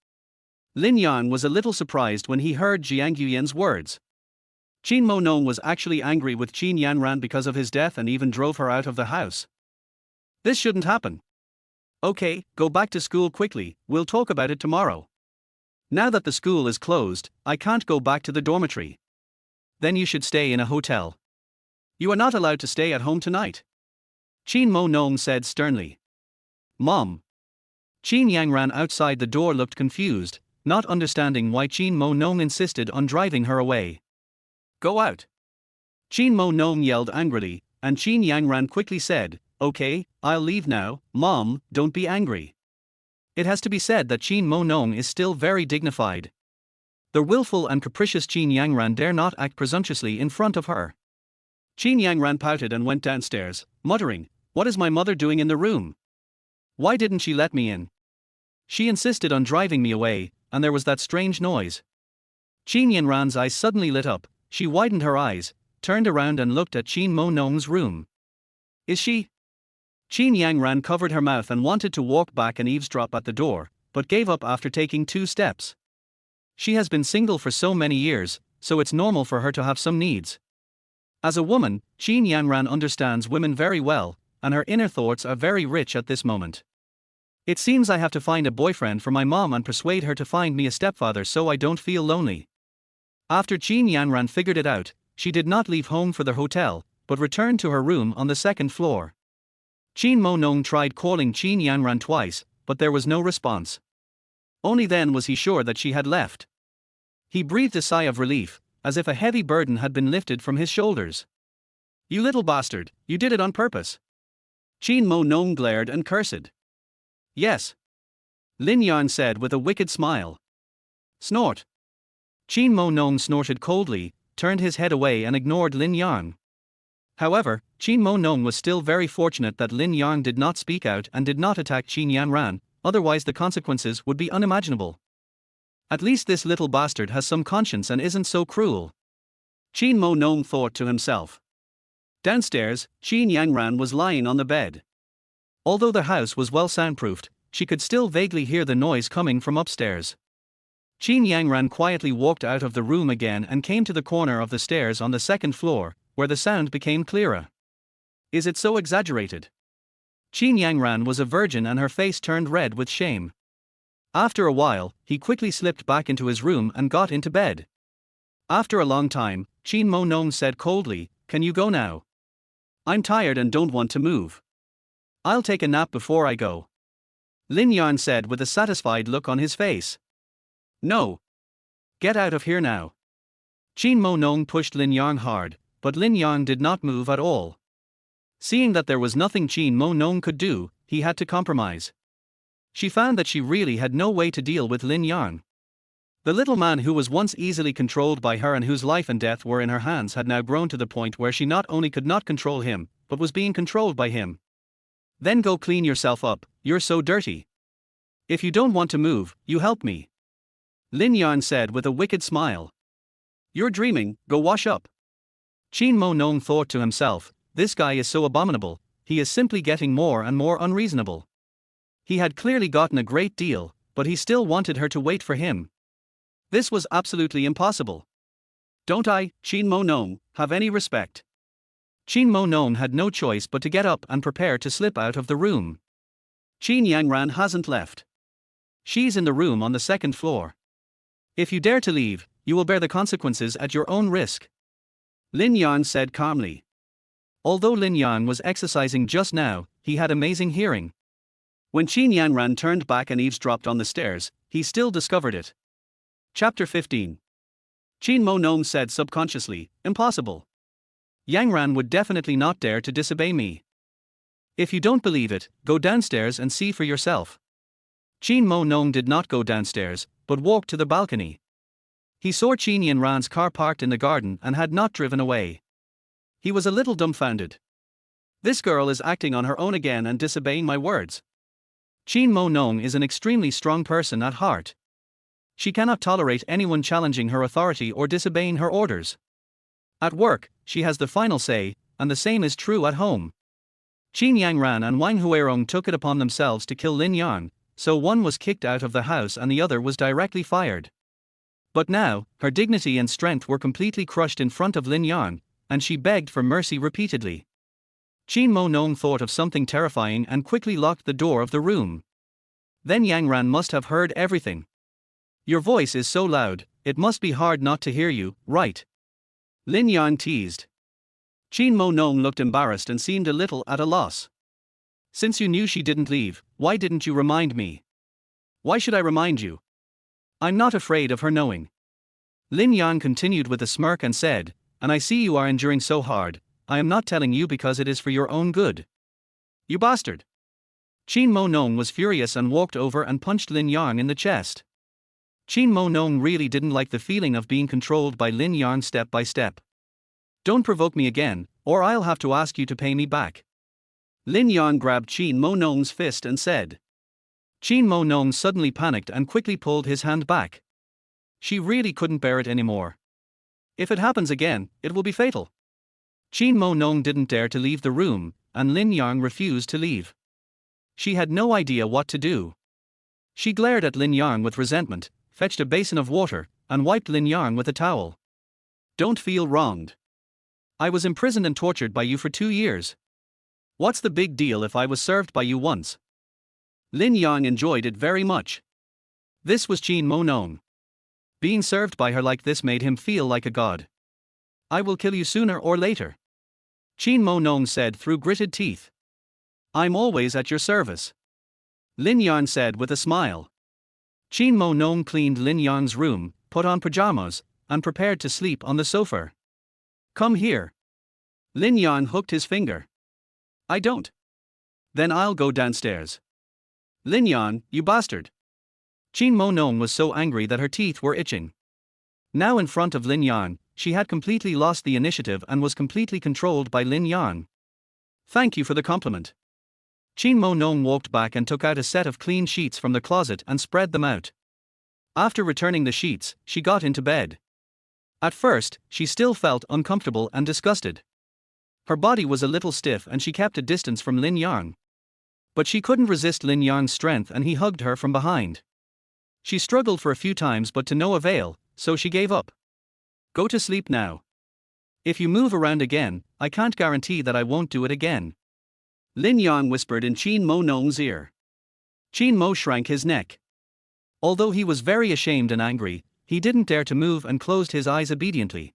Speaker 1: Lin Yang was a little surprised when he heard Jiang Yuyan's words. Qin Mo Nong was actually angry with Qin Yanran because of his death and even drove her out of the house. This shouldn't happen. Okay, go back to school quickly, we'll talk about it tomorrow. Now that the school is closed, I can't go back to the dormitory. Then you should stay in a hotel. You are not allowed to stay at home tonight. Qin Mo Nong said sternly. Mom. Qin Yanran outside the door looked confused, not understanding why Qin Mo Nong insisted on driving her away. Go out. Qin Mo Nong yelled angrily, and Qin Yanran quickly said, Okay, I'll leave now, Mom, don't be angry. It has to be said that Qin Mo Nong is still very dignified. The willful and capricious Qin Yanran dare not act presumptuously in front of her. Qin Yanran pouted and went downstairs, muttering, What is my mother doing in the room? Why didn't she let me in? She insisted on driving me away, and there was that strange noise. Qin Yanran's eyes suddenly lit up, she widened her eyes, turned around and looked at Qin Mo Nong's room. Is she? Qin Yanran covered her mouth and wanted to walk back and eavesdrop at the door, but gave up after taking 2 steps. She has been single for so many years, so it's normal for her to have some needs. As a woman, Qin Yanran understands women very well, and her inner thoughts are very rich at this moment. It seems I have to find a boyfriend for my mom and persuade her to find me a stepfather so I don't feel lonely. After Qin Yangran figured it out, she did not leave home for the hotel, but returned to her room on the second floor. Qin Mo Nong tried calling Qin Yangran twice, but there was no response. Only then was he sure that she had left. He breathed a sigh of relief, as if a heavy burden had been lifted from his shoulders. "You little bastard, you did it on purpose." Qin Mo Nong glared and cursed. "Yes," Lin Yang said with a wicked smile. Snort. Qin Mo Nong snorted coldly, turned his head away and ignored Lin Yang. However, Qin Mo Nong was still very fortunate that Lin Yang did not speak out and did not attack Qin Yanran, otherwise the consequences would be unimaginable. At least this little bastard has some conscience and isn't so cruel. Qin Mo Nong thought to himself. Downstairs, Qin Yangran was lying on the bed. Although the house was well soundproofed, she could still vaguely hear the noise coming from upstairs. Qin Yangran quietly walked out of the room again and came to the corner of the stairs on the second floor, where the sound became clearer. Is it so exaggerated? Qin Yangran was a virgin and her face turned red with shame. After a while, he quickly slipped back into his room and got into bed. After a long time, Qin Mo Nong said coldly, "Can you go now? I'm tired and don't want to move. I'll take a nap before I go." Lin Yang said with a satisfied look on his face. "No. Get out of here now." Qin Mo Nong pushed Lin Yang hard, but Lin Yang did not move at all. Seeing that there was nothing Qin Mo Nong could do, he had to compromise. She found that she really had no way to deal with Lin Yang. The little man who was once easily controlled by her and whose life and death were in her hands had now grown to the point where she not only could not control him, but was being controlled by him. "Then go clean yourself up, you're so dirty. If you don't want to move, you help me," Lin Yang said with a wicked smile. "You're dreaming, go wash up." Qin Mo Nong thought to himself, this guy is so abominable, he is simply getting more and more unreasonable. He had clearly gotten a great deal, but he still wanted her to wait for him. This was absolutely impossible. "Don't I, Qin Mo Nong, have any respect?" Qin Mo Nong had no choice but to get up and prepare to slip out of the room. Qin Yangran hasn't left. She's in the room on the second floor. "If you dare to leave, you will bear the consequences at your own risk," Lin Yang said calmly. Although Lin Yang was exercising just now, he had amazing hearing. When Qin Yangran turned back and eavesdropped on the stairs, he still discovered it. Chapter 15. Qin Mo Nong said subconsciously, "Impossible. Yangran would definitely not dare to disobey me. If you don't believe it, go downstairs and see for yourself." Qin Mo Nong did not go downstairs, but walked to the balcony. He saw Qin Yanran's car parked in the garden and had not driven away. He was a little dumbfounded. This girl is acting on her own again and disobeying my words. Qin Mo Nong is an extremely strong person at heart. She cannot tolerate anyone challenging her authority or disobeying her orders. At work, she has the final say, and the same is true at home. Qin Yangran and Wang Huirong took it upon themselves to kill Lin Yang, so one was kicked out of the house and the other was directly fired. But now, her dignity and strength were completely crushed in front of Lin Yang, and she begged for mercy repeatedly. Qin Mo Nong thought of something terrifying and quickly locked the door of the room. Then Yangran must have heard everything. "Your voice is so loud, it must be hard not to hear you, right?" Lin Yang teased. Qin Mo Nong looked embarrassed and seemed a little at a loss. "Since you knew she didn't leave, why didn't you remind me?" "Why should I remind you? I'm not afraid of her knowing." Lin Yang continued with a smirk and said, "And I see you are enduring so hard, I am not telling you because it is for your own good." "You bastard!" Qin Mo Nong was furious and walked over and punched Lin Yang in the chest. Qin Mo Nong really didn't like the feeling of being controlled by Lin Yang step by step. "Don't provoke me again, or I'll have to ask you to pay me back." Lin Yang grabbed Qin Mo Nong's fist and said. Qin Mo Nong suddenly panicked and quickly pulled his hand back. She really couldn't bear it anymore. If it happens again, it will be fatal. Qin Mo Nong didn't dare to leave the room, and Lin Yang refused to leave. She had no idea what to do. She glared at Lin Yang with resentment, fetched a basin of water, and wiped Lin Yang with a towel. "Don't feel wronged. I was imprisoned and tortured by you for 2 years. What's the big deal if I was served by you once?" Lin Yang enjoyed it very much. This was Qin Mo Nong. Being served by her like this made him feel like a god. I will kill you sooner or later, Qin Mo Nong said through gritted teeth. I'm always at your service, Lin Yang said with a smile. Qin Mo Nong cleaned Lin Yang's room, put on pajamas, and prepared to sleep on the sofa. Come here. Lin Yang hooked his finger. I don't. Then I'll go downstairs. Lin Yang, you bastard. Qin Mo Nong was so angry that her teeth were itching. Now in front of Lin Yang, she had completely lost the initiative and was completely controlled by Lin Yang. Thank you for the compliment. Qin Mo Nong walked back and took out a set of clean sheets from the closet and spread them out. After returning the sheets, she got into bed. At first, she still felt uncomfortable and disgusted. Her body was a little stiff and she kept a distance from Lin Yang. But she couldn't resist Lin Yang's strength and he hugged her from behind. She struggled for a few times but to no avail, so she gave up. Go to sleep now. If you move around again, I can't guarantee that I won't do it again, Lin Yang whispered in Qin Mo Nong's ear. Qin Mo shrank his neck. Although he was very ashamed and angry, he didn't dare to move and closed his eyes obediently.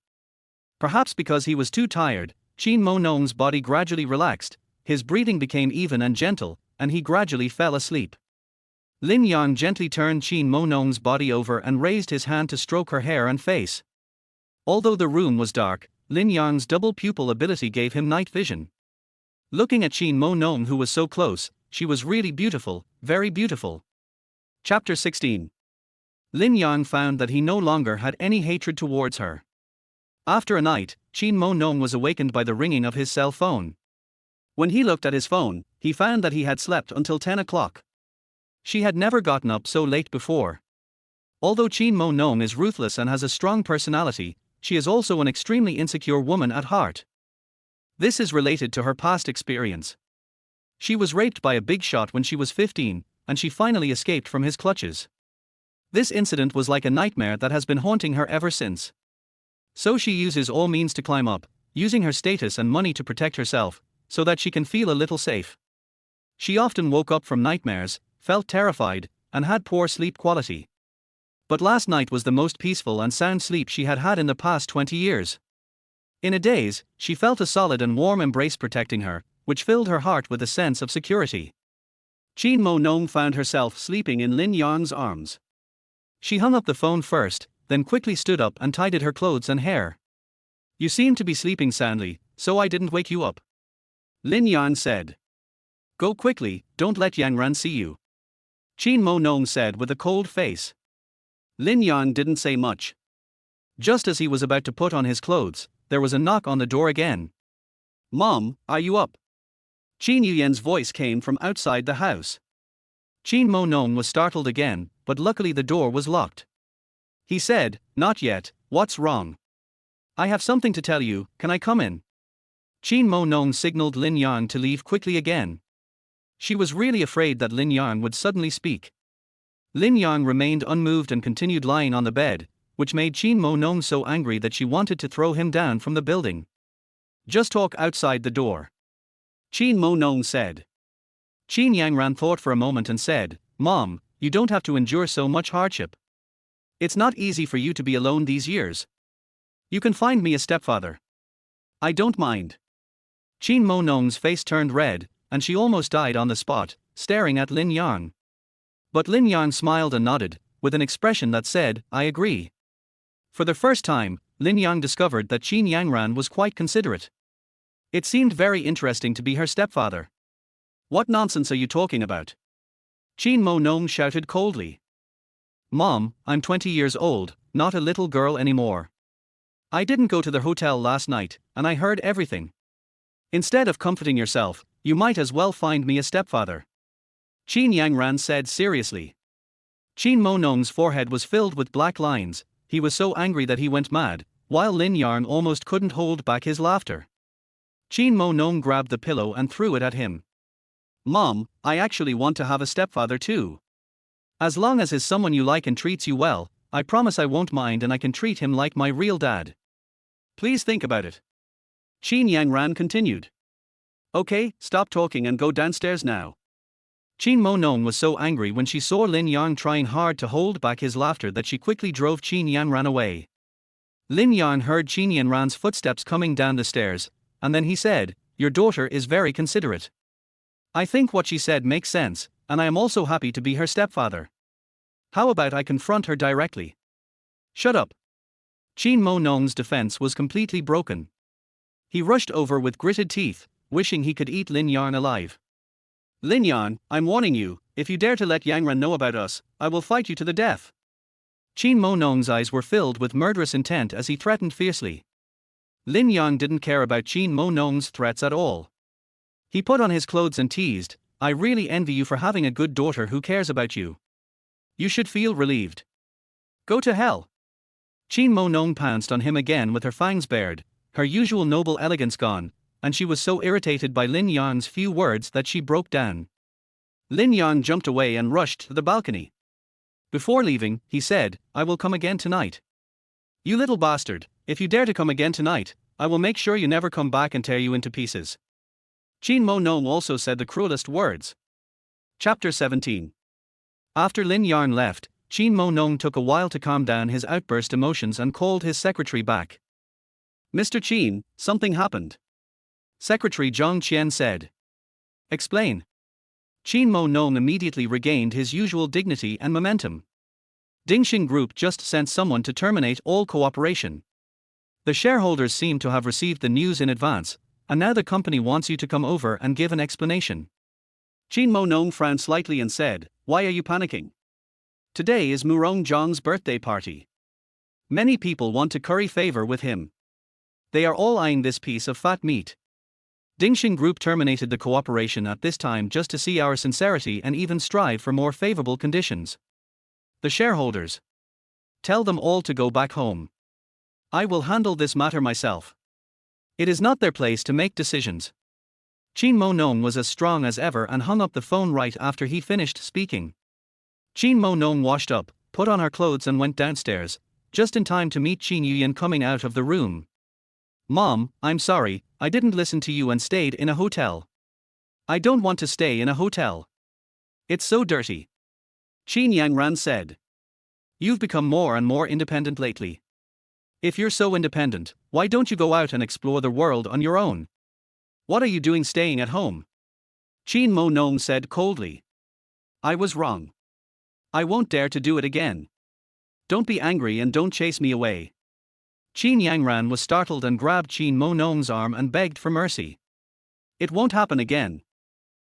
Speaker 1: Perhaps because he was too tired, Qin Mo Nong's body gradually relaxed, his breathing became even and gentle, and he gradually fell asleep. Lin Yang gently turned Qin Mo Nong's body over and raised his hand to stroke her hair and face. Although the room was dark, Lin Yang's double pupil ability gave him night vision. Looking at Qin Mo Nong, who was so close, she was really beautiful, very beautiful. Chapter 16. Lin Yang found that he no longer had any hatred towards her. After a night, Qin Mo Nong was awakened by the ringing of his cell phone. When he looked at his phone, he found that he had slept until 10 o'clock. She had never gotten up so late before. Although Qin Mo Nong is ruthless and has a strong personality, she is also an extremely insecure woman at heart. This is related to her past experience. She was raped by a big shot when she was 15, and she finally escaped from his clutches. This incident was like a nightmare that has been haunting her ever since. So she uses all means to climb up, using her status and money to protect herself, so that she can feel a little safe. She often woke up from nightmares, felt terrified, and had poor sleep quality. But last night was the most peaceful and sound sleep she had had in the past 20 years. In a daze, she felt a solid and warm embrace protecting her, which filled her heart with a sense of security. Qin Mo Nong found herself sleeping in Lin Yang's arms. She hung up the phone first, then quickly stood up and tidied her clothes and hair. You seem to be sleeping soundly, so I didn't wake you up, Lin Yang said. Go quickly, don't let Yang Ran see you, Qin Mo Nong said with a cold face. Lin Yang didn't say much. Just as he was about to put on his clothes, there was a knock on the door again. Mom, are you up? Qin Yuyan's voice came from outside the house. Qin Mo Nong was startled again, but luckily the door was locked. He said, Not yet, what's wrong? I have something to tell you, can I come in? Qin Mo Nong signaled Lin Yang to leave quickly again. She was really afraid that Lin Yang would suddenly speak. Lin Yang remained unmoved and continued lying on the bed, which made Qin Mo Nong so angry that she wanted to throw him down from the building. Just talk outside the door, Qin Mo Nong said. Qin Yang Ran thought for a moment and said, Mom, you don't have to endure so much hardship. It's not easy for you to be alone these years. You can find me a stepfather. I don't mind. Qin Mo Nong's face turned red, and she almost died on the spot, staring at Lin Yang. But Lin Yang smiled and nodded, with an expression that said, I agree. For the first time, Lin Yang discovered that Qin Yang Ran was quite considerate. It seemed very interesting to be her stepfather. What nonsense are you talking about? Qin Mo Nong shouted coldly. Mom, I'm 20 years old, not a little girl anymore. I didn't go to the hotel last night, and I heard everything. Instead of comforting yourself, you might as well find me a stepfather, Qin Yang Ran said seriously. Qin Mo Nong's forehead was filled with black lines. He was so angry that he went mad, while Lin Yang almost couldn't hold back his laughter. Qin Mo Nong grabbed the pillow and threw it at him. Mom, I actually want to have a stepfather too. As long as he's someone you like and treats you well, I promise I won't mind and I can treat him like my real dad. Please think about it, Qin Yang Ran continued. Okay, stop talking and go downstairs now. Qin Mo Nong was so angry when she saw Lin Yang trying hard to hold back his laughter that she quickly drove Qin Yang ran away. Lin Yang heard Qin Yan Ran's footsteps coming down the stairs, and then he said, "Your daughter is very considerate. I think what she said makes sense, and I am also happy to be her stepfather. How about I confront her directly?" "Shut up." Qin Mo Nong's defense was completely broken. He rushed over with gritted teeth, wishing he could eat Lin Yang alive. "Lin Yang, I'm warning you, if you dare to let Yang Ran know about us, I will fight you to the death." Qin Mo Nong's eyes were filled with murderous intent as he threatened fiercely. Lin Yang didn't care about Qin Mo Nong's threats at all. He put on his clothes and teased, "I really envy you for having a good daughter who cares about you. You should feel relieved. Go to hell." Qin Mo Nong pounced on him again with her fangs bared, her usual noble elegance gone, and she was so irritated by Lin Yang's few words that she broke down. Lin Yang jumped away and rushed to the balcony. Before leaving, he said, "I will come again tonight. You little bastard, if you dare to come again tonight, I will make sure you never come back and tear you into pieces." Qin Mo Nong also said the cruelest words. Chapter 17. After Lin Yang left, Qin Mo Nong took a while to calm down his outburst emotions and called his secretary back. "Mr. Qin, something happened." Secretary Zhang Qian said. "Explain." Qin Mo Nong immediately regained his usual dignity and momentum. Dingxing Group just sent someone to terminate all cooperation. The shareholders seem to have received the news in advance, and now the company wants you to come over and give an explanation. Qin Mo Nong frowned slightly and said, "Why are you panicking? Today is Murong Zhang's birthday party. Many people want to curry favor with him. They are all eyeing this piece of fat meat. Dingxing Group terminated the cooperation at this time just to see our sincerity and even strive for more favorable conditions. The shareholders. Tell them all to go back home. I will handle this matter myself. It is not their place to make decisions." Qin Mo Nong was as strong as ever and hung up the phone right after he finished speaking. Qin Mo Nong washed up, put on her clothes and went downstairs, just in time to meet Qin Yuyan coming out of the room. "Mom, I'm sorry, I didn't listen to you and stayed in a hotel. I don't want to stay in a hotel. It's so dirty." Qin Yang Ran said. "You've become more and more independent lately. If you're so independent, why don't you go out and explore the world on your own? What are you doing staying at home?" Qin Mo Nong said coldly. "I was wrong. I won't dare to do it again. Don't be angry and don't chase me away." Qin Yang Ran was startled and grabbed Qin Mo Nong's arm and begged for mercy. "It won't happen again."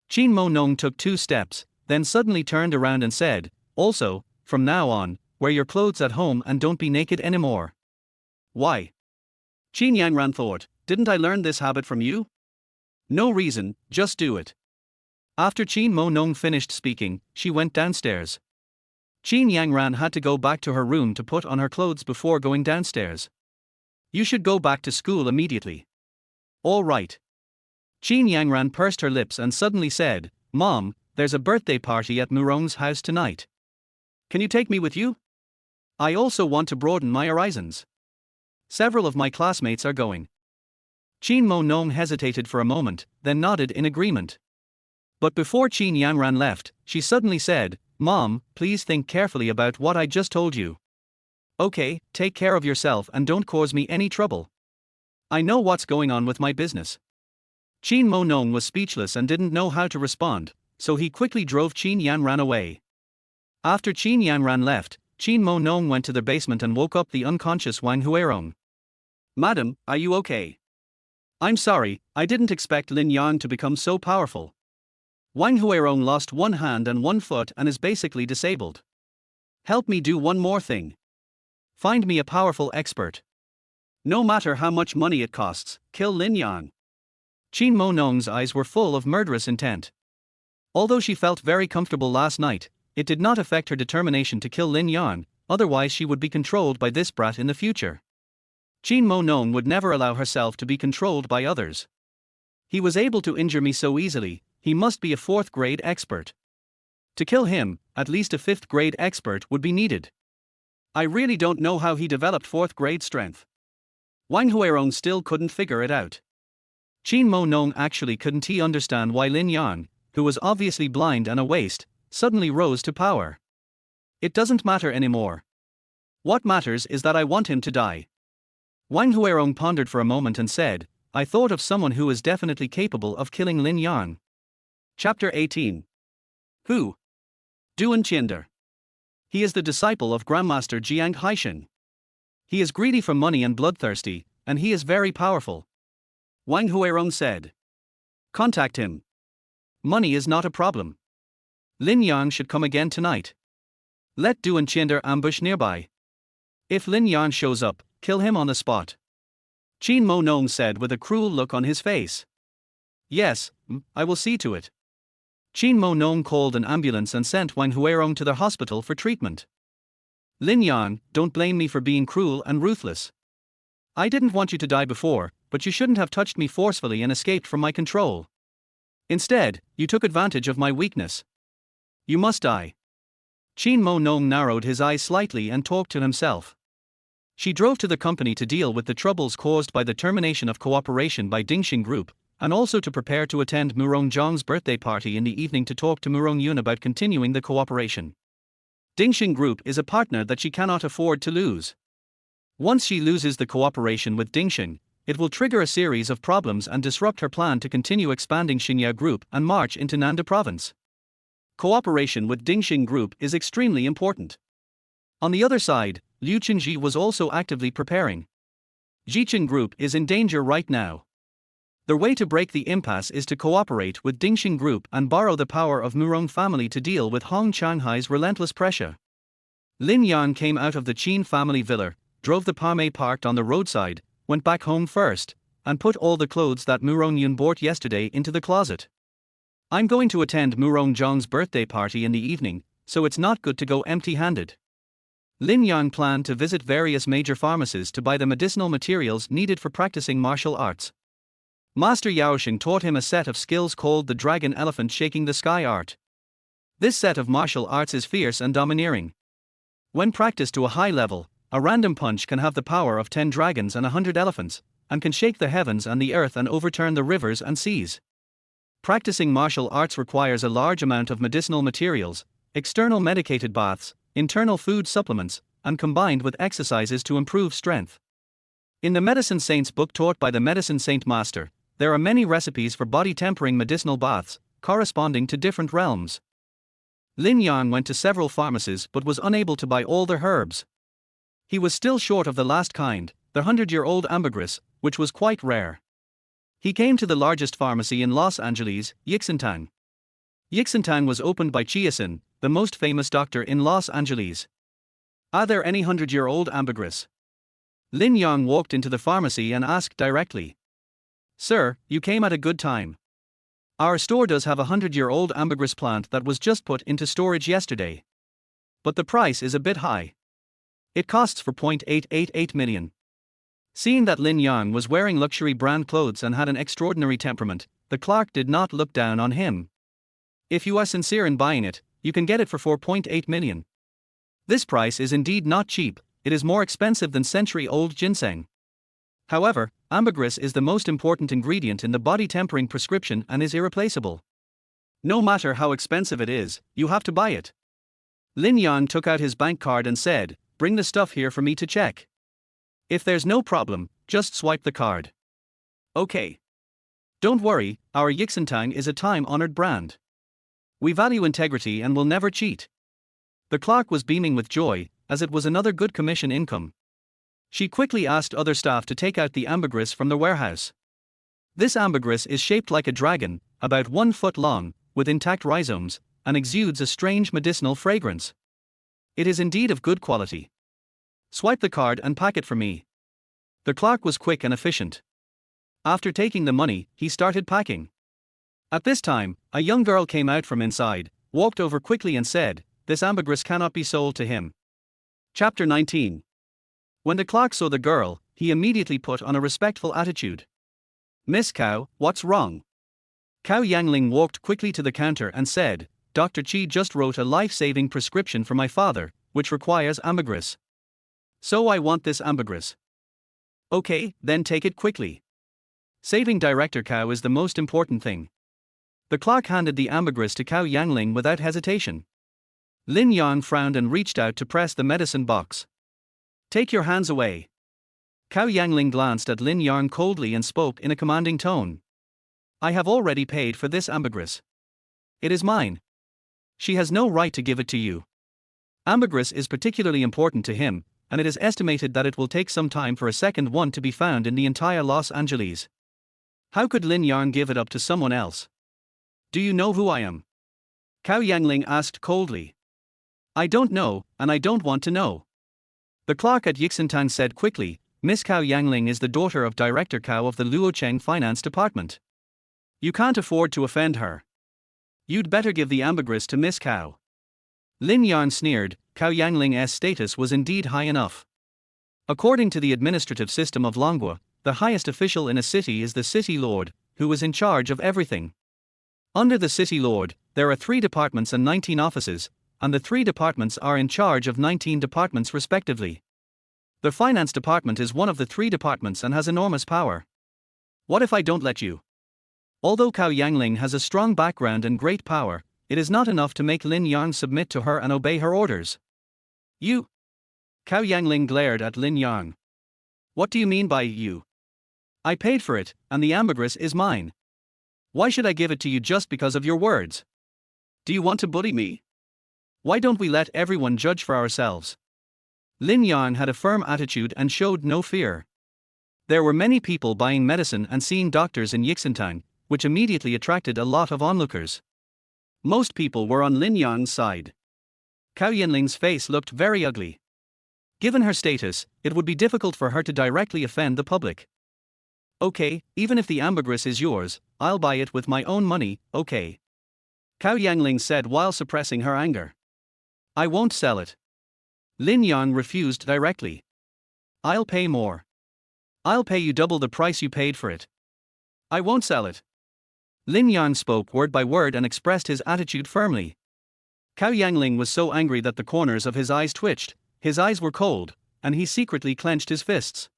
Speaker 1: Qin Mo Nong took 2 steps, then suddenly turned around and said, "Also, from now on, wear your clothes at home and don't be naked anymore." "Why?" Qin Yang Ran thought, "Didn't I learn this habit from you?" "No reason, just do it." After Qin Mo Nong finished speaking, she went downstairs. Qin Yang Ran had to go back to her room to put on her clothes before going downstairs. "You should go back to school immediately." "All right." Qin Yang Ran pursed her lips and suddenly said, "Mom, there's a birthday party at Murong's house tonight. Can you take me with you? I also want to broaden my horizons. Several of my classmates are going." Qin Mo Nong hesitated for a moment, then nodded in agreement. But before Qin Yang Ran left, she suddenly said, "Mom, please think carefully about what I just told you. Okay, take care of yourself and don't cause me any trouble. I know what's going on with my business." Qin Mo Nong was speechless and didn't know how to respond, so he quickly drove Qin Yan Ran away. After Qin Yan Ran left, Qin Mo Nong went to the basement and woke up the unconscious Wang Huirong. "Madam, are you okay? I'm sorry, I didn't expect Lin Yang to become so powerful. Wang Huirong lost one hand and one foot and is basically disabled. Help me do one more thing. Find me a powerful expert. No matter how much money it costs, kill Lin Yang." Qin Mo Nong's eyes were full of murderous intent. Although she felt very comfortable last night, it did not affect her determination to kill Lin Yang, otherwise she would be controlled by this brat in the future. Qin Mo Nong would never allow herself to be controlled by others. He was able to injure me so easily, he must be a 4th grade expert. To kill him, at least a 5th grade expert would be needed. I really don't know how he developed 4th grade strength. Wang Huirong still couldn't figure it out. Qin Mo Nong actually couldn't he understand why Lin Yang, who was obviously blind and a waste, suddenly rose to power. It doesn't matter anymore. What matters is that I want him to die. Wang Huirong pondered for a moment and said, I thought of someone who is definitely capable of killing Lin Yang. Chapter 18. Who? Duan Qiander. He is the disciple of Grandmaster Jiang Haishan. He is greedy for money and bloodthirsty, and he is very powerful. Wang Huirong said. Contact him. Money is not a problem. Lin Yang should come again tonight. Let Duan Qiander ambush nearby. If Lin Yang shows up, kill him on the spot. Qin Mo Nong said with a cruel look on his face. Yes, I will see to it. Qin Mo Nong called an ambulance and sent Wang Huirong to the hospital for treatment. Lin Yang, don't blame me for being cruel and ruthless. I didn't want you to die before, but you shouldn't have touched me forcefully and escaped from my control. Instead, you took advantage of my weakness. You must die. Qin Mo Nong narrowed his eyes slightly and talked to himself. She drove to the company to deal with the troubles caused by the termination of cooperation by Dingxing Group, and also to prepare to attend Murong Zhang's birthday party in the evening to talk to Murong Yun about continuing the cooperation. Dingxing Group is a partner that she cannot afford to lose. Once she loses the cooperation with Dingxing, it will trigger a series of problems and disrupt her plan to continue expanding Xinyao Group and march into Nanda Province. Cooperation with Dingxing Group is extremely important. On the other side, Liu Qingji was also actively preparing. Jichen Group is in danger right now. The way to break the impasse is to cooperate with Dingxing Group and borrow the power of Murong family to deal with Hong Changhai's relentless pressure. Lin Yang came out of the Qin family villa, drove the Parme parked on the roadside, went back home first, and put all the clothes that Murong Yun bought yesterday into the closet. I'm going to attend Murong Zhang's birthday party in the evening, so it's not good to go empty-handed. Lin Yang planned to visit various major pharmacies to buy the medicinal materials needed for practicing martial arts. Master Yaoxing taught him a set of skills called the Dragon Elephant Shaking the Sky art. This set of martial arts is fierce and domineering. When practiced to a high level, a random punch can have the power of 10 dragons and 100 elephants, and can shake the heavens and the earth and overturn the rivers and seas. Practicing martial arts requires a large amount of medicinal materials, external medicated baths, internal food supplements, and combined with exercises to improve strength. In the Medicine Saints book taught by the Medicine Saint Master, there are many recipes for body-tempering medicinal baths, corresponding to different realms. Lin Yang went to several pharmacies but was unable to buy all the herbs. He was still short of the last kind, the 100-year-old ambergris, which was quite rare. He came to the largest pharmacy in Los Angeles, Yixintang. Yixintang was opened by Chiasin, the most famous doctor in Los Angeles. Are there any 100-year-old ambergris? Lin Yang walked into the pharmacy and asked directly. Sir, you came at a good time. Our store does have a 100-year-old ambergris plant that was just put into storage yesterday. But the price is a bit high. It costs for 0.888 million. Seeing that Lin Yang was wearing luxury brand clothes and had an extraordinary temperament, the clerk did not look down on him. If you are sincere in buying it, you can get it for 4.8 million. This price is indeed not cheap, it is more expensive than century-old ginseng. However, ambergris is the most important ingredient in the body tempering prescription and is irreplaceable. No matter how expensive it is, you have to buy it. Lin Yang took out his bank card and said, bring the stuff here for me to check. If there's no problem, just swipe the card. Okay. Don't worry, our Yixintang is a time-honored brand. We value integrity and will never cheat. The clerk was beaming with joy, as it was another good commission income. She quickly asked other staff to take out the ambergris from the warehouse. This ambergris is shaped like a dragon, about 1 foot long, with intact rhizomes, and exudes a strange medicinal fragrance. It is indeed of good quality. Swipe the card and pack it for me. The clerk was quick and efficient. After taking the money, he started packing. At this time, a young girl came out from inside, walked over quickly and said, this ambergris cannot be sold to him. Chapter 19. When the clerk saw the girl, he immediately put on a respectful attitude. Miss Cao, what's wrong? Cao Yangling walked quickly to the counter and said, Dr. Qi just wrote a life-saving prescription for my father, which requires ambergris. So I want this ambergris. Okay, then take it quickly. Saving Director Cao is the most important thing. The clerk handed the ambergris to Cao Yangling without hesitation. Lin Yang frowned and reached out to press the medicine box. "Take your hands away." Cao Yangling glanced at Lin Yang coldly and spoke in a commanding tone. "I have already paid for this ambergris. It is mine. She has no right to give it to you." Ambergris is particularly important to him, and it is estimated that it will take some time for a second one to be found in the entire Los Angeles. How could Lin Yang give it up to someone else? "Do you know who I am?" Cao Yangling asked coldly. "I don't know, and I don't want to know." The clerk at Yixintang said quickly, "Miss Cao Yangling is the daughter of Director Cao of the Luocheng Finance Department. You can't afford to offend her. You'd better give the ambergris to Miss Cao." Lin Yang sneered. Cao Yangling's status was indeed high enough. According to the administrative system of Langhua, the highest official in a city is the city lord, who is in charge of everything. Under the city lord, there are 3 departments and 19 offices, and the 3 departments are in charge of 19 departments respectively. The finance department is one of the 3 departments and has enormous power. "What if I don't let you?" Although Cao Yangling has a strong background and great power, it is not enough to make Lin Yang submit to her and obey her orders. "You?" Cao Yangling glared at Lin Yang. "What do you mean by you? I paid for it, and the ambergris is mine. Why should I give it to you just because of your words? Do you want to bully me? Why don't we let everyone judge for ourselves?" Lin Yang had a firm attitude and showed no fear. There were many people buying medicine and seeing doctors in Yixintang, which immediately attracted a lot of onlookers. Most people were on Lin Yang's side. Cao Yanling's face looked very ugly. Given her status, it would be difficult for her to directly offend the public. "Okay, even if the ambergris is yours, I'll buy it with my own money, okay?" Cao Yangling said while suppressing her anger. "I won't sell it." Lin Yang refused directly. "I'll pay more. I'll pay you double the price you paid for it." "I won't sell it." Lin Yang spoke word by word and expressed his attitude firmly. Cao Yangling was so angry that the corners of his eyes twitched, his eyes were cold, and he secretly clenched his fists.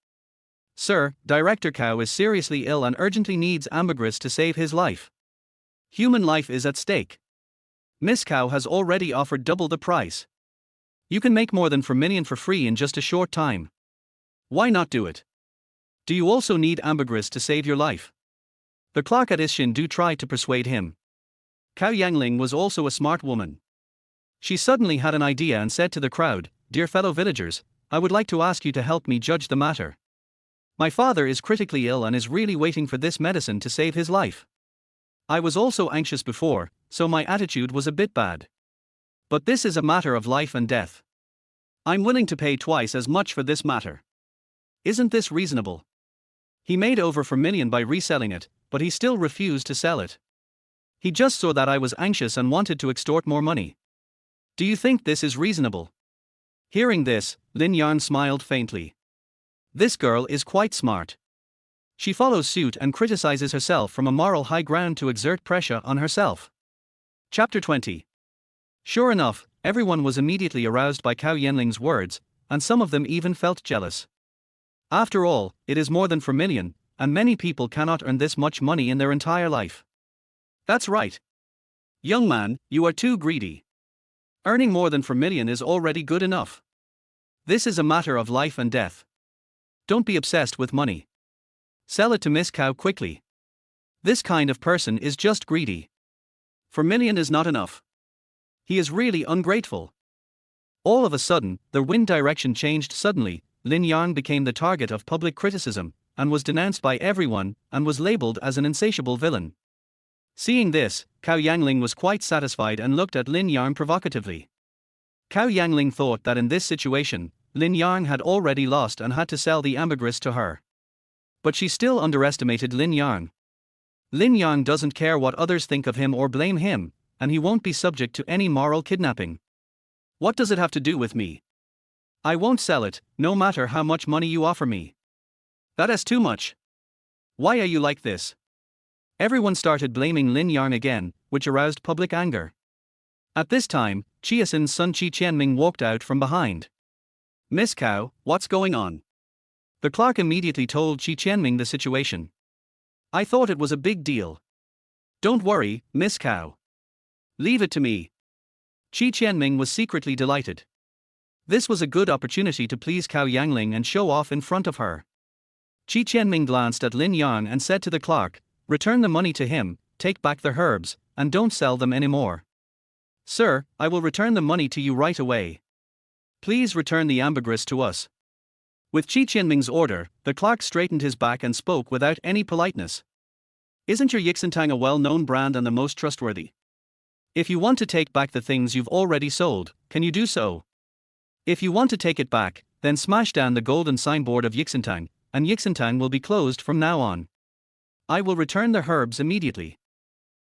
Speaker 1: "Sir, Director Cao is seriously ill and urgently needs ambergris to save his life. Human life is at stake. Miss Cao has already offered double the price. You can make more than 4 million for free in just a short time. Why not do it? Do you also need ambergris to save your life?" The clerk at Ishindu tried to persuade him. Cao Yangling was also a smart woman. She suddenly had an idea and said to the crowd, "Dear fellow villagers, I would like to ask you to help me judge the matter. My father is critically ill and is really waiting for this medicine to save his life. I was also anxious before, so my attitude was a bit bad. But this is a matter of life and death. I'm willing to pay twice as much for this matter. Isn't this reasonable?" He made over 4 million by reselling it, but he still refused to sell it. He just saw that I was anxious and wanted to extort more money. "Do you think this is reasonable?" Hearing this, Lin Yang smiled faintly. This girl is quite smart. She follows suit and criticizes herself from a moral high ground to exert pressure on herself. Chapter 20. Sure enough, everyone was immediately aroused by Cao Yanling's words, and some of them even felt jealous. After all, it is more than 4 million, and many people cannot earn this much money in their entire life. "That's right. Young man, you are too greedy. Earning more than 4 million is already good enough. This is a matter of life and death. Don't be obsessed with money. Sell it to Miss Cao quickly. This kind of person is just greedy. 4 million is not enough. He is really ungrateful." All of a sudden, the wind direction changed suddenly. Lin Yang became the target of public criticism, and was denounced by everyone, and was labeled as an insatiable villain. Seeing this, Cao Yangling was quite satisfied and looked at Lin Yang provocatively. Cao Yangling thought that in this situation, Lin Yang had already lost and had to sell the ambergris to her. But she still underestimated Lin Yang. Lin Yang doesn't care what others think of him or blame him, and he won't be subject to any moral kidnapping. "What does it have to do with me? I won't sell it, no matter how much money you offer me. That is too much. Why are you like this?" Everyone started blaming Lin Yang again, which aroused public anger. At this time, Chiasin's son Chi Qianming walked out from behind. "Miss Cao, what's going on?" The clerk immediately told Chi Qianming the situation. "I thought it was a big deal. Don't worry, Miss Cow. Leave it to me. Qi Qianming was secretly delighted. This was a good opportunity to please Cao Yangling and show off in front of her. Qi Qianming glanced at Lin Yang and said to the clerk, "Return the money to him, take back the herbs, and don't sell them anymore." "Sir, I will return the money to you right away. Please return the ambergris to us." With Qi Qianming's order, the clerk straightened his back and spoke without any politeness. "Isn't your Yixintang a well-known brand and the most trustworthy? If you want to take back the things you've already sold, can you do so? If you want to take it back, then smash down the golden signboard of Yixintang, and Yixintang will be closed from now on. I will return the herbs immediately."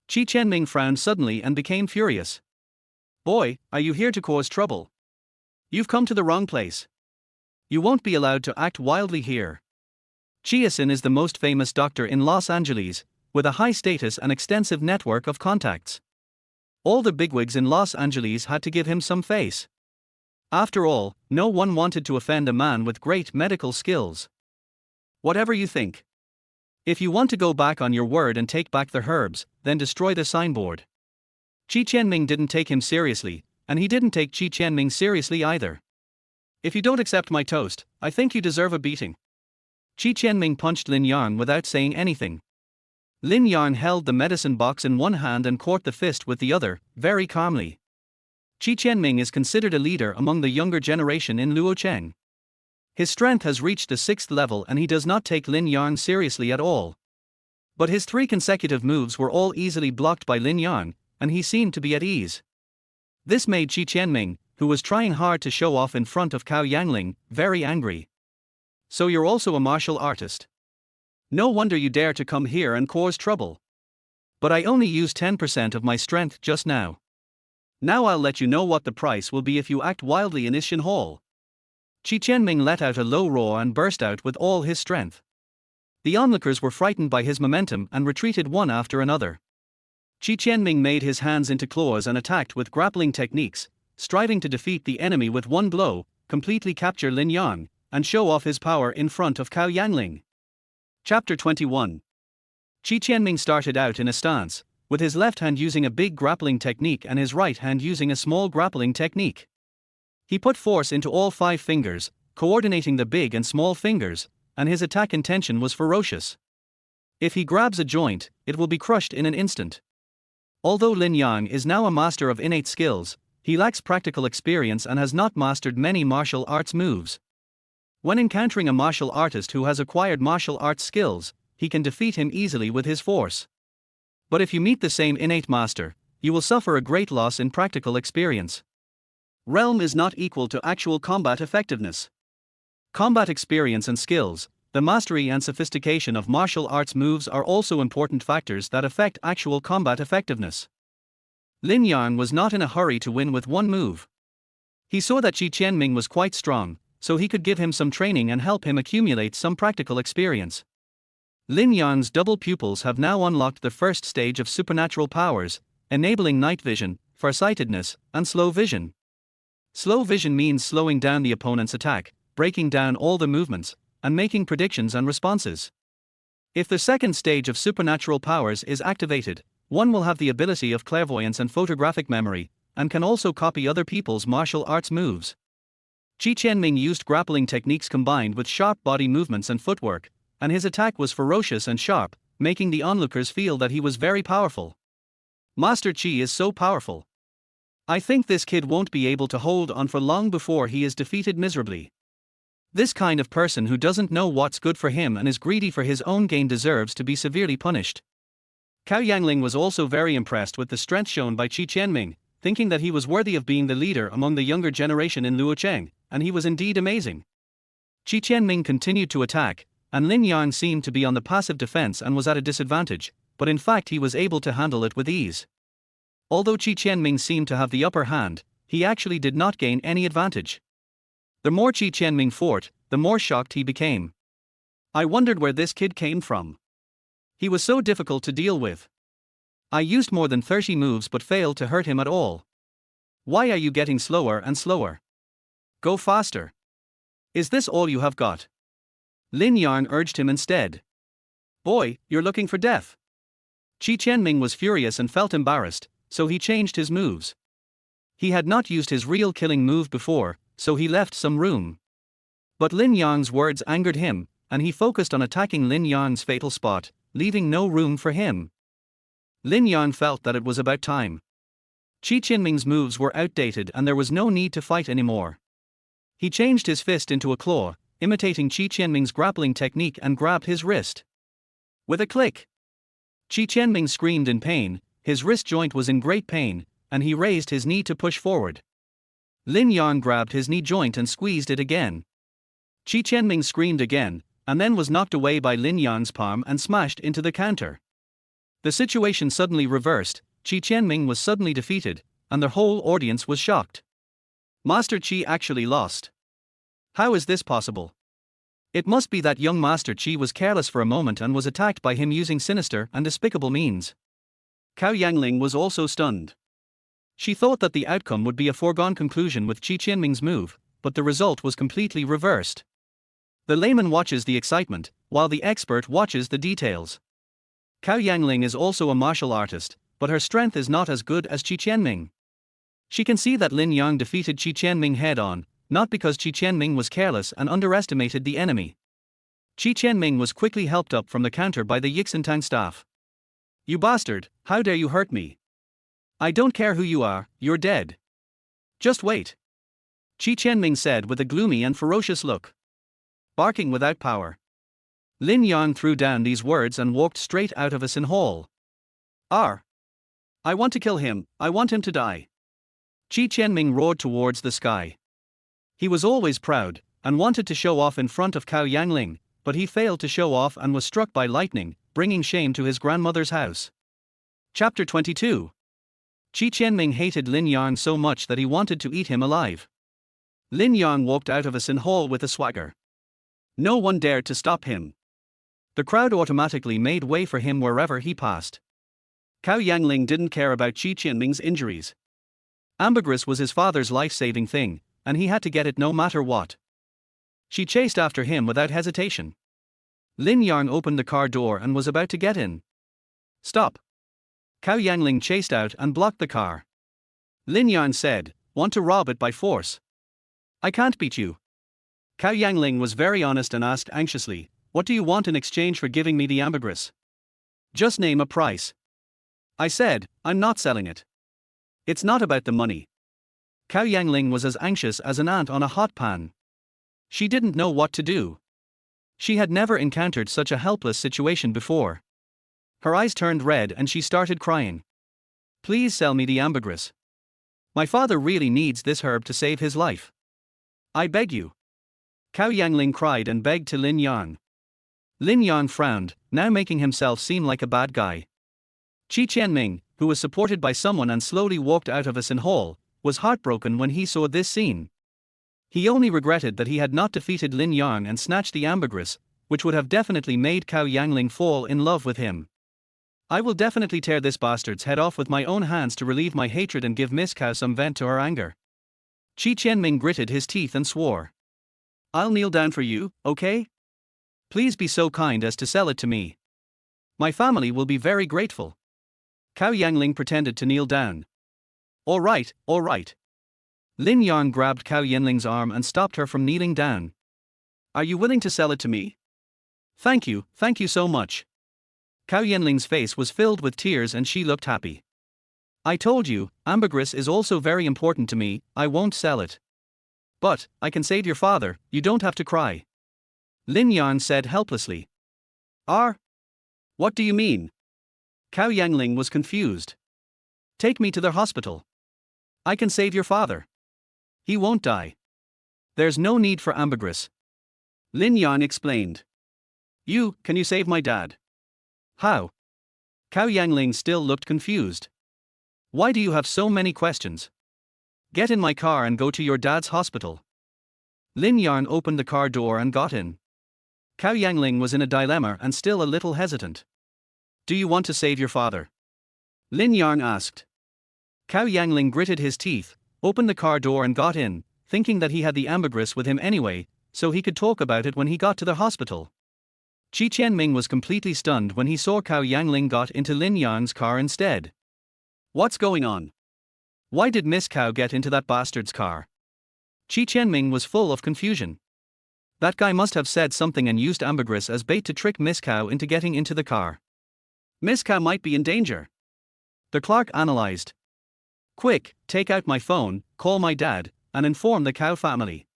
Speaker 1: Qi Qianming frowned suddenly and became furious. "Boy, are you here to cause trouble? You've come to the wrong place. You won't be allowed to act wildly here." Chiasin is the most famous doctor in Los Angeles, with a high status and extensive network of contacts. All the bigwigs in Los Angeles had to give him some face. After all, no one wanted to offend a man with great medical skills. "Whatever you think. If you want to go back on your word and take back the herbs, then destroy the signboard." Qi Qianming didn't take him seriously, and he didn't take Qi Qianming seriously either. "If you don't accept my toast, I think you deserve a beating." Qi Qianming punched Lin Yang without saying anything. Lin Yang held the medicine box in one hand and caught the fist with the other, very calmly. Qi Qianming is considered a leader among the younger generation in Luocheng. His strength has reached the 6th level and he does not take Lin Yang seriously at all. But his 3 consecutive moves were all easily blocked by Lin Yang, and he seemed to be at ease. This made Qi Qianming, who was trying hard to show off in front of Cao Yangling, very angry. "So you're also a martial artist? No wonder you dare to come here and cause trouble. But I only used 10% of my strength just now. Now I'll let you know what the price will be if you act wildly in Ishin Hall." Qi Qianming let out a low roar and burst out with all his strength. The onlookers were frightened by his momentum and retreated one after another. Qi Qianming made his hands into claws and attacked with grappling techniques, striving to defeat the enemy with one blow, completely capture Lin Yang, and show off his power in front of Cao Yangling. Chapter 21. Qi Qianming started out in a stance, with his left hand using a big grappling technique and his right hand using a small grappling technique. He put force into all 5 fingers, coordinating the big and small fingers, and his attack intention was ferocious. If he grabs a joint, it will be crushed in an instant. Although Lin Yang is now a master of innate skills, he lacks practical experience and has not mastered many martial arts moves. When encountering a martial artist who has acquired martial arts skills, he can defeat him easily with his force. But if you meet the same innate master, you will suffer a great loss in practical experience. Realm is not equal to actual combat effectiveness. Combat experience and skills, the mastery and sophistication of martial arts moves are also important factors that affect actual combat effectiveness. Lin Yang was not in a hurry to win with one move. He saw that Qi Qianming was quite strong, so he could give him some training and help him accumulate some practical experience. Lin Yang's double pupils have now unlocked the first stage of supernatural powers, enabling night vision, farsightedness, and slow vision. Slow vision means slowing down the opponent's attack, breaking down all the movements, and making predictions and responses. If the second stage of supernatural powers is activated, one will have the ability of clairvoyance and photographic memory, and can also copy other people's martial arts moves. Qi Qianming used grappling techniques combined with sharp body movements and footwork, and his attack was ferocious and sharp, making the onlookers feel that he was very powerful. Master Qi is so powerful. I think this kid won't be able to hold on for long before he is defeated miserably. This kind of person who doesn't know what's good for him and is greedy for his own gain deserves to be severely punished. Cao Yangling was also very impressed with the strength shown by Qi Qianming, thinking that he was worthy of being the leader among the younger generation in Luocheng, and he was indeed amazing. Qi Qianming continued to attack, and Lin Yang seemed to be on the passive defense and was at a disadvantage, but in fact he was able to handle it with ease. Although Qi Qianming seemed to have the upper hand, he actually did not gain any advantage. The more Qi Qianming fought, the more shocked he became. I wondered where this kid came from. He was so difficult to deal with. I used more than 30 moves but failed to hurt him at all. Why are you getting slower and slower? Go faster. Is this all you have got? Lin Yang urged him instead. Boy, you're looking for death. Qi Qianming was furious and felt embarrassed, so he changed his moves. He had not used his real killing move before, so he left some room. But Lin Yang's words angered him, and he focused on attacking Lin Yang's fatal spot, leaving no room for him. Lin Yang felt that it was about time. Qi Qianming's moves were outdated and there was no need to fight anymore. He changed his fist into a claw, imitating Qi Qianming's grappling technique, and grabbed his wrist. With a click, Qi Qianming screamed in pain. His wrist joint was in great pain, and he raised his knee to push forward. Lin Yang grabbed his knee joint and squeezed it again. Qi Qianming screamed again, and then was knocked away by Lin Yang's palm and smashed into the counter. The situation suddenly reversed. Qi Qianming was suddenly defeated, and the whole audience was shocked. Master Qi actually lost. How is this possible? It must be that young Master Qi was careless for a moment and was attacked by him using sinister and despicable means. Cao Yangling was also stunned. She thought that the outcome would be a foregone conclusion with Qi Qianming's move, but the result was completely reversed. The layman watches the excitement, while the expert watches the details. Cao Yangling is also a martial artist, but her strength is not as good as Qi Qianming. She can see that Lin Yang defeated Qi Qianming head-on, not because Qi Qianming was careless and underestimated the enemy. Qi Qianming was quickly helped up from the counter by the Yixintang staff. "You bastard, how dare you hurt me? I don't care who you are, you're dead. Just wait," Qi Qianming said with a gloomy and ferocious look. Barking without power. Lin Yang threw down these words and walked straight out of a sin hall. I want to kill him, I want him to die." Qi Qianming roared towards the sky. He was always proud, and wanted to show off in front of Cao Yangling, but he failed to show off and was struck by lightning, bringing shame to his grandmother's house. Chapter 22. Qi Qianming hated Lin Yang so much that he wanted to eat him alive. Lin Yang walked out of a sin hall with a swagger. No one dared to stop him. The crowd automatically made way for him wherever he passed. Cao Yangling didn't care about Qi Qianming's injuries. Ambergris was his father's life-saving thing, and he had to get it no matter what. She chased after him without hesitation. Lin Yang opened the car door and was about to get in. "Stop." Cao Yangling chased out and blocked the car. Lin Yang said, "Want to rob it by force? I can't beat you." Cao Yangling was very honest and asked anxiously, "What do you want in exchange for giving me the ambergris? Just name a price." I said, "I'm not selling it. It's not about the money." Cao Yangling was as anxious as an ant on a hot pan. She didn't know what to do. She had never encountered such a helpless situation before. Her eyes turned red and she started crying. "Please sell me the ambergris. My father really needs this herb to save his life. I beg you." Cao Yangling cried and begged to Lin Yang. Lin Yang frowned, now making himself seem like a bad guy. Qi Qianming, who was supported by someone and slowly walked out of a sin hall, was heartbroken when he saw this scene. He only regretted that he had not defeated Lin Yang and snatched the ambergris, which would have definitely made Cao Yangling fall in love with him. "I will definitely tear this bastard's head off with my own hands to relieve my hatred and give Miss Cao some vent to her anger." Qi Qianming gritted his teeth and swore. "I'll kneel down for you, okay? Please be so kind as to sell it to me. My family will be very grateful." Cao Yangling pretended to kneel down. All right. Lin Yang grabbed Cao Yanling's arm and stopped her from kneeling down. "Are you willing to sell it to me?" Thank you so much." Cao Yanling's face was filled with tears and she looked happy. "I told you, ambergris is also very important to me, I won't sell it. But, I can save your father, you don't have to cry." Lin Yang said helplessly. What do you mean?" Cao Yangling was confused. "Take me to the hospital. I can save your father. He won't die. There's no need for ambergris." Lin Yang explained. Can you save my dad?" "How?" Cao Yangling still looked confused. "Why do you have so many questions? Get in my car and go to your dad's hospital." Lin Yang opened the car door and got in. Cao Yangling was in a dilemma and still a little hesitant. "Do you want to save your father?" Lin Yang asked. Cao Yangling gritted his teeth, opened the car door and got in, thinking that he had the ambergris with him anyway, so he could talk about it when he got to the hospital. Chi Qianming was completely stunned when he saw Cao Yangling got into Lin Yang's car instead. What's going on? Why did Miss Cao get into that bastard's car? Chi Qianming was full of confusion. That guy must have said something and used ambergris as bait to trick Miss Cao into getting into the car. Miss Cao might be in danger. The clerk analyzed. Quick, take out my phone, call my dad, and inform the Cao family.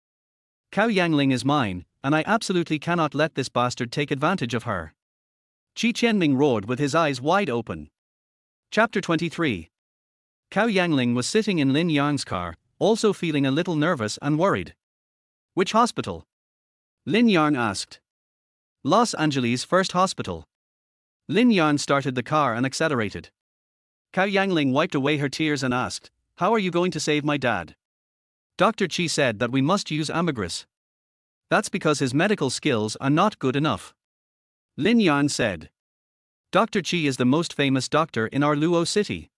Speaker 1: Cao Yangling is mine, and I absolutely cannot let this bastard take advantage of her. Chi Qianming roared with his eyes wide open. Chapter 23. Cao Yangling was sitting in Lin Yang's car, also feeling a little nervous and worried. Which hospital? Lin Yang asked. Los Angeles First Hospital. Lin Yang started the car and accelerated. Cao Yangling wiped away her tears and asked, How are you going to save my dad? Dr. Chi said that we must use ambergris. That's because his medical skills are not good enough. Lin Yang said. Dr. Chi is the most famous doctor in our Luo city.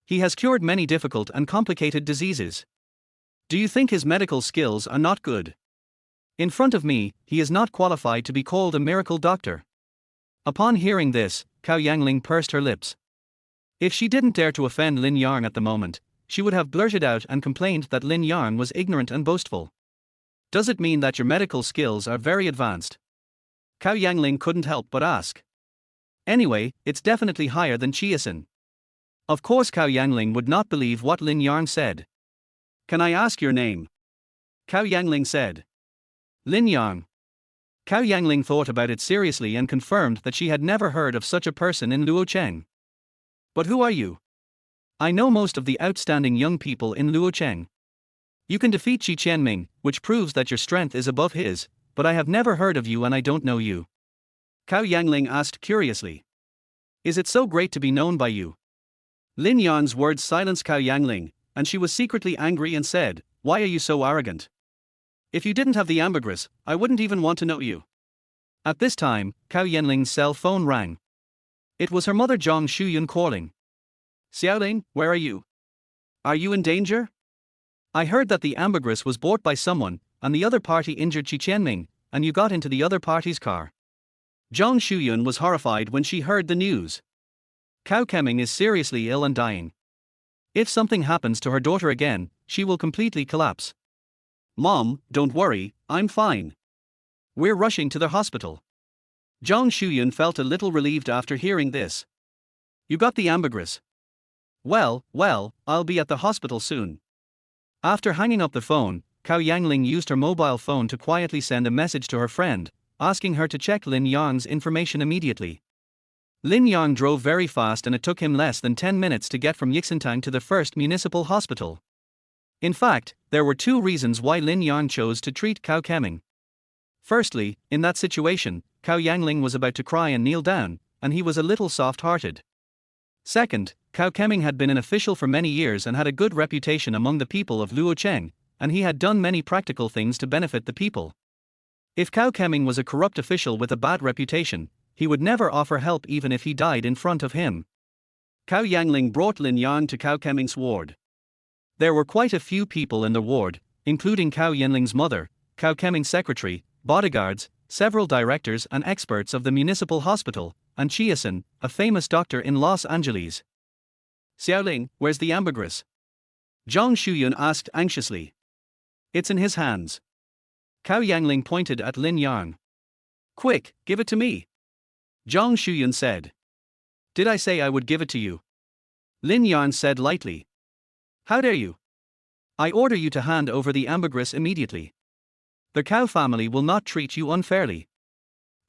Speaker 1: He has cured many difficult and complicated diseases. Do you think his medical skills are not good? In front of me, he is not qualified to be called a miracle doctor. Upon hearing this, Cao Yangling pursed her lips. If she didn't dare to offend Lin Yang at the moment, she would have blurted out and complained that Lin Yang was ignorant and boastful. Does it mean that your medical skills are very advanced? Cao Yangling couldn't help but ask. Anyway, it's definitely higher than Chiasin. Of course Cao Yangling would not believe what Lin Yang said. Can I ask your name? Cao Yangling said. Lin Yang. Cao Yangling thought about it seriously and confirmed that she had never heard of such a person in Luocheng. But who are you? I know most of the outstanding young people in Luocheng. You can defeat Chi Qianming, which proves that your strength is above his, but I have never heard of you and I don't know you. Cao Yangling asked curiously. Is it so great to be known by you? Lin Yang's words silenced Cao Yangling, and she was secretly angry and said, Why are you so arrogant? If you didn't have the ambergris, I wouldn't even want to know you. At this time, Cao Yanling's cell phone rang. It was her mother Zhang Shuyun calling. Xiaoling, where are you? Are you in danger? I heard that the ambergris was bought by someone, and the other party injured Chi Qianming, and you got into the other party's car. Zhang Shuyun was horrified when she heard the news. Cao Keming is seriously ill and dying. If something happens to her daughter again, she will completely collapse. Mom, don't worry, I'm fine. We're rushing to the hospital. Zhang Shuyun felt a little relieved after hearing this. You got the ambergris. Well, I'll be at the hospital soon. After hanging up the phone, Cao Yangling used her mobile phone to quietly send a message to her friend, asking her to check Lin Yang's information immediately. Lin Yang drove very fast and it took him less than 10 minutes to get from Yixintang to the first municipal hospital. In fact, there were two reasons why Lin Yang chose to treat Cao Keming. Firstly, in that situation, Cao Yangling was about to cry and kneel down, and he was a little soft-hearted. Second, Cao Keming had been an official for many years and had a good reputation among the people of Luocheng, and he had done many practical things to benefit the people. If Cao Keming was a corrupt official with a bad reputation, he would never offer help even if he died in front of him. Cao Yangling brought Lin Yang to Cao Keming's ward. There were quite a few people in the ward, including Cao Yanling's mother, Cao Keming's secretary, bodyguards, several directors and experts of the municipal hospital, and Chiasin, a famous doctor in Los Angeles. Xiaoling, where's the ambergris? Zhang Shuyun asked anxiously. It's in his hands. Cao Yangling pointed at Lin Yang. Quick, give it to me. Zhang Shuyun said. Did I say I would give it to you? Lin Yang said lightly. How dare you? I order you to hand over the ambergris immediately. The Cao family will not treat you unfairly.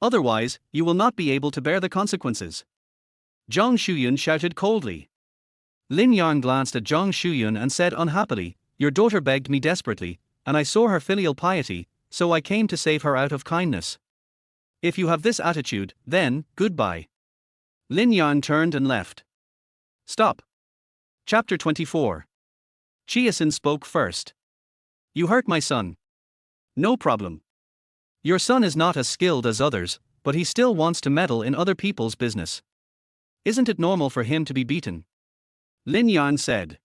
Speaker 1: Otherwise, you will not be able to bear the consequences. Zhang Shuyun shouted coldly. Lin Yang glanced at Zhang Shuyun and said unhappily, Your daughter begged me desperately, and I saw her filial piety, so I came to save her out of kindness. If you have this attitude, then, goodbye. Lin Yang turned and left. Stop. Chapter 24. Chiasin spoke first. You hurt my son. No problem. Your son is not as skilled as others, but he still wants to meddle in other people's business. Isn't it normal for him to be beaten? Lin Yang said.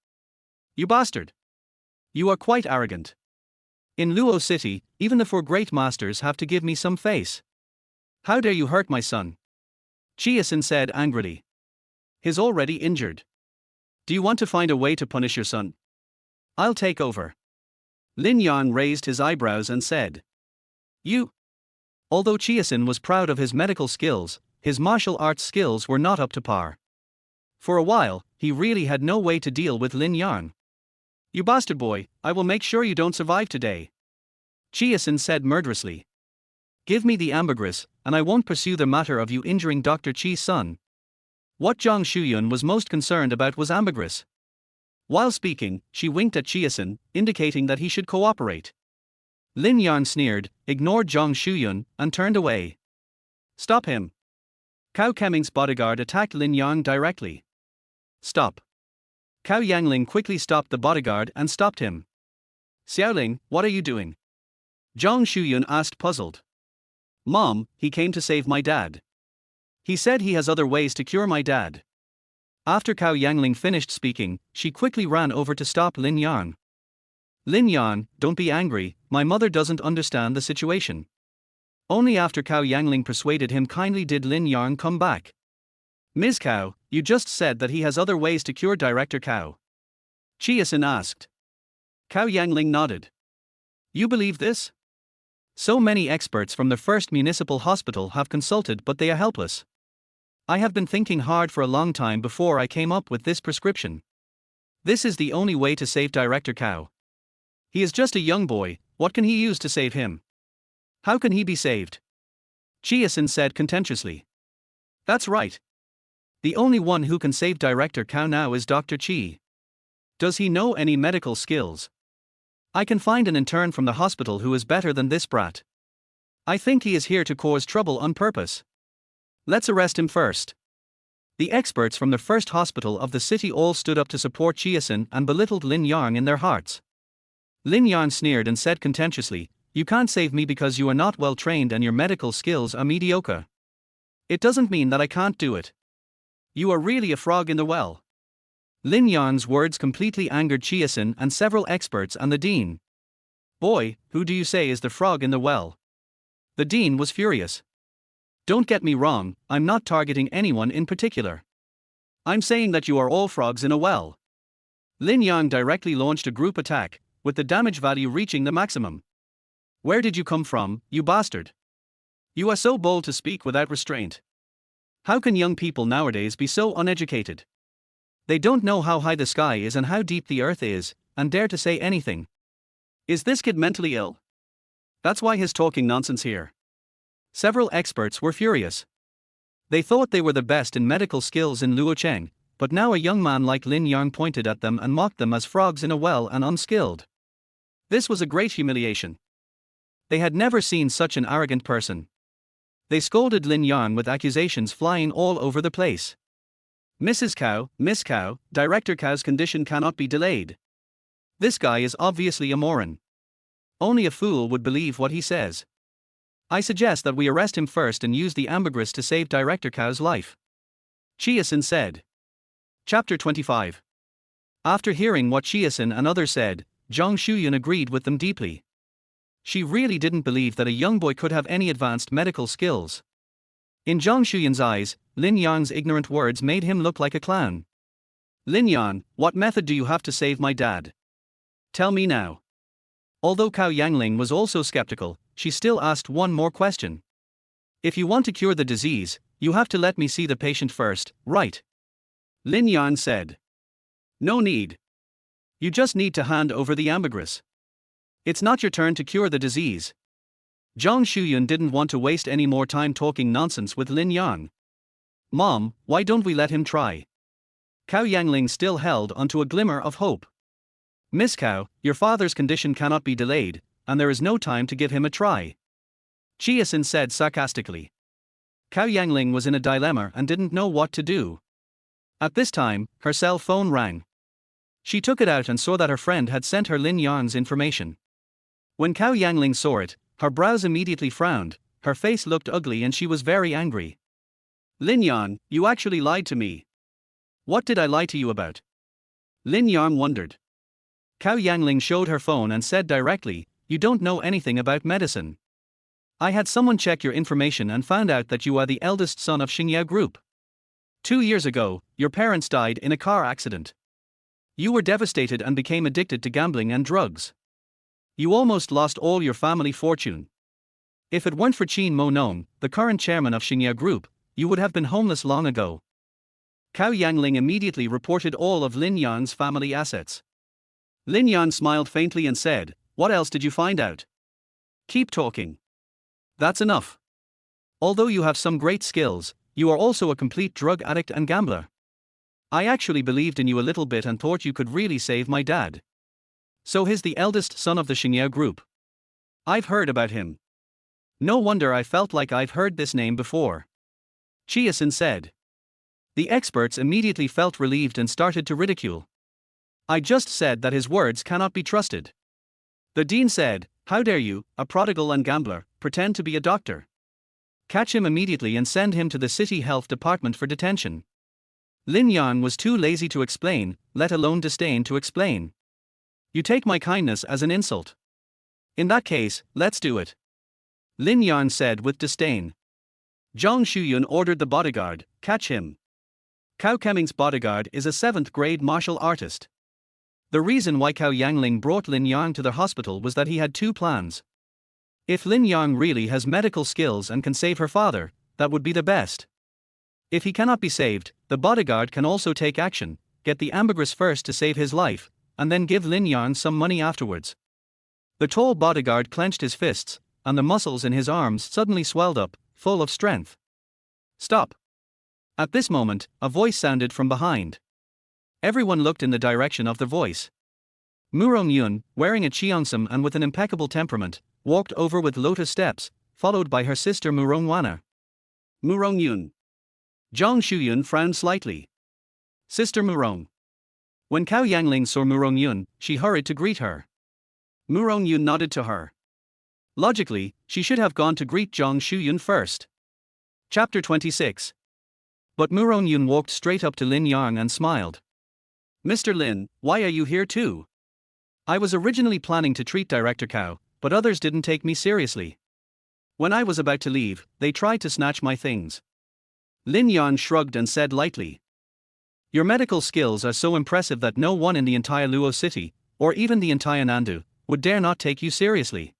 Speaker 1: You bastard. You are quite arrogant. In Luo City, even the four great masters have to give me some face. How dare you hurt my son? Chiasin said angrily. He's already injured. Do you want to find a way to punish your son? I'll take over. Lin Yang raised his eyebrows and said. You. Although Chiasin was proud of his medical skills, his martial arts skills were not up to par. For a while, he really had no way to deal with Lin Yang. You bastard boy, I will make sure you don't survive today. Chiasin said murderously. Give me the ambergris, and I won't pursue the matter of you injuring Dr. Chi's son. What Zhang Shuyun was most concerned about was ambergris. While speaking, she winked at Chiasin, indicating that he should cooperate. Lin Yang sneered, ignored Zhang Shuyun, and turned away. Stop him. Cao Keming's bodyguard attacked Lin Yang directly. Stop. Cao Yangling quickly stopped the bodyguard and stopped him. Xiaoling, what are you doing? Zhang Shuyun asked, puzzled. Mom, he came to save my dad. He said he has other ways to cure my dad. After Cao Yangling finished speaking, she quickly ran over to stop Lin Yang. Lin Yang, don't be angry, my mother doesn't understand the situation. Only after Cao Yangling persuaded him kindly did Lin Yang come back. Ms. Cao, you just said that he has other ways to cure Director Cao. Chiasin asked. Cao Yangling nodded. You believe this? So many experts from the first municipal hospital have consulted, but they are helpless. I have been thinking hard for a long time before I came up with this prescription. This is the only way to save Director Cao. He is just a young boy, what can he use to save him? How can he be saved? Chiasin said contemptuously. That's right. The only one who can save Director Cao now is Dr. Chi. Does he know any medical skills? I can find an intern from the hospital who is better than this brat. I think he is here to cause trouble on purpose. Let's arrest him first. The experts from the first hospital of the city all stood up to support Chiasin and belittled Lin Yang in their hearts. Lin Yang sneered and said contemptuously, you can't save me because you are not well trained and your medical skills are mediocre. It doesn't mean that I can't do it. You are really a frog in the well. Lin Yang's words completely angered Chiasin and several experts and the dean. Boy, who do you say is the frog in the well? The dean was furious. Don't get me wrong, I'm not targeting anyone in particular. I'm saying that you are all frogs in a well. Lin Yang directly launched a group attack, with the damage value reaching the maximum. Where did you come from, you bastard? You are so bold to speak without restraint. How can young people nowadays be so uneducated? They don't know how high the sky is and how deep the earth is, and dare to say anything. Is this kid mentally ill? That's why he's talking nonsense here. Several experts were furious. They thought they were the best in medical skills in Luocheng, but now a young man like Lin Yang pointed at them and mocked them as frogs in a well and unskilled. This was a great humiliation. They had never seen such an arrogant person. They scolded Lin Yang with accusations flying all over the place. Mrs. Cao, Miss Cao, Director Cao's condition cannot be delayed. This guy is obviously a moron. Only a fool would believe what he says. I suggest that we arrest him first and use the ambergris to save Director Cao's life. Chiasin said. Chapter 25. After hearing what Chiasin and others said, Zhang Shuyun agreed with them deeply. She really didn't believe that a young boy could have any advanced medical skills. In Zhang Shuyun's eyes, Lin Yang's ignorant words made him look like a clown. Lin Yang, what method do you have to save my dad? Tell me now. Although Cao Yangling was also skeptical, she still asked one more question. If you want to cure the disease, you have to let me see the patient first, right? Lin Yang said. No need. You just need to hand over the ambergris. It's not your turn to cure the disease. Zhang Shuyun didn't want to waste any more time talking nonsense with Lin Yang. Mom, why don't we let him try? Cao Yangling still held onto a glimmer of hope. Miss Cao, your father's condition cannot be delayed, and there is no time to give him a try. Chiasin said sarcastically. Cao Yangling was in a dilemma and didn't know what to do. At this time, her cell phone rang. She took it out and saw that her friend had sent her Lin Yang's information. When Cao Yangling saw it, her brows immediately frowned, her face looked ugly and she was very angry. Lin Yang, you actually lied to me. What did I lie to you about? Lin Yang wondered. Cao Yangling showed her phone and said directly, you don't know anything about medicine. I had someone check your information and found out that you are the eldest son of Xingyao Group. 2 years ago, your parents died in a car accident. You were devastated and became addicted to gambling and drugs. You almost lost all your family fortune. If it weren't for Qin Mo Nong, the current chairman of Xingyao Group, you would have been homeless long ago. Cao Yangling immediately reported all of Lin Yang's family assets. Lin Yang smiled faintly and said, "What else did you find out? Keep talking. That's enough. Although you have some great skills, you are also a complete drug addict and gambler. I actually believed in you a little bit and thought you could really save my dad. So he's the eldest son of the Xingyao Group. I've heard about him. No wonder I felt like I've heard this name before." Chiasin said. The experts immediately felt relieved and started to ridicule. "I just said that his words cannot be trusted." The dean said, "How dare you, a prodigal and gambler, pretend to be a doctor? Catch him immediately and send him to the city health department for detention." Lin Yang was too lazy to explain, let alone disdain to explain. "You take my kindness as an insult. In that case, let's do it," Lin Yang said with disdain. Zhang Shuyun ordered the bodyguard, "Catch him." Cao Keming's bodyguard is a 7th grade martial artist. The reason why Cao Yangling brought Lin Yang to the hospital was that he had two plans. If Lin Yang really has medical skills and can save her father, that would be the best. If he cannot be saved, the bodyguard can also take action, get the ambergris first to save his life, and then give Lin Yang some money afterwards. The tall bodyguard clenched his fists, and the muscles in his arms suddenly swelled up, full of strength. "Stop." At this moment, a voice sounded from behind. Everyone looked in the direction of the voice. Murong Yun, wearing a cheongsam and with an impeccable temperament, walked over with lotus steps, followed by her sister Murong Wana. "Murong Yun." Zhang Shuyun frowned slightly. "Sister Murong." When Cao Yangling saw Murong Yun, she hurried to greet her. Murong Yun nodded to her. Logically, she should have gone to greet Zhang Shuyun first. Chapter 26. But Murong Yun walked straight up to Lin Yang and smiled. "Mr. Lin, why are you here too? I was originally planning to treat Director Cao, but others didn't take me seriously. When I was about to leave, they tried to snatch my things." Lin Yang shrugged and said lightly, "Your medical skills are so impressive that no one in the entire Luo city, or even the entire Nandu, would dare not take you seriously."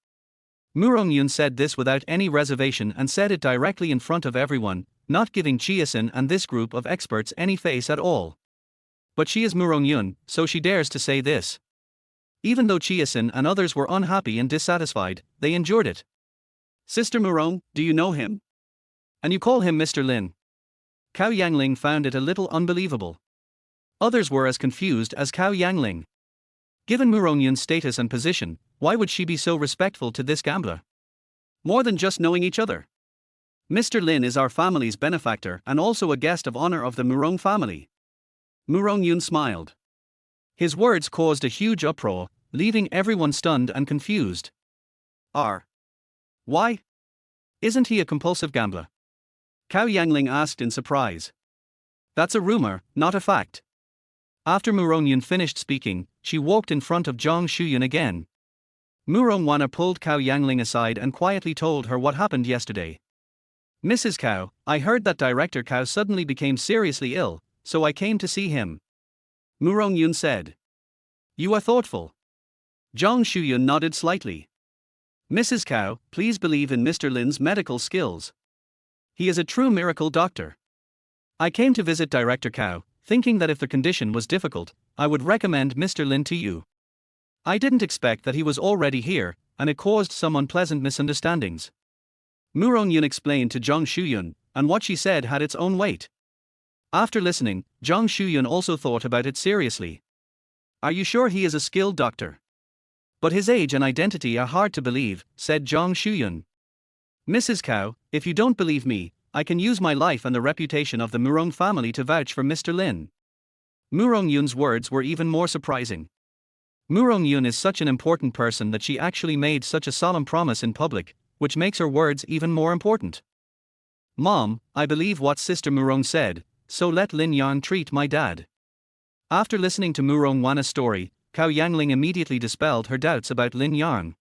Speaker 1: Murong Yun said this without any reservation and said it directly in front of everyone, not giving Chiasin and this group of experts any face at all. But she is Murong Yun, so she dares to say this. Even though Chiasin and others were unhappy and dissatisfied, they endured it. "Sister Murong, do you know him? And you call him Mr. Lin?" Cao Yangling found it a little unbelievable. Others were as confused as Cao Yangling. Given Murong Yun's status and position, why would she be so respectful to this gambler? More than just knowing each other. "Mr. Lin is our family's benefactor and also a guest of honor of the Murong family." Murong Yun smiled. His words caused a huge uproar, leaving everyone stunned and confused. Why? Isn't he a compulsive gambler? Cao Yangling asked in surprise. "That's a rumor, not a fact." After Murong Yun finished speaking, she walked in front of Zhang Shuyun again. Murong Wana pulled Cao Yangling aside and quietly told her what happened yesterday. "Mrs. Cao, I heard that Director Cao suddenly became seriously ill, so I came to see him." Murong Yun said. "You are thoughtful." Zhang Shuyun nodded slightly. "Mrs. Cao, please believe in Mr. Lin's medical skills. He is a true miracle doctor. I came to visit Director Cao, thinking that if the condition was difficult, I would recommend Mr. Lin to you. I didn't expect that he was already here, and it caused some unpleasant misunderstandings." Murong Yun explained to Zhang Shuyun, and what she said had its own weight. After listening, Zhang Shuyun also thought about it seriously. "Are you sure he is a skilled doctor?" "But his age and identity are hard to believe," said Zhang Shuyun. "Mrs. Cao, if you don't believe me, I can use my life and the reputation of the Murong family to vouch for Mr. Lin." Murong Yun's words were even more surprising. Murong Yun is such an important person that she actually made such a solemn promise in public, which makes her words even more important. "Mom, I believe what Sister Murong said, so let Lin Yang treat my dad." After listening to Murong Wana's story, Cao Yangling immediately dispelled her doubts about Lin Yang.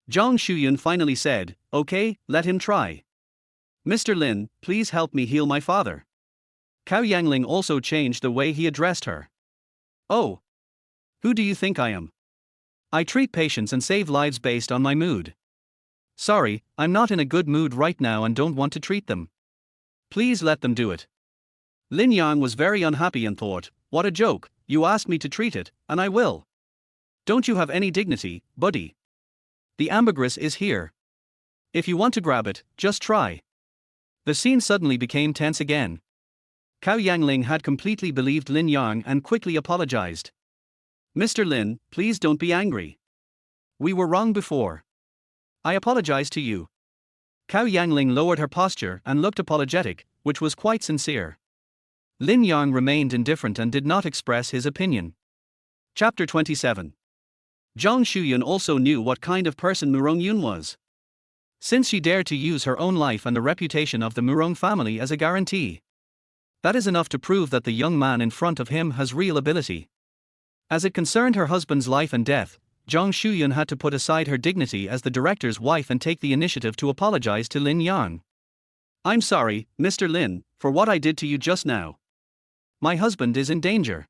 Speaker 1: Zhang Shuyun finally said, "Okay, let him try. Mr. Lin, please help me heal my father." Cao Yangling also changed the way he addressed her. "Oh, who do you think I am? I treat patients and save lives based on my mood. Sorry, I'm not in a good mood right now and don't want to treat them. Please let them do it." Lin Yang was very unhappy and thought, "What a joke, you asked me to treat it, and I will. Don't you have any dignity, buddy? The ambergris is here. If you want to grab it, just try." The scene suddenly became tense again. Cao Yangling had completely believed Lin Yang and quickly apologized. "Mr. Lin, please don't be angry. We were wrong before. I apologize to you." Cao Yangling lowered her posture and looked apologetic, which was quite sincere. Lin Yang remained indifferent and did not express his opinion. Chapter 27. Zhang Shuyun also knew what kind of person Murong Yun was. Since she dared to use her own life and the reputation of the Murong family as a guarantee, that is enough to prove that the young man in front of him has real ability. As it concerned her husband's life and death, Zhang Shuyun had to put aside her dignity as the director's wife and take the initiative to apologize to Lin Yang. "I'm sorry, Mr. Lin, for what I did to you just now. My husband is in danger.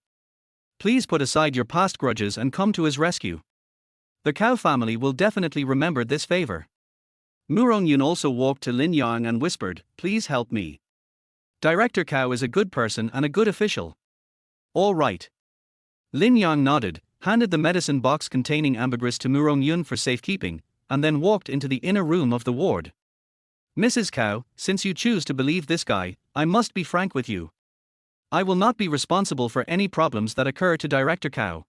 Speaker 1: Please put aside your past grudges and come to his rescue. The Cao family will definitely remember this favor." Murong Yun also walked to Lin Yang and whispered, "Please help me. Director Cao is a good person and a good official." "All right." Lin Yang nodded, handed the medicine box containing ambergris to Murong Yun for safekeeping, and then walked into the inner room of the ward. "Mrs. Cao, since you choose to believe this guy, I must be frank with you. I will not be responsible for any problems that occur to Director Cao."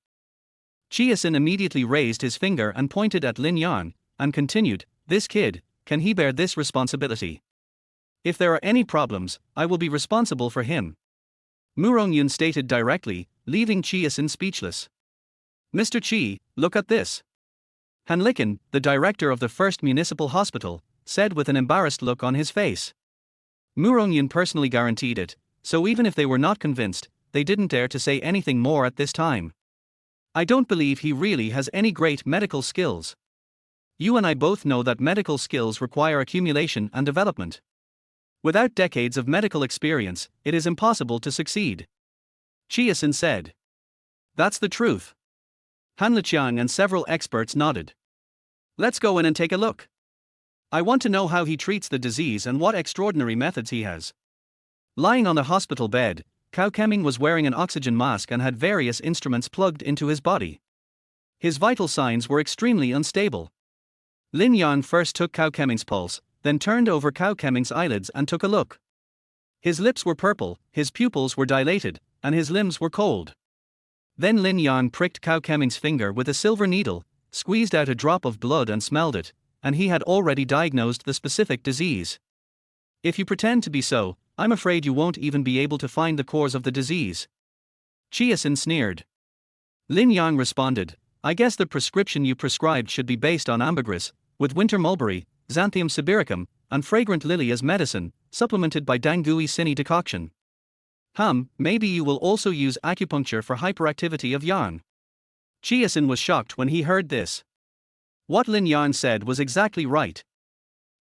Speaker 1: Chiasin immediately raised his finger and pointed at Lin Yang, and continued, "This kid, can he bear this responsibility? If there are any problems, I will be responsible for him." Murong Yun stated directly, leaving Chiasin speechless. "Mr. Chi, look at this." Han Liken, the director of the first municipal hospital, said with an embarrassed look on his face. Murong Yun personally guaranteed it, so even if they were not convinced, they didn't dare to say anything more at this time. "I don't believe he really has any great medical skills. You and I both know that medical skills require accumulation and development. Without decades of medical experience, it is impossible to succeed," Chiasin said. "That's the truth." Han Liqiang and several experts nodded. "Let's go in and take a look. I want to know how he treats the disease and what extraordinary methods he has." Lying on the hospital bed, Cao Keming was wearing an oxygen mask and had various instruments plugged into his body. His vital signs were extremely unstable. Lin Yang first took Cao Keming's pulse, then turned over Cao Keming's eyelids and took a look. His lips were purple, his pupils were dilated, and his limbs were cold. Then Lin Yang pricked Cao Keming's finger with a silver needle, squeezed out a drop of blood and smelled it, and he had already diagnosed the specific disease. "If you pretend to be so, I'm afraid you won't even be able to find the cause of the disease," Chiasin sneered. Lin Yang responded, "I guess the prescription you prescribed should be based on ambergris, with winter mulberry, Xanthium sibiricum, and fragrant lily as medicine, supplemented by Dangui Sini decoction. Maybe you will also use acupuncture for hyperactivity of yang." Chiasin was shocked when he heard this. What Lin Yang said was exactly right.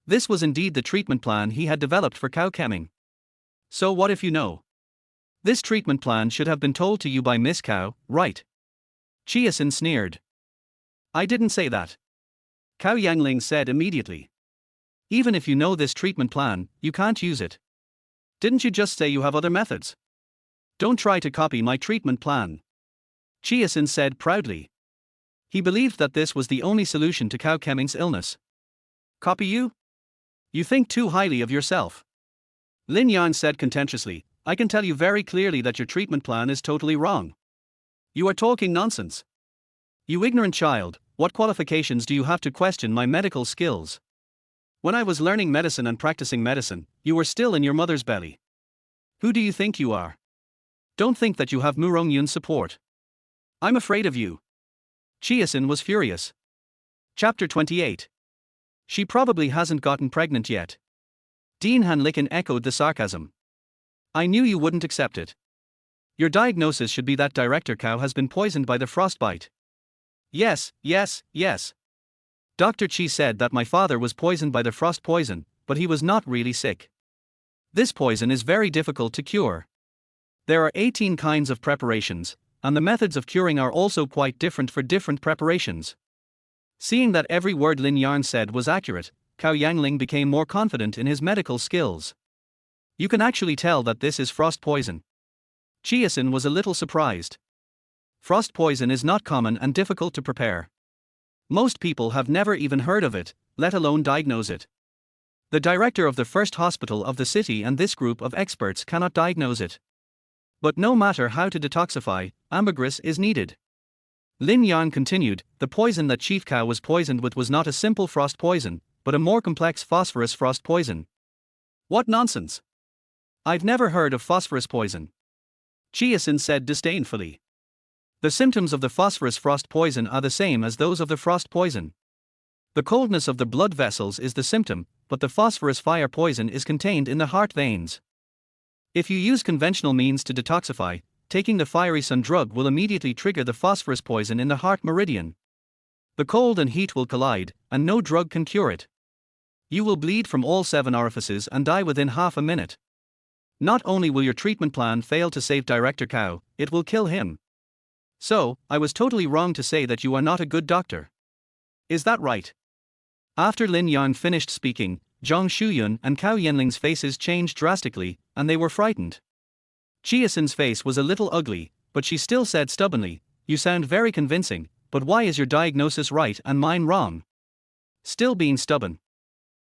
Speaker 1: This was indeed the treatment plan he had developed for Cao Keming. "So what if you know? This treatment plan should have been told to you by Miss Cao, right?" Chiasin sneered. "I didn't say that," Cao Yangling said immediately. "Even if you know this treatment plan, you can't use it. Didn't you just say you have other methods? Don't try to copy my treatment plan," Chiasin said proudly. He believed that this was the only solution to Cao Keming's illness. "Copy you? You think too highly of yourself," Lin Yang said contemptuously. "I can tell you very clearly that your treatment plan is totally wrong. You are talking nonsense. You ignorant child, what qualifications do you have to question my medical skills? When I was learning medicine and practicing medicine, you were still in your mother's belly. Who do you think you are? Don't think that you have Murong Yun's support. I'm afraid of you." Chiasin was furious. Chapter 28. She probably hasn't gotten pregnant yet. Dean Han Liken echoed the sarcasm. "I knew you wouldn't accept it. Your diagnosis should be that Director Cao has been poisoned by the frostbite." Yes. Dr. Chi said that my father was poisoned by the frost poison, but he was not really sick. This poison is very difficult to cure. There are 18 kinds of preparations, and the methods of curing are also quite different for different preparations. Seeing that every word Lin Yang said was accurate, Cao Yangling became more confident in his medical skills. You can actually tell that this is frost poison. Chiasin was a little surprised. Frost poison is not common and difficult to prepare. Most people have never even heard of it, let alone diagnose it. The director of the first hospital of the city and this group of experts cannot diagnose it. But no matter how to detoxify, ambergris is needed. Lin Yang continued, the poison that Chief Cao was poisoned with was not a simple frost poison, but a more complex phosphorus frost poison. What nonsense! I've never heard of phosphorus poison. Chiasin said disdainfully. The symptoms of the phosphorus frost poison are the same as those of the frost poison. The coldness of the blood vessels is the symptom, but the phosphorus fire poison is contained in the heart veins. If you use conventional means to detoxify, taking the fiery sun drug will immediately trigger the phosphorus poison in the heart meridian. The cold and heat will collide, and no drug can cure it. You will bleed from all 7 orifices and die within half a minute. Not only will your treatment plan fail to save Director Cao, it will kill him. So, I was totally wrong to say that you are not a good doctor. Is that right? After Lin Yang finished speaking, Zhang Shuyun and Cao Yanling's faces changed drastically, and they were frightened. Chiasin's face was a little ugly, but she still said stubbornly, you sound very convincing, but why is your diagnosis right and mine wrong? Still being stubborn.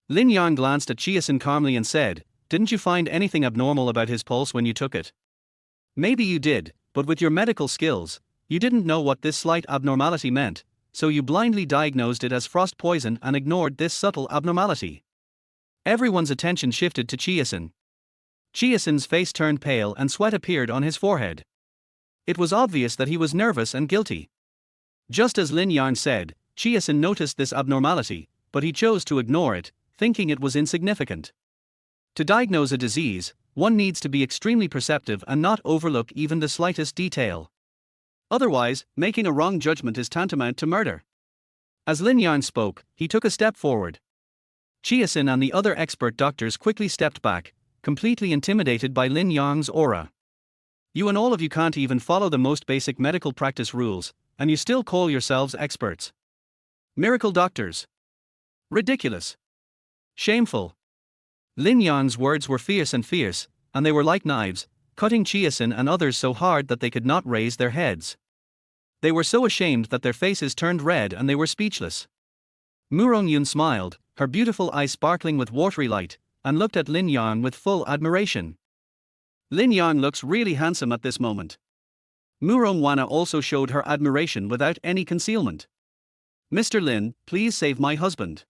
Speaker 1: Lin Yang glanced at Chiasin calmly and said, didn't you find anything abnormal about his pulse when you took it? Maybe you did, but with your medical skills, you didn't know what this slight abnormality meant, so you blindly diagnosed it as frost poison and ignored this subtle abnormality. Everyone's attention shifted to Chiasin. Chiasin's face turned pale and sweat appeared on his forehead. It was obvious that he was nervous and guilty. Just as Lin Yang said, Chiasin noticed this abnormality, but he chose to ignore it, thinking it was insignificant. To diagnose a disease, one needs to be extremely perceptive and not overlook even the slightest detail. Otherwise, making a wrong judgment is tantamount to murder. As Lin Yang spoke, he took a step forward. Chiasin and the other expert doctors quickly stepped back, completely intimidated by Lin Yang's aura. You and all of you can't even follow the most basic medical practice rules, and you still call yourselves experts. Miracle doctors. Ridiculous. Shameful. Lin Yang's words were fierce, and they were like knives, cutting Chiasin and others so hard that they could not raise their heads. They were so ashamed that their faces turned red and they were speechless. Murongyun smiled, her beautiful eyes sparkling with watery light, and looked at Lin Yang with full admiration. Lin Yang looks really handsome at this moment. Murongyana also showed her admiration without any concealment. Mr. Lin, please save my husband.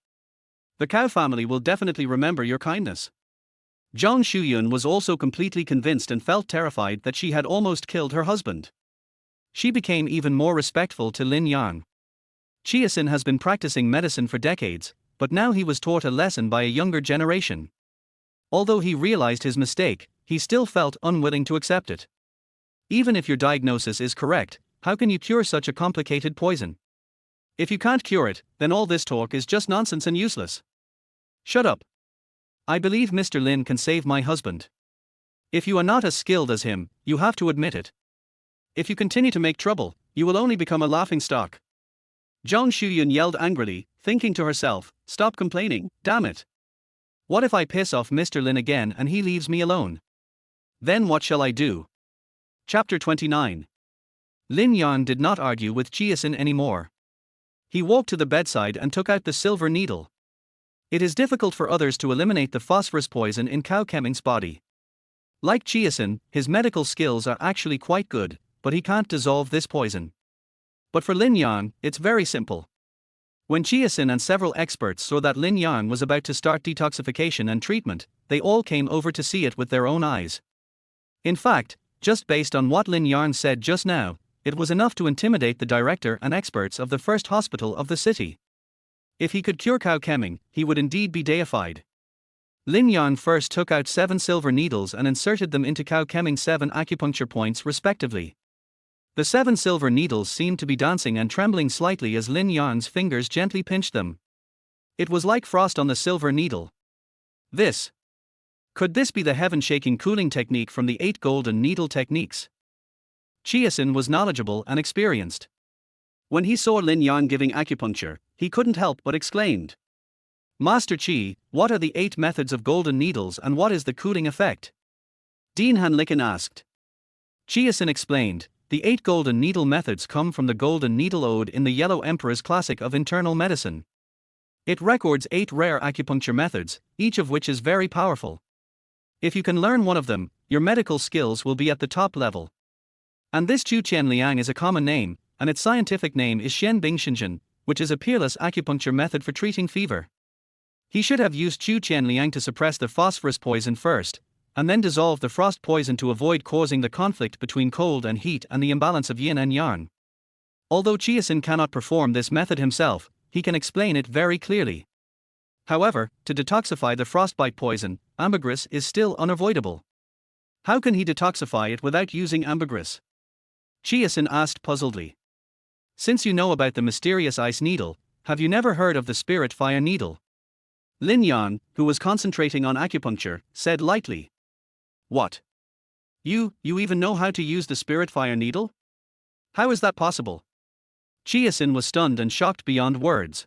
Speaker 1: The Cao family will definitely remember your kindness. Zhang Shuyun was also completely convinced and felt terrified that she had almost killed her husband. She became even more respectful to Lin Yang. Chiasin has been practicing medicine for decades, but now he was taught a lesson by a younger generation. Although he realized his mistake, he still felt unwilling to accept it. Even if your diagnosis is correct, how can you cure such a complicated poison? If you can't cure it, then all this talk is just nonsense and useless. Shut up. I believe Mr. Lin can save my husband. If you are not as skilled as him, you have to admit it. If you continue to make trouble, you will only become a laughingstock. Zhang Shuyun yelled angrily, thinking to herself, stop complaining, damn it. What if I piss off Mr. Lin again and he leaves me alone? Then what shall I do? Chapter 29. Lin Yang did not argue with Chiasin anymore. He walked to the bedside and took out the silver needle. It is difficult for others to eliminate the phosphorus poison in Cao Keming's body. Like Chiasin, his medical skills are actually quite good, but he can't dissolve this poison. But for Lin Yang, it's very simple. When Chiasin and several experts saw that Lin Yang was about to start detoxification and treatment, they all came over to see it with their own eyes. In fact, just based on what Lin Yang said just now, it was enough to intimidate the director and experts of the first hospital of the city. If he could cure Cao Keming, he would indeed be deified. Lin Yang first took out 7 silver needles and inserted them into Cao Keming's 7 acupuncture points respectively. The 7 silver needles seemed to be dancing and trembling slightly as Lin Yang's fingers gently pinched them. It was like frost on the silver needle. This. Could this be the heaven-shaking cooling technique from the 8 golden needle techniques? Chiasin was knowledgeable and experienced. When he saw Lin Yang giving acupuncture, he couldn't help but exclaimed, "Master Chi, what are the 8 methods of golden needles and what is the cooling effect?" Dean Hanlikin asked. Chiasin explained, the 8 golden needle methods come from the Golden Needle Ode in the Yellow Emperor's Classic of Internal Medicine. It records 8 rare acupuncture methods, each of which is very powerful. If you can learn one of them, your medical skills will be at the top level. And this Chu Qian Liang is a common name, and its scientific name is Shen Bing Shenzhen, which is a peerless acupuncture method for treating fever. He should have used Chu Qian Liang to suppress the phosphorus poison first, and then dissolve the frost poison to avoid causing the conflict between cold and heat and the imbalance of yin and yang. Although Chiasin cannot perform this method himself, he can explain it very clearly. However, to detoxify the frostbite poison, ambergris is still unavoidable. How can he detoxify it without using ambergris? Chiasin asked puzzledly. Since you know about the mysterious ice needle, have you never heard of the spirit fire needle? Lin Yang, who was concentrating on acupuncture, said lightly. What? You even know how to use the spirit fire needle? How is that possible? Chiasin was stunned and shocked beyond words.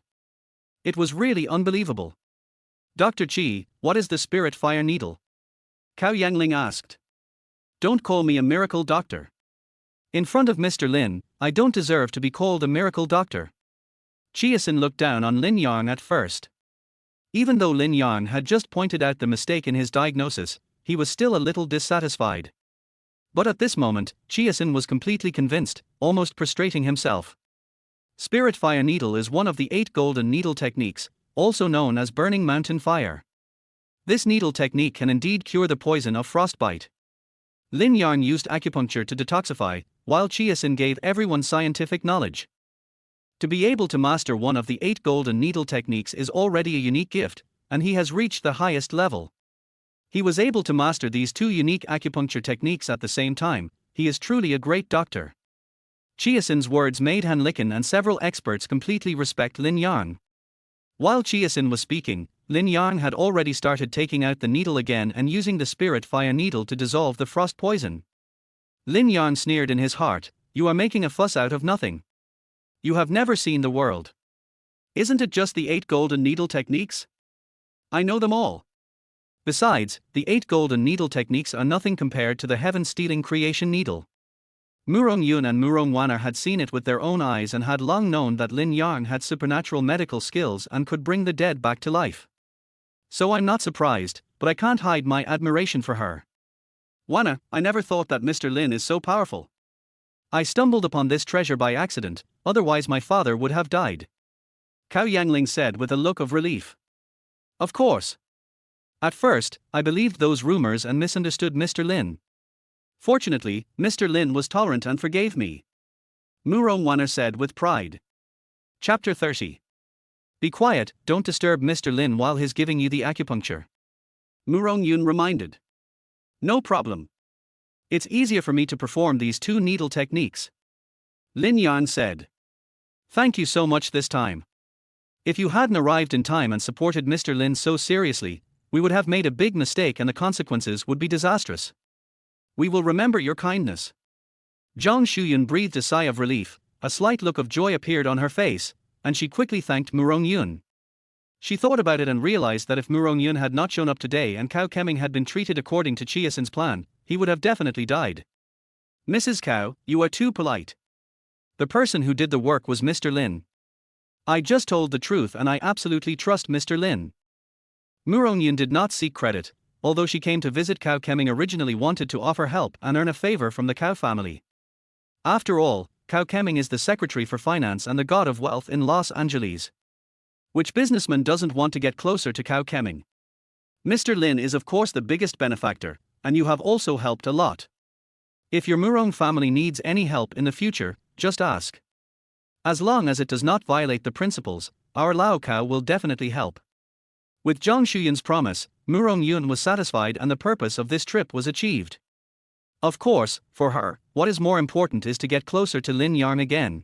Speaker 1: It was really unbelievable. Dr. Chi, what is the spirit fire needle? Cao Yangling asked. Don't call me a miracle doctor. In front of Mr. Lin, I don't deserve to be called a miracle doctor. Chiasin looked down on Lin Yang at first. Even though Lin Yang had just pointed out the mistake in his diagnosis, he was still a little dissatisfied. But at this moment, Chiasin was completely convinced, almost prostrating himself. Spirit fire needle is one of the 8 golden needle techniques, also known as burning mountain fire. This needle technique can indeed cure the poison of frostbite. Lin Yang used acupuncture to detoxify, while Chiasin gave everyone scientific knowledge. To be able to master one of the 8 golden needle techniques is already a unique gift, and he has reached the highest level. He was able to master these 2 unique acupuncture techniques at the same time. He is truly a great doctor. Chiasin's words made Hanlikin and several experts completely respect Lin Yang. While Chiasin was speaking, Lin Yang had already started taking out the needle again and using the spirit fire needle to dissolve the frost poison. Lin Yang sneered in his heart, "You are making a fuss out of nothing. You have never seen the world. Isn't it just the 8 golden needle techniques? I know them all. Besides, the 8 golden needle techniques are nothing compared to the heaven-stealing creation needle." Murong Yun and Murong Wana had seen it with their own eyes and had long known that Lin Yang had supernatural medical skills and could bring the dead back to life. So I'm not surprised, but I can't hide my admiration for her. Wana, I never thought that Mr. Lin is so powerful. I stumbled upon this treasure by accident, otherwise my father would have died. Cao Yangling said with a look of relief. Of course. At first, I believed those rumors and misunderstood Mr. Lin. Fortunately, Mr. Lin was tolerant and forgave me. Murong Wana said with pride. Chapter 30. Be quiet, don't disturb Mr. Lin while he's giving you the acupuncture. Murong Yun reminded. No problem. It's easier for me to perform these 2 needle techniques. Lin Yang said. Thank you so much this time. If you hadn't arrived in time and supported Mr. Lin so seriously, we would have made a big mistake and the consequences would be disastrous. We will remember your kindness. Zhang Shuyun breathed a sigh of relief, a slight look of joy appeared on her face, and she quickly thanked Murong Yun. She thought about it and realized that if Murong Yun had not shown up today and Cao Keming had been treated according to Chiasin's plan, he would have definitely died. Mrs. Cao, you are too polite. The person who did the work was Mr. Lin. I just told the truth and I absolutely trust Mr. Lin. Murong Yun did not seek credit, although she came to visit Cao Keming originally wanted to offer help and earn a favor from the Cao family. After all, Cao Keming is the secretary for finance and the god of wealth in Los Angeles. Which businessman doesn't want to get closer to Cao Keming? Mr. Lin is of course the biggest benefactor, and you have also helped a lot. If your Murong family needs any help in the future, just ask. As long as it does not violate the principles, our Lao Cao will definitely help. With Zhang Shuyun's promise, Murong Yun was satisfied and the purpose of this trip was achieved. Of course, for her, what is more important is to get closer to Lin Yang again.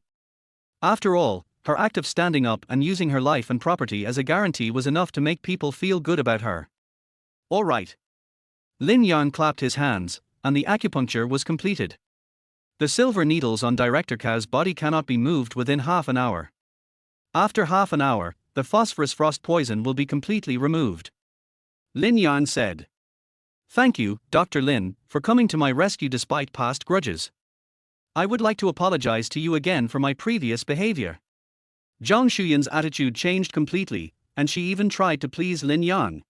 Speaker 1: After all, Her act of standing up and using her life and property as a guarantee was enough to make people feel good about her. All right. Lin Yang clapped his hands, and the acupuncture was completed. The silver needles on Director Cow's body cannot be moved within half an hour. After half an hour, the phosphorus frost poison will be completely removed. Lin Yang said. Thank you, Dr. Lin, for coming to my rescue despite past grudges. I would like to apologize to you again for my previous behavior. Zhang Shuyun's attitude changed completely, and she even tried to please Lin Yang.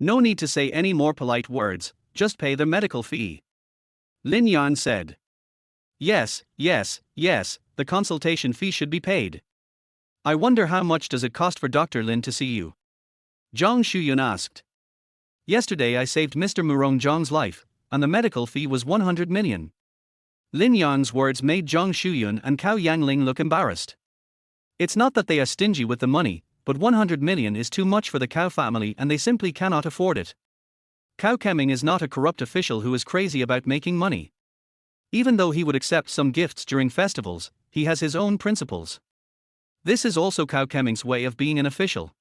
Speaker 1: No need to say any more polite words, just pay the medical fee. Lin Yang said. Yes, the consultation fee should be paid. I wonder how much does it cost for Dr. Lin to see you? Zhang Shuyun asked. Yesterday I saved Mr. Murong Zhang's life, and the medical fee was 100 million. Lin Yang's words made Zhang Shuyun and Cao Yangling look embarrassed. It's not that they are stingy with the money, but 100 million is too much for the Cao family and they simply cannot afford it. Cao Keming is not a corrupt official who is crazy about making money. Even though he would accept some gifts during festivals, he has his own principles. This is also Cao Keming's way of being an official.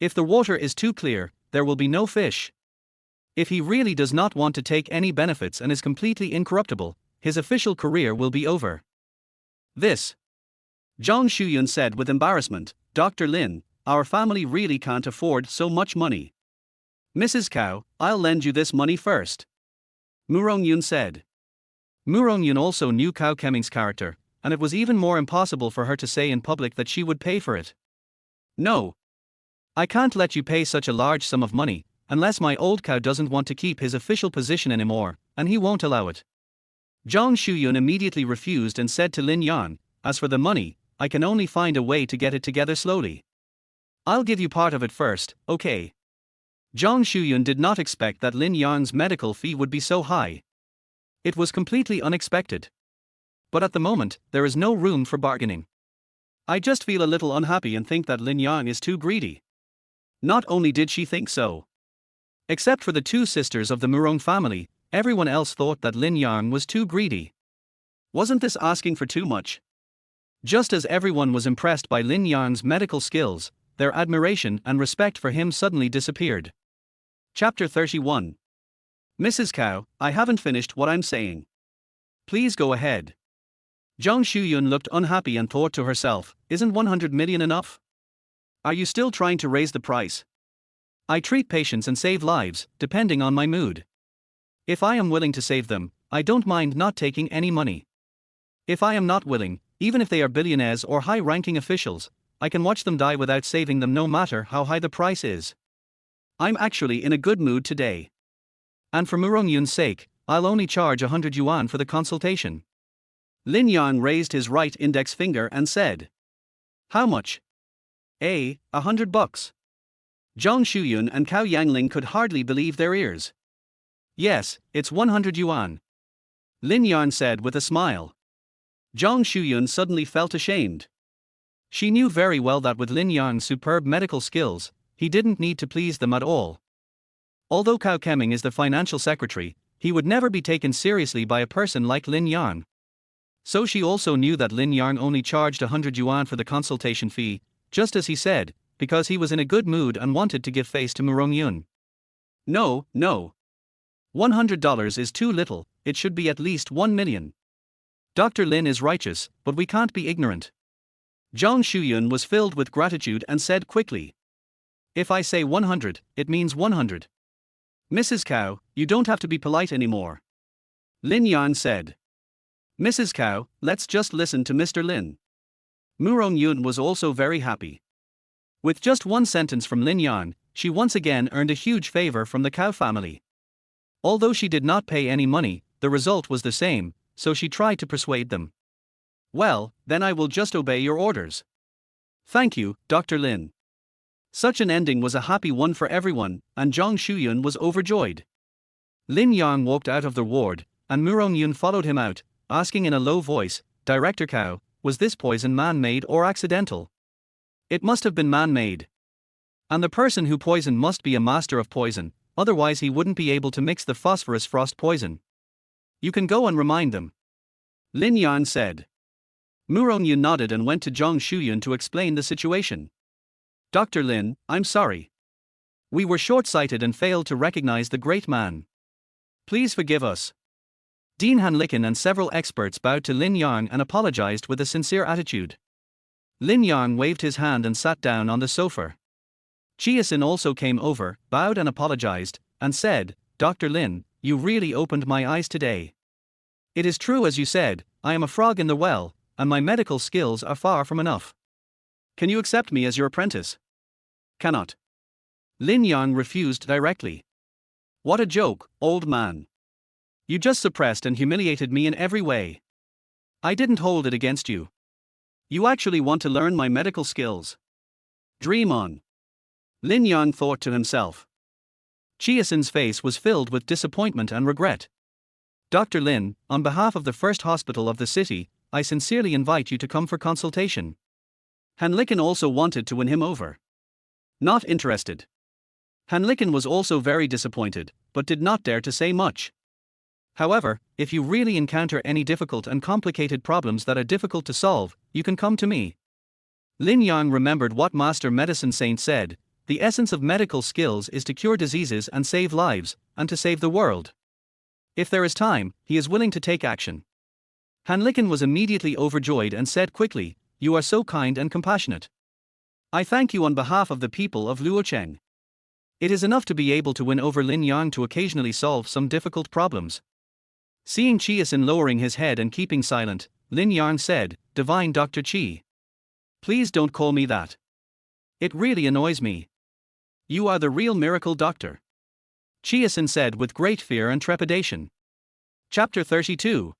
Speaker 1: If the water is too clear, there will be no fish. If he really does not want to take any benefits and is completely incorruptible, his official career will be over. This. Zhang Shuyun said with embarrassment, Dr. Lin, our family really can't afford so much money. Mrs. Cao, I'll lend you this money first. Murong Yun said. Murong Yun also knew Cao Keming's character, and it was even more impossible for her to say in public that she would pay for it. No. I can't let you pay such a large sum of money, unless my old Cao doesn't want to keep his official position anymore, and he won't allow it. Zhang Shuyun immediately refused and said to Lin Yang, as for the money, I can only find a way to get it together slowly. I'll give you part of it first, okay? Zhang Shuyun did not expect that Lin Yang's medical fee would be so high. It was completely unexpected. But at the moment, there is no room for bargaining. I just feel a little unhappy and think that Lin Yang is too greedy. Not only did she think so. Except for the two sisters of the Murong family, everyone else thought that Lin Yang was too greedy. Wasn't this asking for too much? Just as everyone was impressed by Lin Yang's medical skills, their admiration and respect for him suddenly disappeared. Chapter 31. Mrs. Cao, I haven't finished what I'm saying. Please go ahead. Zhang Shuyun looked unhappy and thought to herself, isn't 100 million enough? Are you still trying to raise the price? I treat patients and save lives, depending on my mood. If I am willing to save them, I don't mind not taking any money. If I am not willing, even if they are billionaires or high-ranking officials, I can watch them die without saving them no matter how high the price is. I'm actually in a good mood today. And for Murong Yun's sake, I'll only charge 100 yuan for the consultation. Lin Yang raised his right index finger and said. How much? 100 bucks. Zhang Shuyun and Cao Yangling could hardly believe their ears. Yes, it's 100 yuan. Lin Yang said with a smile. Zhang Shuyun suddenly felt ashamed. She knew very well that with Lin Yang's superb medical skills, he didn't need to please them at all. Although Cao Keming is the financial secretary, he would never be taken seriously by a person like Lin Yang. So she also knew that Lin Yang only charged 100 yuan for the consultation fee, just as he said, because he was in a good mood and wanted to give face to Murong Yun. No. $100 is too little, it should be at least 1 million. Dr. Lin is righteous, but we can't be ignorant. Zhang Shuyun was filled with gratitude and said quickly. If I say 100, it means 100. Mrs. Cao, you don't have to be polite anymore. Lin Yang said. Mrs. Cao, let's just listen to Mr. Lin. Murong Yun was also very happy. With just one sentence from Lin Yang, she once again earned a huge favor from the Cao family. Although she did not pay any money, the result was the same, so she tried to persuade them. Well, then I will just obey your orders. Thank you, Dr. Lin. Such an ending was a happy one for everyone, and Zhang Shuyun was overjoyed. Lin Yang walked out of the ward, and Murong Yun followed him out, asking in a low voice, Director Cao, was this poison man-made or accidental? It must have been man-made. And the person who poisoned must be a master of poison, otherwise he wouldn't be able to mix the phosphorus frost poison. You can go and remind them. Lin Yang said. Yun nodded and went to Zhang Shuyun to explain the situation. Dr. Lin, I'm sorry. We were short-sighted and failed to recognize the great man. Please forgive us. Dean Hanlikin and several experts bowed to Lin Yang and apologized with a sincere attitude. Lin Yang waved his hand and sat down on the sofa. Chiasin also came over, bowed and apologized, and said, Dr. Lin, you really opened my eyes today. It is true as you said, I am a frog in the well, and my medical skills are far from enough. Can you accept me as your apprentice? Cannot. Lin Yang refused directly. What a joke, old man. You just suppressed and humiliated me in every way. I didn't hold it against you. You actually want to learn my medical skills. Dream on. Lin Yang thought to himself. Chiasin's face was filled with disappointment and regret. Dr. Lin, on behalf of the first hospital of the city, I sincerely invite you to come for consultation. Hanlikin also wanted to win him over. Not interested. Hanlikin was also very disappointed, but did not dare to say much. However, if you really encounter any difficult and complicated problems that are difficult to solve, you can come to me. Lin Yang remembered what Master Medicine Saint said, the essence of medical skills is to cure diseases and save lives, and to save the world. If there is time, he is willing to take action. Hanlikin was immediately overjoyed and said quickly, You are so kind and compassionate. I thank you on behalf of the people of Luocheng. It is enough to be able to win over Lin Yang to occasionally solve some difficult problems. Seeing Chiasin lowering his head and keeping silent, Lin Yang said, Divine Dr. Chi. Please don't call me that. It really annoys me. You are the real miracle doctor. Chiasin said with great fear and trepidation. Chapter 32.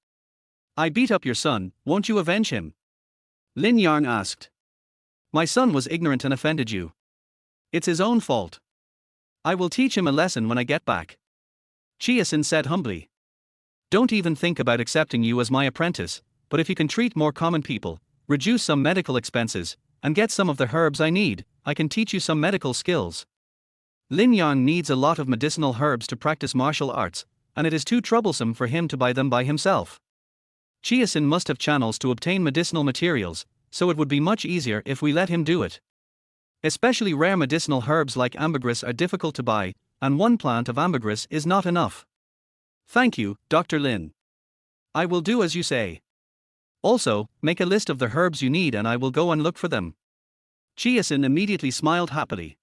Speaker 1: I beat up your son, won't you avenge him? Lin Yang asked. My son was ignorant and offended you. It's his own fault. I will teach him a lesson when I get back. Chiasin said humbly. Don't even think about accepting you as my apprentice, but if you can treat more common people, reduce some medical expenses, and get some of the herbs I need, I can teach you some medical skills. Lin Yang needs a lot of medicinal herbs to practice martial arts, and it is too troublesome for him to buy them by himself. Chiasin must have channels to obtain medicinal materials, so it would be much easier if we let him do it. Especially rare medicinal herbs like ambergris are difficult to buy, and one plant of ambergris is not enough. Thank you, Dr. Lin. I will do as you say. Also, make a list of the herbs you need and I will go and look for them. Chiasin immediately smiled happily.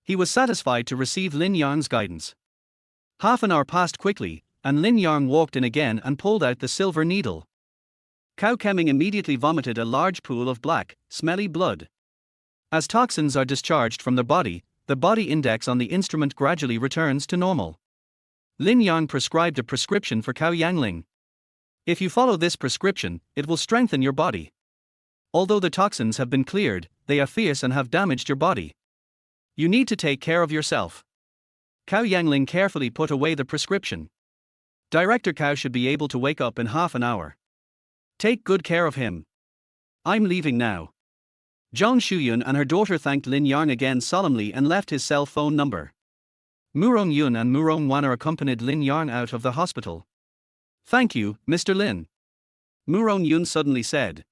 Speaker 1: He was satisfied to receive Lin Yang's guidance. Half an hour passed quickly, and Lin Yang walked in again and pulled out the silver needle. Cao Keming immediately vomited a large pool of black, smelly blood. As toxins are discharged from the body index on the instrument gradually returns to normal. Lin Yang prescribed a prescription for Cao Yangling. If you follow this prescription, it will strengthen your body. Although the toxins have been cleared, they are fierce and have damaged your body. You need to take care of yourself. Cao Yangling carefully put away the prescription. Director Cao should be able to wake up in half an hour. Take good care of him. I'm leaving now. Zhang Shuyun and her daughter thanked Lin Yang again solemnly and left his cell phone number. Murong Yun and Murong Wan accompanied Lin Yang out of the hospital. Thank you, Mr. Lin. Murong Yun suddenly said.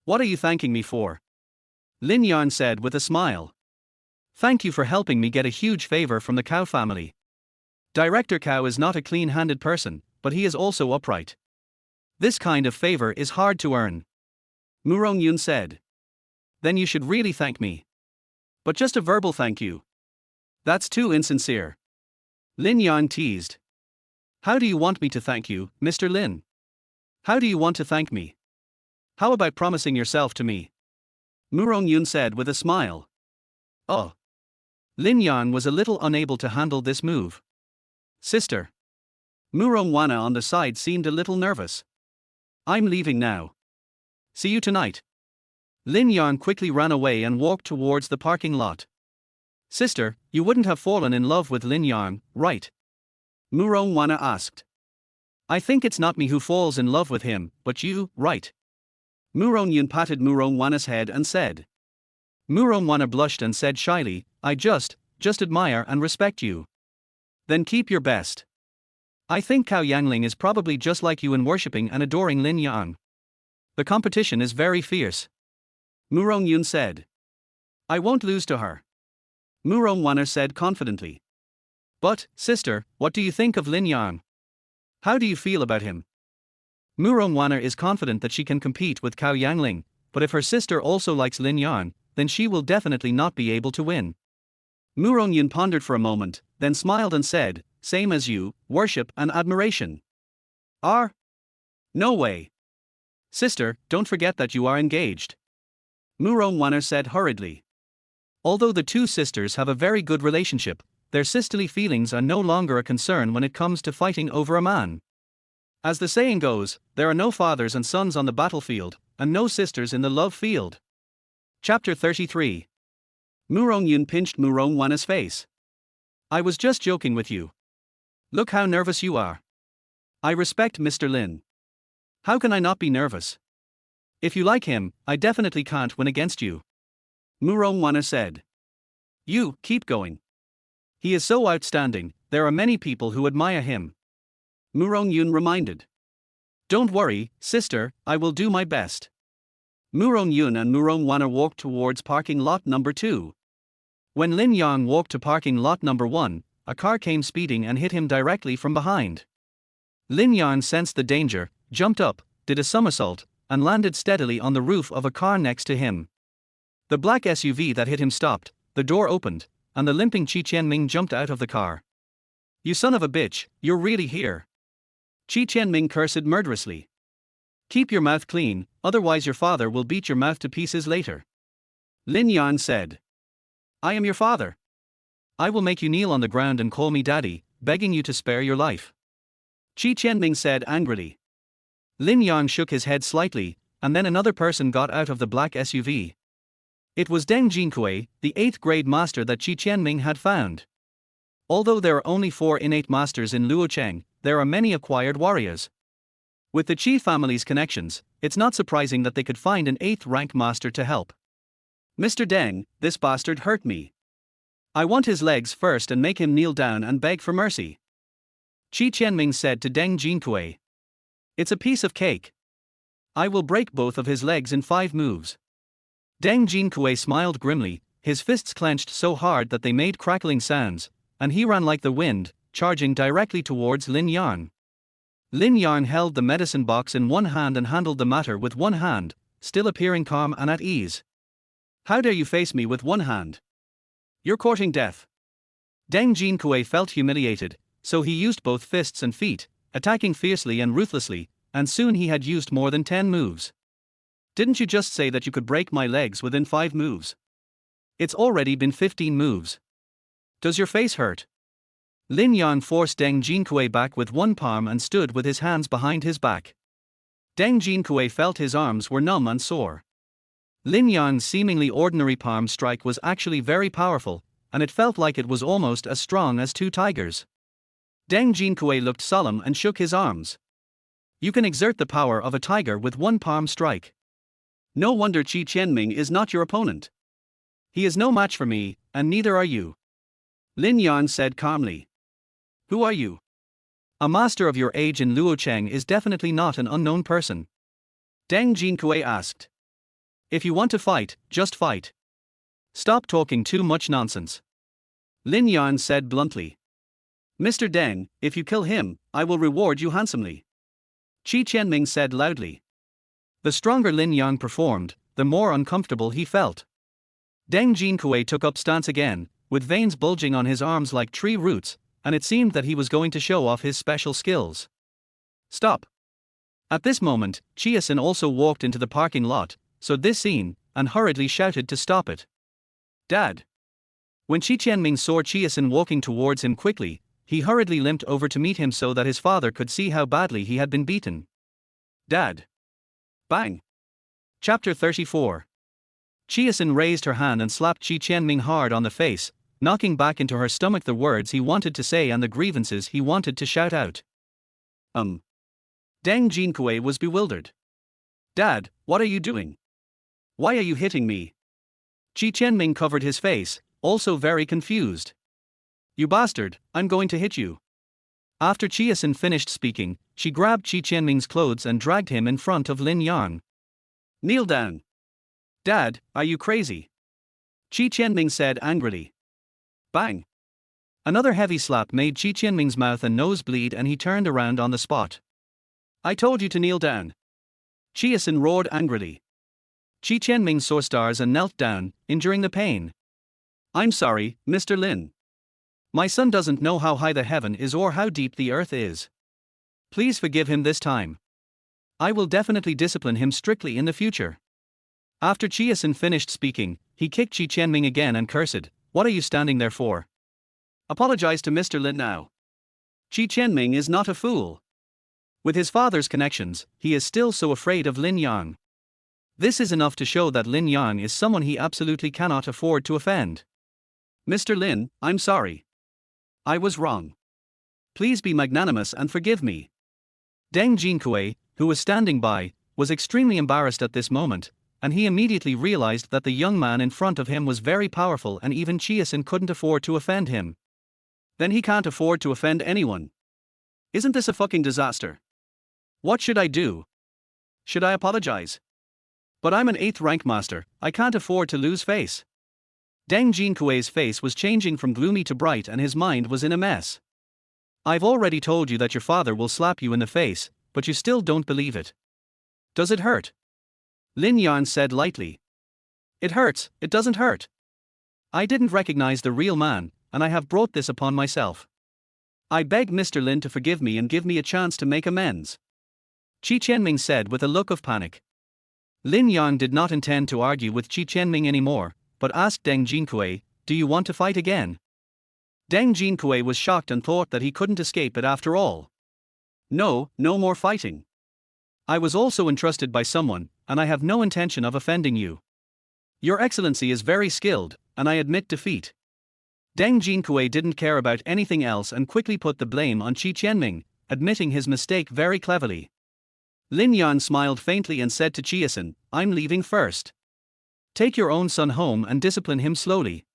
Speaker 1: What are you thanking me for? Lin Yang said with a smile. Thank you for helping me get a huge favor from the Cao family. Director Cao is not a clean-handed person, but he is also upright. This kind of favor is hard to earn. Murong Yun said. Then you should really thank me. But just a verbal thank you. That's too insincere. Lin Yang teased. How do you want me to thank you, Mr. Lin? How do you want to thank me? How about promising yourself to me? Murong Yun said with a smile. Oh. Lin Yang was a little unable to handle this move. Sister. Murong Wana on the side seemed a little nervous. I'm leaving now. See you tonight. Lin Yang quickly ran away and walked towards the parking lot. Sister, you wouldn't have fallen in love with Lin Yang, right? Murong Wana asked. I think it's not me who falls in love with him, but you, right? Murong Yun patted Murong Wana's head and said. Murong Wana blushed and said shyly, I just admire and respect you. Then keep your best. I think Cao Yangling is probably just like you in worshipping and adoring Lin Yang. The competition is very fierce. Murong Yun said. I won't lose to her. Murong Wanner said confidently. But, sister, what do you think of Lin Yang? How do you feel about him? Murong Wanner is confident that she can compete with Cao Yangling, but if her sister also likes Lin Yang, then she will definitely not be able to win. Murong Yun pondered for a moment, then smiled and said, same as you, worship and admiration. No way. Sister, don't forget that you are engaged. Murong Wanner said hurriedly. Although the two sisters have a very good relationship, their sisterly feelings are no longer a concern when it comes to fighting over a man. As the saying goes, there are no fathers and sons on the battlefield, and no sisters in the love field. Chapter 33. Murong Yun pinched Murong Wanner's face. I was just joking with you. Look how nervous you are. I respect Mr. Lin. How can I not be nervous? If you like him, I definitely can't win against you. Murong Wanner said. You, keep going. He is so outstanding, there are many people who admire him. Murong Yun reminded. Don't worry, sister, I will do my best. Murong Yun and Murong Wanner walked towards parking lot number 2. When Lin Yang walked to parking lot number 1, a car came speeding and hit him directly from behind. Lin Yang sensed the danger, jumped up, did a somersault, and landed steadily on the roof of a car next to him. The black SUV that hit him stopped, the door opened, and the limping Qi Qianming jumped out of the car. You son of a bitch, you're really here. Qi Qianming cursed murderously. Keep your mouth clean, otherwise your father will beat your mouth to pieces later. Lin Yang said. I am your father. I will make you kneel on the ground and call me daddy, begging you to spare your life. Qi Qianming said angrily. Lin Yang shook his head slightly, and then another person got out of the black SUV. It was Deng Jinkui, the 8th grade master that Qi Qianming had found. Although there are only 4 innate masters in Luocheng, there are many acquired warriors. With the Qi family's connections, it's not surprising that they could find an 8th rank master to help. Mr. Deng, this bastard hurt me. I want his legs first and make him kneel down and beg for mercy. Qi Qianming said to Deng Jinkui. It's a piece of cake. I will break both of his legs in 5 moves. Deng Jinkui smiled grimly, his fists clenched so hard that they made crackling sounds, and he ran like the wind, charging directly towards Lin Yang. Lin Yang held the medicine box in one hand and handled the matter with one hand, still appearing calm and at ease. How dare you face me with one hand? You're courting death. Deng Jinkui felt humiliated, so he used both fists and feet, attacking fiercely and ruthlessly, and soon he had used more than 10 moves. Didn't you just say that you could break my legs within 5 moves? It's already been 15 moves. Does your face hurt? Lin Yang forced Deng Jinkui back with one palm and stood with his hands behind his back. Deng Jinkui felt his arms were numb and sore. Lin Yang's seemingly ordinary palm strike was actually very powerful, and it felt like it was almost as strong as 2 tigers. Deng Jinkui looked solemn and shook his arms. You can exert the power of a tiger with one palm strike. No wonder Qi Qianming is not your opponent. He is no match for me, and neither are you. Lin Yang said calmly. Who are you? A master of your age in Luocheng is definitely not an unknown person. Deng Jinkui asked. If you want to fight, just fight. Stop talking too much nonsense. Lin Yang said bluntly. Mr. Deng, if you kill him, I will reward you handsomely. Qi Qianming said loudly. The stronger Lin Yang performed, the more uncomfortable he felt. Deng Jinkui took up stance again, with veins bulging on his arms like tree roots, and it seemed that he was going to show off his special skills. Stop. At this moment, Chiasin also walked into the parking lot, saw this scene, and hurriedly shouted to stop it. Dad. When Qi Qianming saw Chiasin walking towards him quickly, he hurriedly limped over to meet him so that his father could see how badly he had been beaten. Dad. Bang. Chapter 34. Chiasin raised her hand and slapped Qi Qianming hard on the face, knocking back into her stomach the words he wanted to say and the grievances he wanted to shout out. Deng Jinkui was bewildered. Dad, what are you doing? Why are you hitting me? Qi Qianming covered his face, also very confused. You bastard, I'm going to hit you. After Chiasin finished speaking, she grabbed Qi Qianming's clothes and dragged him in front of Lin Yang. Kneel down. Dad, are you crazy? Chi Qianming said angrily. Bang! Another heavy slap made Chi Qianming's mouth and nose bleed and he turned around on the spot. I told you to kneel down. Chiasin roared angrily. Chi Qianming saw stars and knelt down, enduring the pain. I'm sorry, Mr. Lin. My son doesn't know how high the heaven is or how deep the earth is. Please forgive him this time. I will definitely discipline him strictly in the future. After Chiasin finished speaking, he kicked Chi Qianming again and cursed, What are you standing there for? Apologize to Mr. Lin now. Chi Qianming is not a fool. With his father's connections, he is still so afraid of Lin Yang. This is enough to show that Lin Yang is someone he absolutely cannot afford to offend. Mr. Lin, I'm sorry. I was wrong. Please be magnanimous and forgive me. Deng Jinkui, who was standing by, was extremely embarrassed at this moment, and he immediately realized that the young man in front of him was very powerful and even Chiasin couldn't afford to offend him. Then he can't afford to offend anyone. Isn't this a fucking disaster? What should I do? Should I apologize? But I'm an 8th rank master, I can't afford to lose face. Deng Jinkui's face was changing from gloomy to bright and his mind was in a mess. I've already told you that your father will slap you in the face, but you still don't believe it. Does it hurt? Lin Yang said lightly. It hurts, it doesn't hurt. I didn't recognize the real man, and I have brought this upon myself. I beg Mr. Lin to forgive me and give me a chance to make amends. Chi Qianming said with a look of panic. Lin Yang did not intend to argue with Chi Qianming anymore, but asked Deng Jinkui, Do you want to fight again? Deng Jinkui was shocked and thought that he couldn't escape it after all. No, no more fighting. I was also entrusted by someone, and I have no intention of offending you. Your Excellency is very skilled, and I admit defeat. Deng Jinkui didn't care about anything else and quickly put the blame on Chi Qianming, admitting his mistake very cleverly. Lin Yan smiled faintly and said to Chiasin, I'm leaving first. Take your own son home and discipline him slowly.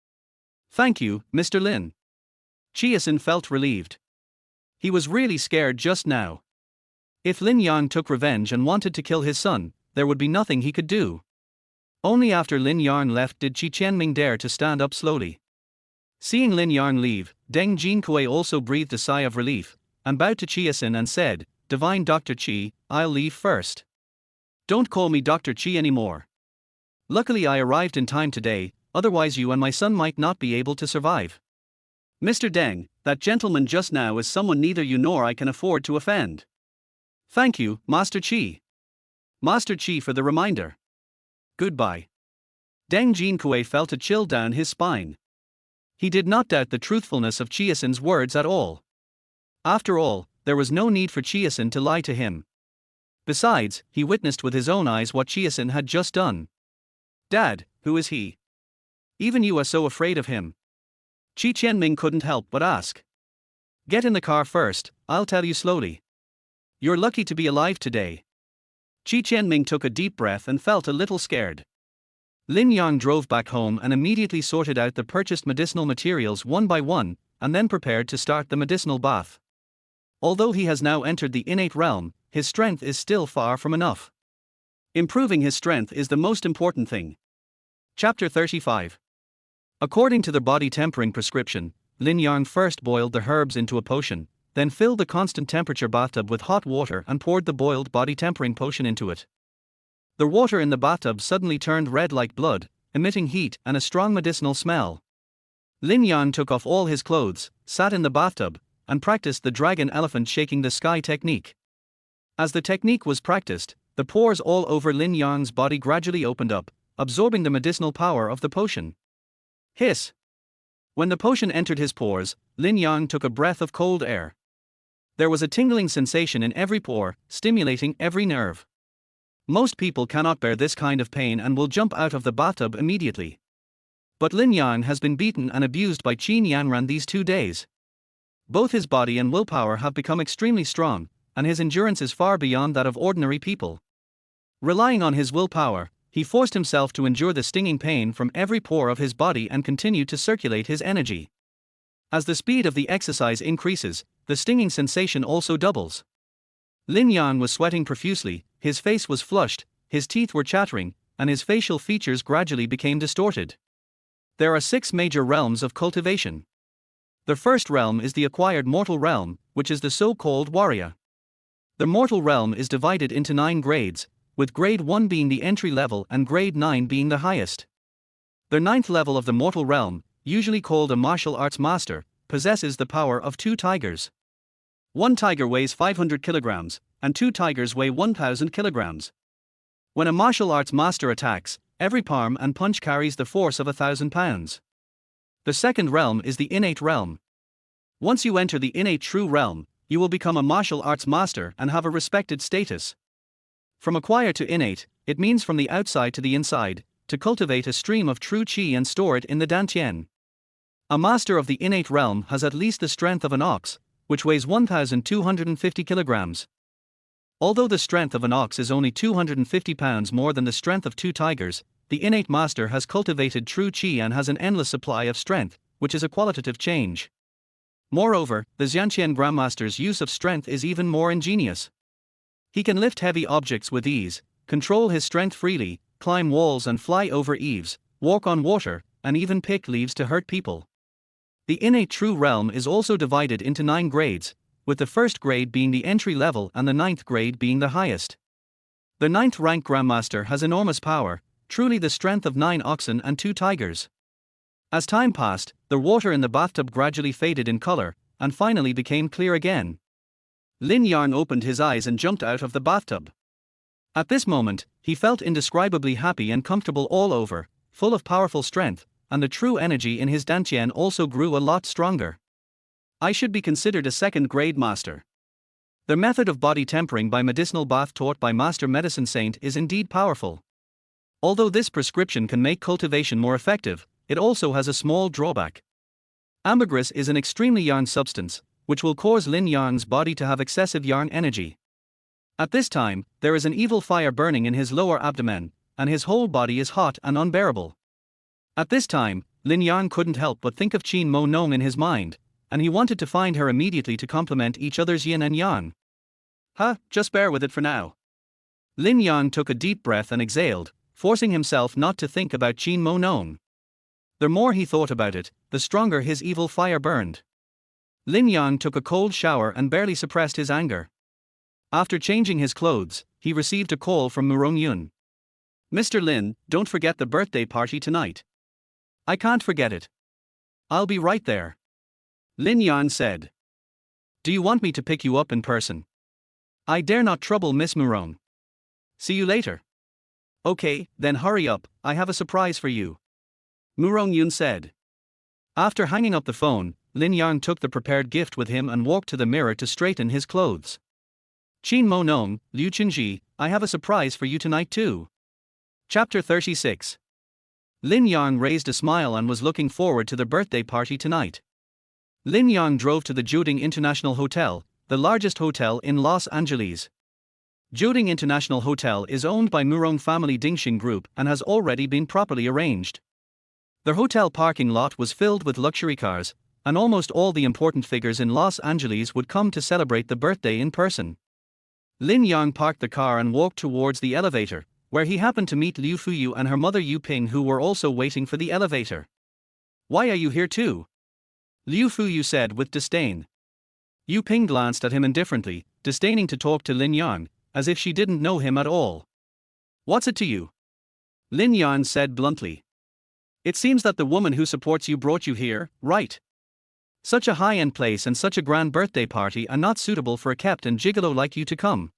Speaker 1: Thank you, Mr. Lin. Chiasin felt relieved. He was really scared just now. If Lin Yang took revenge and wanted to kill his son, there would be nothing he could do. Only after Lin Yang left did Chi Qianming dare to stand up slowly. Seeing Lin Yang leave, Deng Jinkui also breathed a sigh of relief, and bowed to Chiasin and said, Divine Dr. Chi, I'll leave first. Don't call me Dr. Chi anymore. Luckily I arrived in time today, otherwise you and my son might not be able to survive. Mr. Deng, that gentleman just now is someone neither you nor I can afford to offend. Thank you, Master Chi. Master Chi for the reminder. Goodbye. Deng Jinkui felt a chill down his spine. He did not doubt the truthfulness of Chiasin's words at all. After all, there was no need for Chiasin to lie to him. Besides, he witnessed with his own eyes what Chiasin had just done. Dad, who is he? Even you are so afraid of him. Chi Qianming couldn't help but ask. Get in the car first, I'll tell you slowly. You're lucky to be alive today. Chi Qianming took a deep breath and felt a little scared. Lin Yang drove back home and immediately sorted out the purchased medicinal materials one by one, and then prepared to start the medicinal bath. Although he has now entered the innate realm, his strength is still far from enough. Improving his strength is the most important thing. Chapter 35. According to the body tempering prescription, Lin Yang first boiled the herbs into a potion, then filled the constant temperature bathtub with hot water and poured the boiled body tempering potion into it. The water in the bathtub suddenly turned red like blood, emitting heat and a strong medicinal smell. Lin Yang took off all his clothes, sat in the bathtub, and practiced the dragon elephant shaking the sky technique. As the technique was practiced, the pores all over Lin Yang's body gradually opened up, absorbing the medicinal power of the potion. Hiss! When the potion entered his pores, Lin Yang took a breath of cold air. There was a tingling sensation in every pore, stimulating every nerve. Most people cannot bear this kind of pain and will jump out of the bathtub immediately. But Lin Yang has been beaten and abused by Qin Yanran these 2 days. Both his body and willpower have become extremely strong, and his endurance is far beyond that of ordinary people. Relying on his willpower, he forced himself to endure the stinging pain from every pore of his body and continued to circulate his energy. As the speed of the exercise increases, the stinging sensation also doubles. Lin Yang was sweating profusely, his face was flushed, his teeth were chattering, and his facial features gradually became distorted. There are 6 major realms of cultivation. The first realm is the acquired mortal realm, which is the so-called warrior. The mortal realm is divided into 9 grades, with grade 1 being the entry level and grade 9 being the highest. The 9th level of the mortal realm, usually called a martial arts master, possesses the power of 2 tigers. One tiger weighs 500 kilograms, and 2 tigers weigh 1,000 kilograms. When a martial arts master attacks, every palm and punch carries the force of 1,000 pounds. The second realm is the innate realm. Once you enter the innate true realm, you will become a martial arts master and have a respected status. From acquire to innate, it means from the outside to the inside, to cultivate a stream of true qi and store it in the dantian. A master of the innate realm has at least the strength of an ox, which weighs 1,250 kilograms. Although the strength of an ox is only 250 pounds more than the strength of 2 tigers, the innate master has cultivated true qi and has an endless supply of strength, which is a qualitative change. Moreover, the Xianqian Grandmaster's use of strength is even more ingenious. He can lift heavy objects with ease, control his strength freely, climb walls and fly over eaves, walk on water, and even pick leaves to hurt people. The innate true realm is also divided into 9 grades, with the first grade being the entry level and the 9th grade being the highest. The 9th rank Grandmaster has enormous power, truly the strength of 9 oxen and 2 tigers. As time passed, the water in the bathtub gradually faded in color, and finally became clear again. Lin Yang opened his eyes and jumped out of the bathtub. At this moment, he felt indescribably happy and comfortable all over, full of powerful strength, and the true energy in his dantian also grew a lot stronger. I should be considered a 2nd grade master. The method of body tempering by medicinal bath taught by Master Medicine Saint is indeed powerful. Although this prescription can make cultivation more effective, it also has a small drawback. Ambergris is an extremely yarn substance, which will cause Lin Yang's body to have excessive yarn energy. At this time, there is an evil fire burning in his lower abdomen, and his whole body is hot and unbearable. At this time, Lin Yang couldn't help but think of Qin Mo Nong in his mind, and he wanted to find her immediately to complement each other's yin and yang. Just bear with it for now. Lin Yang took a deep breath and exhaled, forcing himself not to think about Qin Mo Nong. The more he thought about it, the stronger his evil fire burned. Lin Yang took a cold shower and barely suppressed his anger. After changing his clothes, he received a call from Murong Yun. "Mr. Lin, don't forget the birthday party tonight." "I can't forget it. I'll be right there," Lin Yang said. "Do you want me to pick you up in person?" "I dare not trouble Miss Murong." "See you later." "Okay, then hurry up, I have a surprise for you," Murong Yun said. After hanging up the phone, Lin Yang took the prepared gift with him and walked to the mirror to straighten his clothes. "Qin Mo Nong, Liu Qinji, I have a surprise for you tonight too." Chapter 36. Lin Yang raised a smile and was looking forward to the birthday party tonight. Lin Yang drove to the Jiuding International Hotel, the largest hotel in Los Angeles. Jiuding International Hotel is owned by Murong Family Dingxing Group and has already been properly arranged. The hotel parking lot was filled with luxury cars, and almost all the important figures in Los Angeles would come to celebrate the birthday in person. Lin Yang parked the car and walked towards the elevator, where he happened to meet Liu Fuyu and her mother Yu Ping, who were also waiting for the elevator. "Why are you here too?" Liu Fuyu said with disdain. Yu Ping glanced at him indifferently, disdaining to talk to Lin Yang, as if she didn't know him at all. "What's it to you?" Lin Yang said bluntly. "It seems that the woman who supports you brought you here, right? Such a high-end place and such a grand birthday party are not suitable for a kept and gigolo like you to come."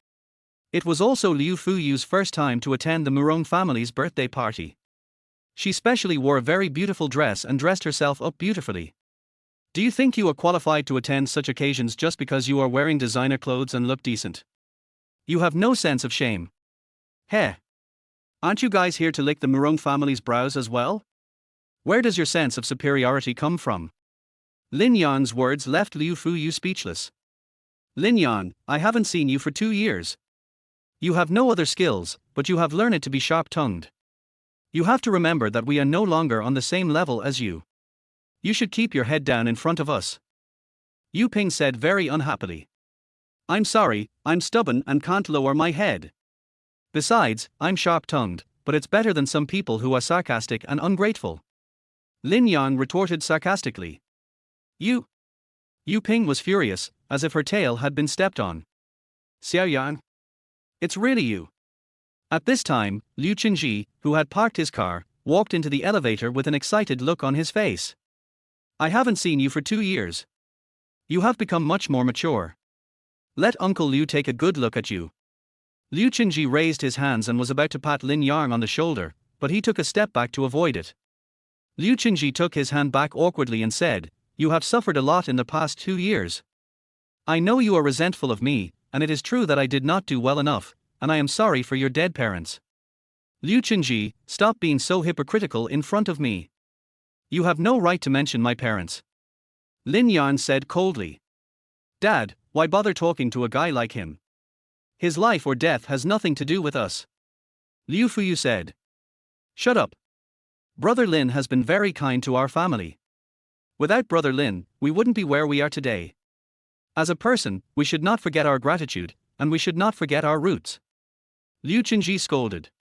Speaker 1: It was also Liu Fuyu's first time to attend the Murong family's birthday party. She specially wore a very beautiful dress and dressed herself up beautifully. "Do you think you are qualified to attend such occasions just because you are wearing designer clothes and look decent? You have no sense of shame. Heh. Aren't you guys here to lick the Murong family's brows as well? Where does your sense of superiority come from?" Lin Yang's words left Liu Fuyu speechless. "Lin Yang, I haven't seen you for 2 years. You have no other skills, but you have learned to be sharp-tongued. You have to remember that we are no longer on the same level as you. You should keep your head down in front of us." Yu Ping said very unhappily. "I'm sorry, I'm stubborn and can't lower my head. Besides, I'm sharp-tongued, but it's better than some people who are sarcastic and ungrateful. Lin Yang retorted sarcastically. You? Yu Ping was furious, as if her tail had been stepped on. Xiao Yan? It's really you. At this time, Liu Qingji, who had parked his car, walked into the elevator with an excited look on his face. I haven't seen you for 2 years. You have become much more mature. Let Uncle Liu take a good look at you. Liu Qingji raised his hands and was about to pat Lin Yang on the shoulder, but he took a step back to avoid it. Liu Qingji took his hand back awkwardly and said, "You have suffered a lot in the past 2 years. I know you are resentful of me, and it is true that I did not do well enough, and I am sorry for your dead parents. Liu Qingji, stop being so hypocritical in front of me. You have no right to mention my parents." Lin Yang said coldly. "Dad, why bother talking to a guy like him? His life or death has nothing to do with us." Liu Fuyu said. "Shut up. Brother Lin has been very kind to our family. Without Brother Lin, we wouldn't be where we are today. As a person, we should not forget our gratitude, and we should not forget our roots." Liu Qingji scolded.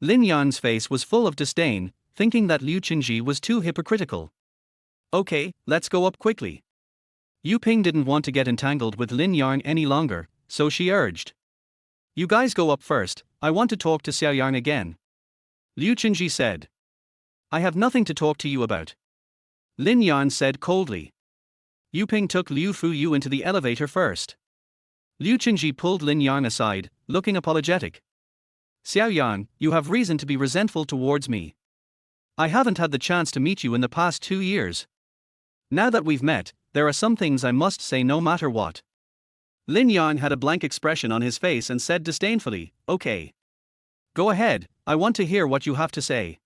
Speaker 1: Lin Yang's face was full of disdain, thinking that Liu Qingji was too hypocritical. "Okay, let's go up quickly." Yu Ping didn't want to get entangled with Lin Yang any longer, so she urged. "You guys go up first, I want to talk to Xiao Yang again." Liu Qingji said. "I have nothing to talk to you about." Lin Yang said coldly. Yu Ping took Liu Fuyu into the elevator first. Liu Qingji pulled Lin Yang aside, looking apologetic. "Xiao Yang, you have reason to be resentful towards me. I haven't had the chance to meet you in the past 2 years. Now that we've met, there are some things I must say no matter what." Lin Yang had a blank expression on his face and said disdainfully, "Okay. Go ahead, I want to hear what you have to say."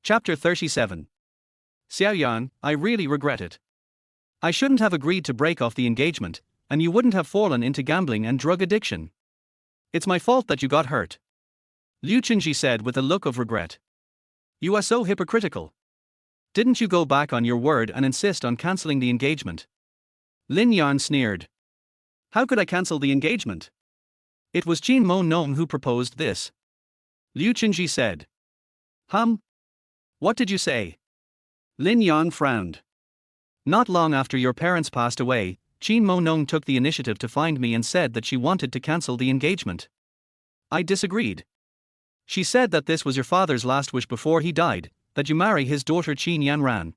Speaker 1: Chapter 37. Xiao Yan, I really regret it. I shouldn't have agreed to break off the engagement, and you wouldn't have fallen into gambling and drug addiction. It's my fault that you got hurt. Liu Qingji said with a look of regret. You are so hypocritical. Didn't you go back on your word and insist on cancelling the engagement? Lin Yan sneered. How could I cancel the engagement? It was Qin Mo Nong who proposed this. Liu Qingji said. What did you say? Lin Yang frowned. Not long after your parents passed away, Qin Mo Nong took the initiative to find me and said that she wanted to cancel the engagement. I disagreed. She said that this was your father's last wish before he died, that you marry his daughter Qin Yanran.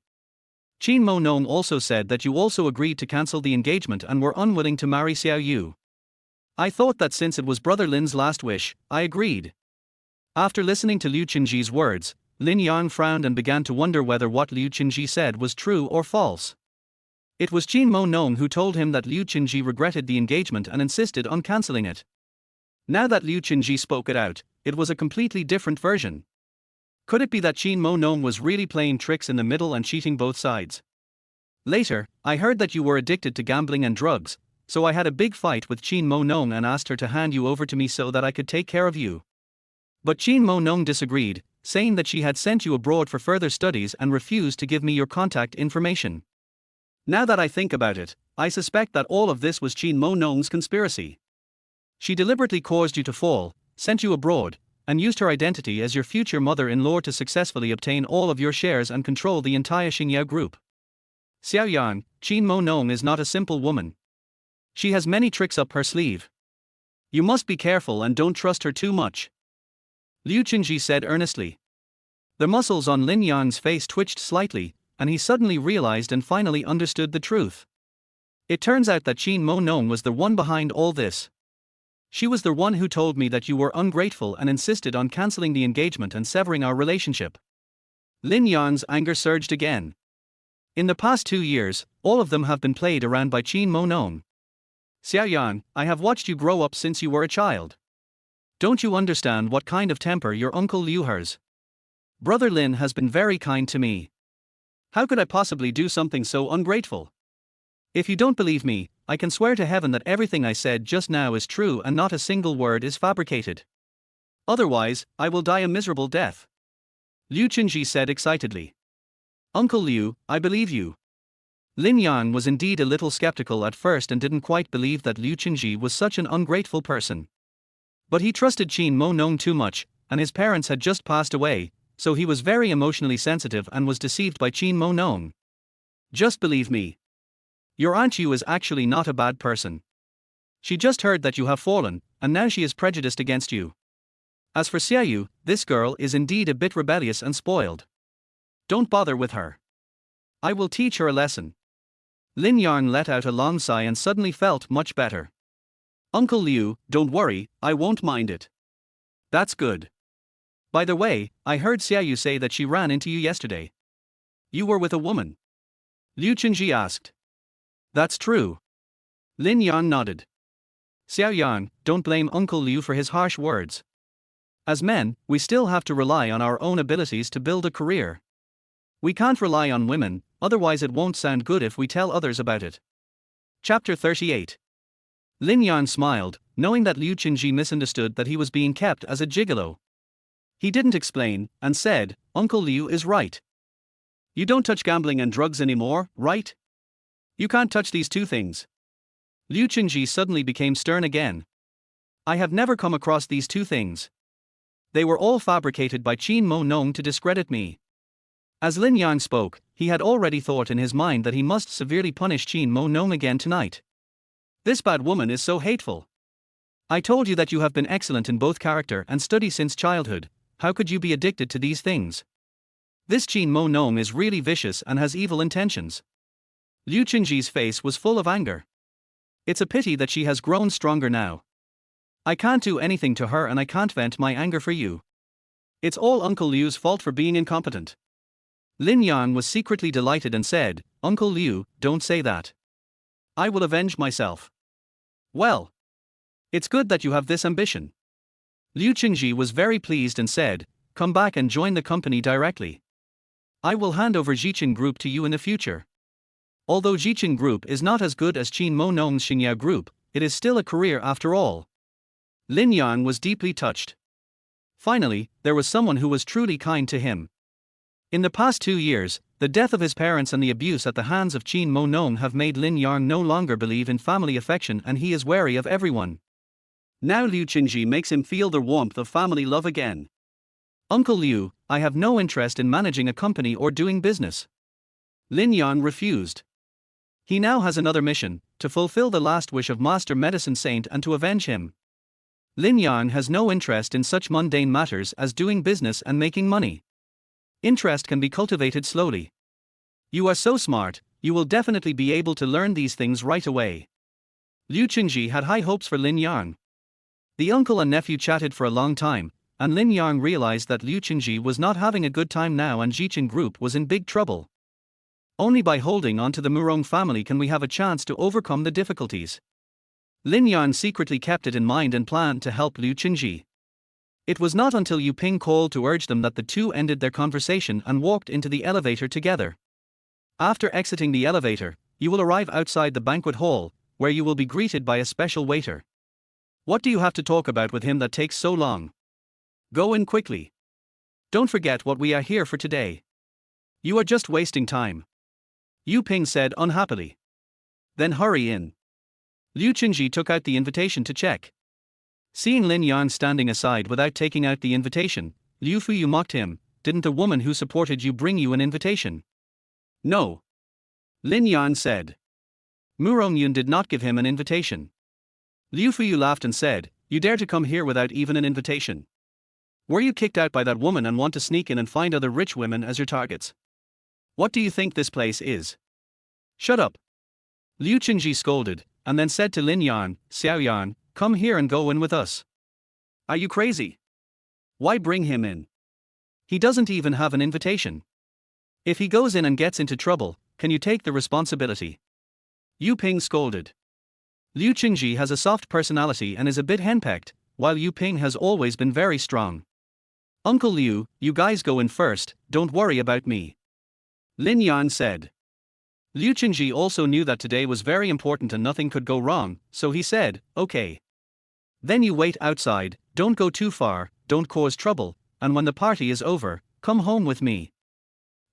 Speaker 1: Qin Mo Nong also said that you also agreed to cancel the engagement and were unwilling to marry Xiao Yu. I thought that since it was brother Lin's last wish, I agreed. After listening to Liu Qingji's words, Lin Yang frowned and began to wonder whether what Liu Qingji said was true or false. It was Qin Mo Nong who told him that Liu Qingji regretted the engagement and insisted on cancelling it. Now that Liu Qingji spoke it out, it was a completely different version. Could it be that Qin Mo Nong was really playing tricks in the middle and cheating both sides? Later, I heard that you were addicted to gambling and drugs, so I had a big fight with Qin Mo Nong and asked her to hand you over to me so that I could take care of you. But Qin Mo Nong disagreed, saying that she had sent you abroad for further studies and refused to give me your contact information. Now that I think about it, I suspect that all of this was Qin Mo Nong's conspiracy. She deliberately caused you to fall, sent you abroad, and used her identity as your future mother-in-law to successfully obtain all of your shares and control the entire Xingyao group. Xiao Yan, Qin Mo Nong is not a simple woman. She has many tricks up her sleeve. You must be careful and don't trust her too much. Liu Qingji said earnestly. The muscles on Lin Yang's face twitched slightly, and he suddenly realized and finally understood the truth. It turns out that Qin Mo Nong was the one behind all this. She was the one who told me that you were ungrateful and insisted on cancelling the engagement and severing our relationship. Lin Yang's anger surged again. In the past 2 years, all of them have been played around by Qin Mo Nong. Xiao Yan, I have watched you grow up since you were a child. Don't you understand what kind of temper your uncle Liu has? Brother Lin has been very kind to me. How could I possibly do something so ungrateful? If you don't believe me, I can swear to heaven that everything I said just now is true and not a single word is fabricated. Otherwise, I will die a miserable death. Liu Qingji said excitedly. Uncle Liu, I believe you. Lin Yang was indeed a little skeptical at first and didn't quite believe that Liu Qingji was such an ungrateful person. But he trusted Qin Mo Nong too much, and his parents had just passed away, so he was very emotionally sensitive and was deceived by Qin Mo Nong. Just believe me. Your Aunt Yu is actually not a bad person. She just heard that you have fallen, and now she is prejudiced against you. As for Xiaoyu, this girl is indeed a bit rebellious and spoiled. Don't bother with her. I will teach her a lesson. Lin Yang let out a long sigh and suddenly felt much better. Uncle Liu, don't worry, I won't mind it. That's good. By the way, I heard Xiaoyu say that she ran into you yesterday. You were with a woman? Liu Qingji asked. That's true. Lin Yang nodded. Xiao Yang, don't blame Uncle Liu for his harsh words. As men, we still have to rely on our own abilities to build a career. We can't rely on women, otherwise it won't sound good if we tell others about it. Chapter 38. Lin Yang smiled, knowing that Liu Qingji misunderstood that he was being kept as a gigolo. He didn't explain, and said, Uncle Liu is right. You don't touch gambling and drugs anymore, right? You can't touch these two things. Liu Qingji suddenly became stern again. I have never come across these two things. They were all fabricated by Qin Mo Nong to discredit me. As Lin Yang spoke, he had already thought in his mind that he must severely punish Qin Mo Nong again tonight. This bad woman is so hateful. I told you that you have been excellent in both character and study since childhood, how could you be addicted to these things? This Qin Mo Nong is really vicious and has evil intentions. Liu Qingji's face was full of anger. It's a pity that she has grown stronger now. I can't do anything to her and I can't vent my anger for you. It's all Uncle Liu's fault for being incompetent. Lin Yang was secretly delighted and said, Uncle Liu, don't say that. I will avenge myself. Well. It's good that you have this ambition. Liu Qingji was very pleased and said, come back and join the company directly. I will hand over Jiqin Group to you in the future. Although Jiqin Group is not as good as Qin Mo Nong's Xingyao Group, it is still a career after all. Lin Yang was deeply touched. Finally, there was someone who was truly kind to him. In the past 2 years, the death of his parents and the abuse at the hands of Qin Mo Nong have made Lin Yang no longer believe in family affection and he is wary of everyone. Now Liu Qingji makes him feel the warmth of family love again. Uncle Liu, I have no interest in managing a company or doing business. Lin Yang refused. He now has another mission, to fulfill the last wish of Master Medicine Saint and to avenge him. Lin Yang has no interest in such mundane matters as doing business and making money. Interest can be cultivated slowly. You are so smart, you will definitely be able to learn these things right away. Liu Qingji had high hopes for Lin Yang. The uncle and nephew chatted for a long time, and Lin Yang realized that Liu Qingji was not having a good time now and Jiqin Group was in big trouble. Only by holding on to the Murong family can we have a chance to overcome the difficulties. Lin Yang secretly kept it in mind and planned to help Liu Qingji. It was not until Yu Ping called to urge them that the two ended their conversation and walked into the elevator together. After exiting the elevator, you will arrive outside the banquet hall, where you will be greeted by a special waiter. What do you have to talk about with him that takes so long? Go in quickly. Don't forget what we are here for today. You are just wasting time. Yu Ping said unhappily. Then hurry in. Liu Qingji took out the invitation to check. Seeing Lin Yang standing aside without taking out the invitation, Liu Fuyu mocked him, didn't the woman who supported you bring you an invitation? No. Lin Yang said. Murong Yun did not give him an invitation. Liu Fuyu laughed and said, you dare to come here without even an invitation? Were you kicked out by that woman and want to sneak in and find other rich women as your targets? What do you think this place is? Shut up. Liu Qingji scolded, and then said to Lin Yang, Xiao Yang, come here and go in with us. Are you crazy? Why bring him in? He doesn't even have an invitation. If he goes in and gets into trouble, can you take the responsibility? Yu Ping scolded. Liu Qingji has a soft personality and is a bit henpecked, while Yu Ping has always been very strong. Uncle Liu, you guys go in first, don't worry about me. Lin Yang said. Liu Qingji also knew that today was very important and nothing could go wrong, so he said, okay. Then you wait outside, don't go too far, don't cause trouble, and when the party is over, come home with me.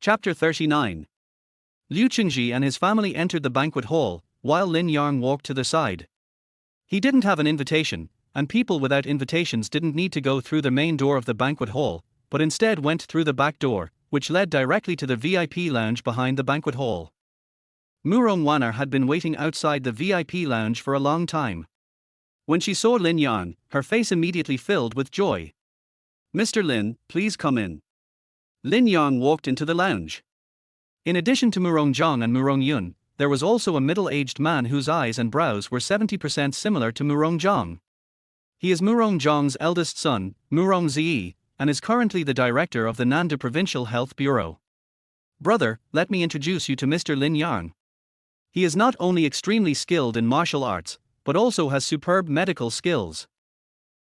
Speaker 1: Chapter 39. Liu Qingji and his family entered the banquet hall, while Lin Yang walked to the side. He didn't have an invitation, and people without invitations didn't need to go through the main door of the banquet hall, but instead went through the back door, which led directly to the VIP lounge behind the banquet hall. Murong Wanner had been waiting outside the VIP lounge for a long time. When she saw Lin Yang, her face immediately filled with joy. "Mr. Lin, please come in." Lin Yang walked into the lounge. In addition to Murong Zhang and Murong Yun, there was also a middle-aged man whose eyes and brows were 70% similar to Murong Zhang. He is Murong Zhang's eldest son, Murong Ziyi, and is currently the director of the Nanda Provincial Health Bureau. "Brother, let me introduce you to Mr. Lin Yang. He is not only extremely skilled in martial arts, but also has superb medical skills."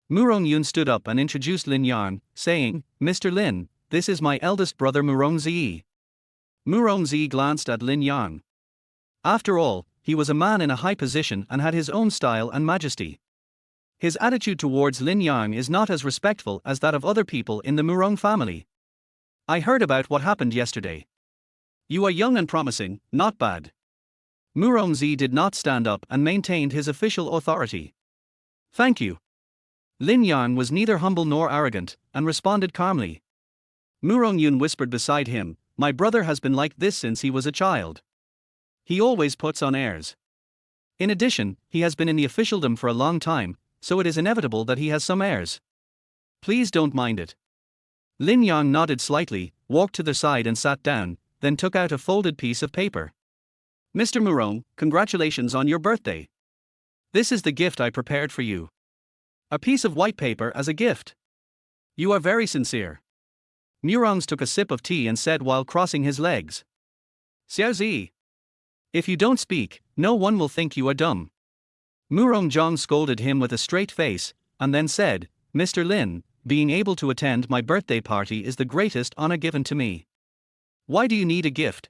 Speaker 1: Murong Yun stood up and introduced Lin Yang, saying, "Mr. Lin, this is my eldest brother Murong Ziyi." Murong Ziyi glanced at Lin Yang. After all, he was a man in a high position and had his own style and majesty. His attitude towards Lin Yang is not as respectful as that of other people in the Murong family. "I heard about what happened yesterday. You are young and promising, not bad." Murong Zi did not stand up and maintained his official authority. "Thank you." Lin Yang was neither humble nor arrogant, and responded calmly. Murong Yun whispered beside him, "My brother has been like this since he was a child. He always puts on airs. In addition, he has been in the officialdom for a long time, so it is inevitable that he has some airs. Please don't mind it." Lin Yang nodded slightly, walked to the side and sat down, then took out a folded piece of paper. "Mr. Murong, congratulations on your birthday. This is the gift I prepared for you. A piece of white paper as a gift. You are very sincere." Murong took a sip of tea and said while crossing his legs, "Xiao Zi. If you don't speak, no one will think you are dumb." Murong Zhang scolded him with a straight face, and then said, "Mr. Lin, being able to attend my birthday party is the greatest honor given to me. Why do you need a gift?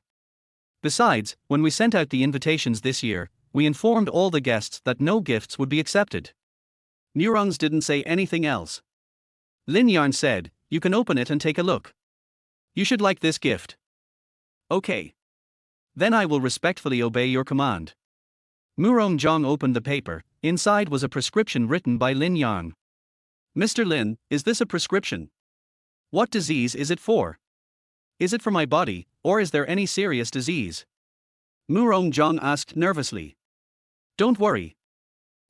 Speaker 1: Besides, when we sent out the invitations this year, we informed all the guests that no gifts would be accepted." Murong didn't say anything else. Lin Yang said, "You can open it and take a look. You should like this gift." "Okay. Then I will respectfully obey your command." Murong Zhang opened the paper. Inside was a prescription written by Lin Yang. "Mr. Lin, is this a prescription? What disease is it for? Is it for my body, or is there any serious disease?" Murong Zhang asked nervously. "Don't worry.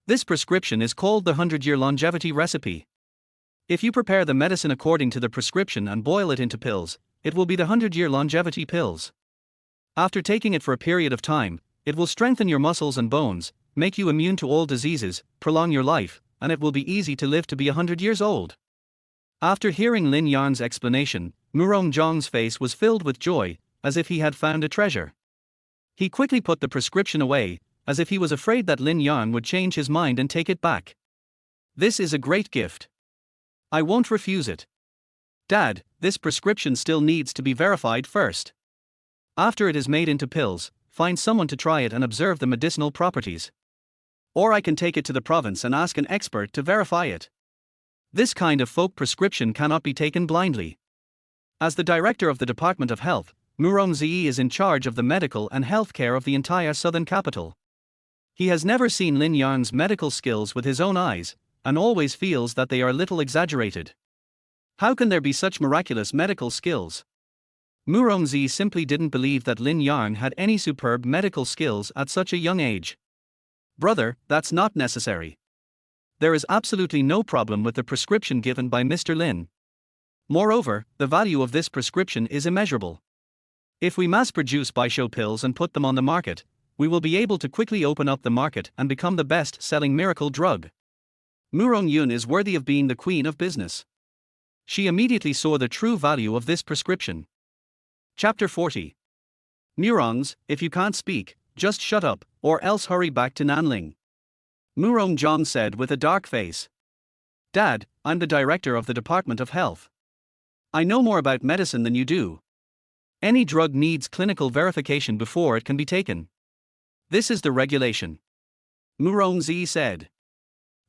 Speaker 1: This prescription is called the 100-year longevity recipe. If you prepare the medicine according to the prescription and boil it into pills, it will be the 100-year longevity pills. After taking it for a period of time, it will strengthen your muscles and bones, make you immune to all diseases, prolong your life, and it will be easy to live to be 100 years old." After hearing Lin Yang's explanation, Murong Zhang's face was filled with joy, as if he had found a treasure. He quickly put the prescription away, as if he was afraid that Lin Yang would change his mind and take it back. "This is a great gift. I won't refuse it. Dad, this prescription still needs to be verified first. After it is made into pills, find someone to try it and observe the medicinal properties. Or I can take it to the province and ask an expert to verify it. This kind of folk prescription cannot be taken blindly." As the director of the Department of Health, Murong Ziyi is in charge of the medical and health care of the entire southern capital. He has never seen Lin Yang's medical skills with his own eyes, and always feels that they are a little exaggerated. How can there be such miraculous medical skills? Murong Zi simply didn't believe that Lin Yang had any superb medical skills at such a young age. "Brother, that's not necessary. There is absolutely no problem with the prescription given by Mr. Lin. Moreover, the value of this prescription is immeasurable. If we mass produce Baisho pills and put them on the market, we will be able to quickly open up the market and become the best-selling miracle drug. Murong Yun is worthy of being the queen of business." She immediately saw the true value of this prescription. Chapter 40. Murongs, if you can't speak, just shut up, or else hurry back to Nanling. Murong Zhang said with a dark face. "Dad, I'm the director of the Department of Health. I know more about medicine than you do. Any drug needs clinical verification before it can be taken. This is the regulation." Murong Zi said.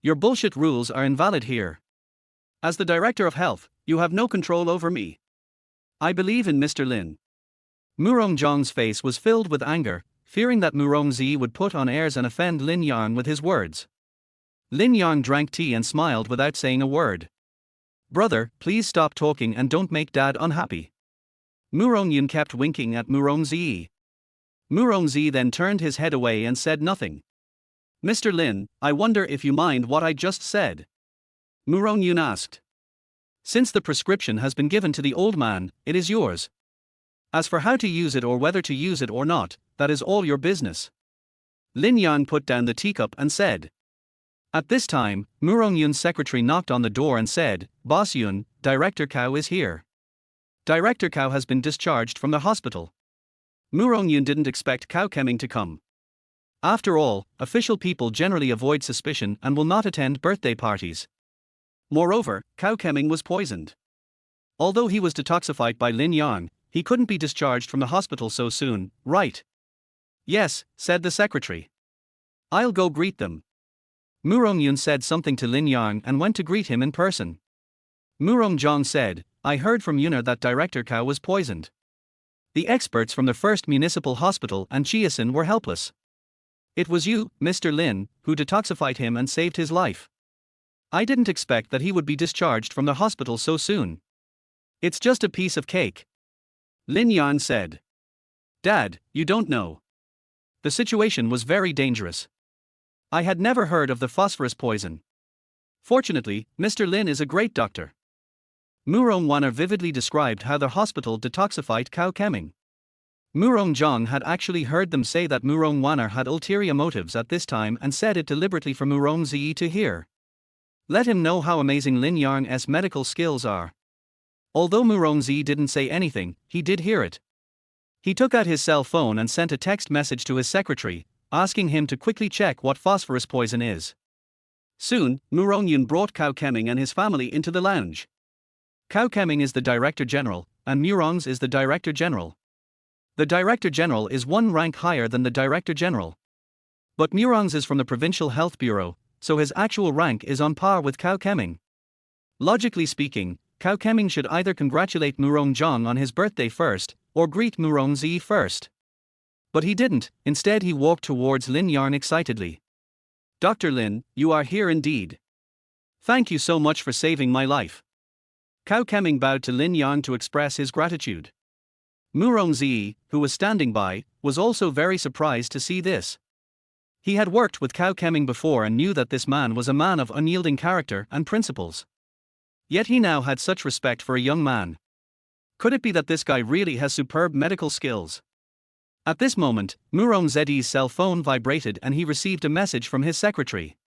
Speaker 1: "Your bullshit rules are invalid here. As the director of health, you have no control over me. I believe in Mr. Lin." Murong Zhang's face was filled with anger, fearing that Murong Zi would put on airs and offend Lin Yang with his words. Lin Yang drank tea and smiled without saying a word. Brother, please stop talking and don't make dad unhappy. Yun kept winking at Murongzi. Murongzi then turned his head away and said nothing. Mr. Lin, I wonder if you mind what I just said? Yun asked. Since the prescription has been given to the old man, it is yours. As for how to use it or whether to use it or not, that is all your business. Lin Yang put down the teacup and said. At this time, Yun's secretary knocked on the door and said, Boss Yun, Director Cao is here. Director Cao has been discharged from the hospital. Yun didn't expect Cao Keming to come. After all, official people generally avoid suspicion and will not attend birthday parties. Moreover, Cao Keming was poisoned. Although he was detoxified by Lin Yang, he couldn't be discharged from the hospital so soon, right? Yes, said the secretary. I'll go greet them. Yun said something to Lin Yang and went to greet him in person. Zhang said, I heard from Yuna that Director Cao was poisoned. The experts from the first municipal hospital and Chiasin were helpless. It was you, Mr. Lin, who detoxified him and saved his life. I didn't expect that he would be discharged from the hospital so soon. It's just a piece of cake. Lin Yang said. Dad, you don't know. The situation was very dangerous. I had never heard of the phosphorus poison. Fortunately, Mr. Lin is a great doctor. Wanner vividly described how the hospital detoxified Cao Keming. Zhang had actually heard them say that Wanner had ulterior motives at this time and said it deliberately for Zi to hear. Let him know how amazing Lin Yang's medical skills are. Although Zi didn't say anything, he did hear it. He took out his cell phone and sent a text message to his secretary, asking him to quickly check what phosphorus poison is. Soon, Yun brought Cao Keming and his family into the lounge. Cao Keming is the Director General, and Murong's is the Director General. The Director General is one rank higher than the Director General. But Murong's is from the Provincial Health Bureau, so his actual rank is on par with Cao Keming. Logically speaking, Cao Keming should either congratulate Zhang on his birthday first, or greet Zi first. But he didn't, instead he walked towards Lin Yang excitedly. Dr. Lin, you are here indeed. Thank you so much for saving my life. Cao Keming bowed to Lin Yang to express his gratitude. Zi, who was standing by, was also very surprised to see this. He had worked with Cao Keming before and knew that this man was a man of unyielding character and principles. Yet he now had such respect for a young man. Could it be that this guy really has superb medical skills? At this moment, Z's cell phone vibrated and he received a message from his secretary.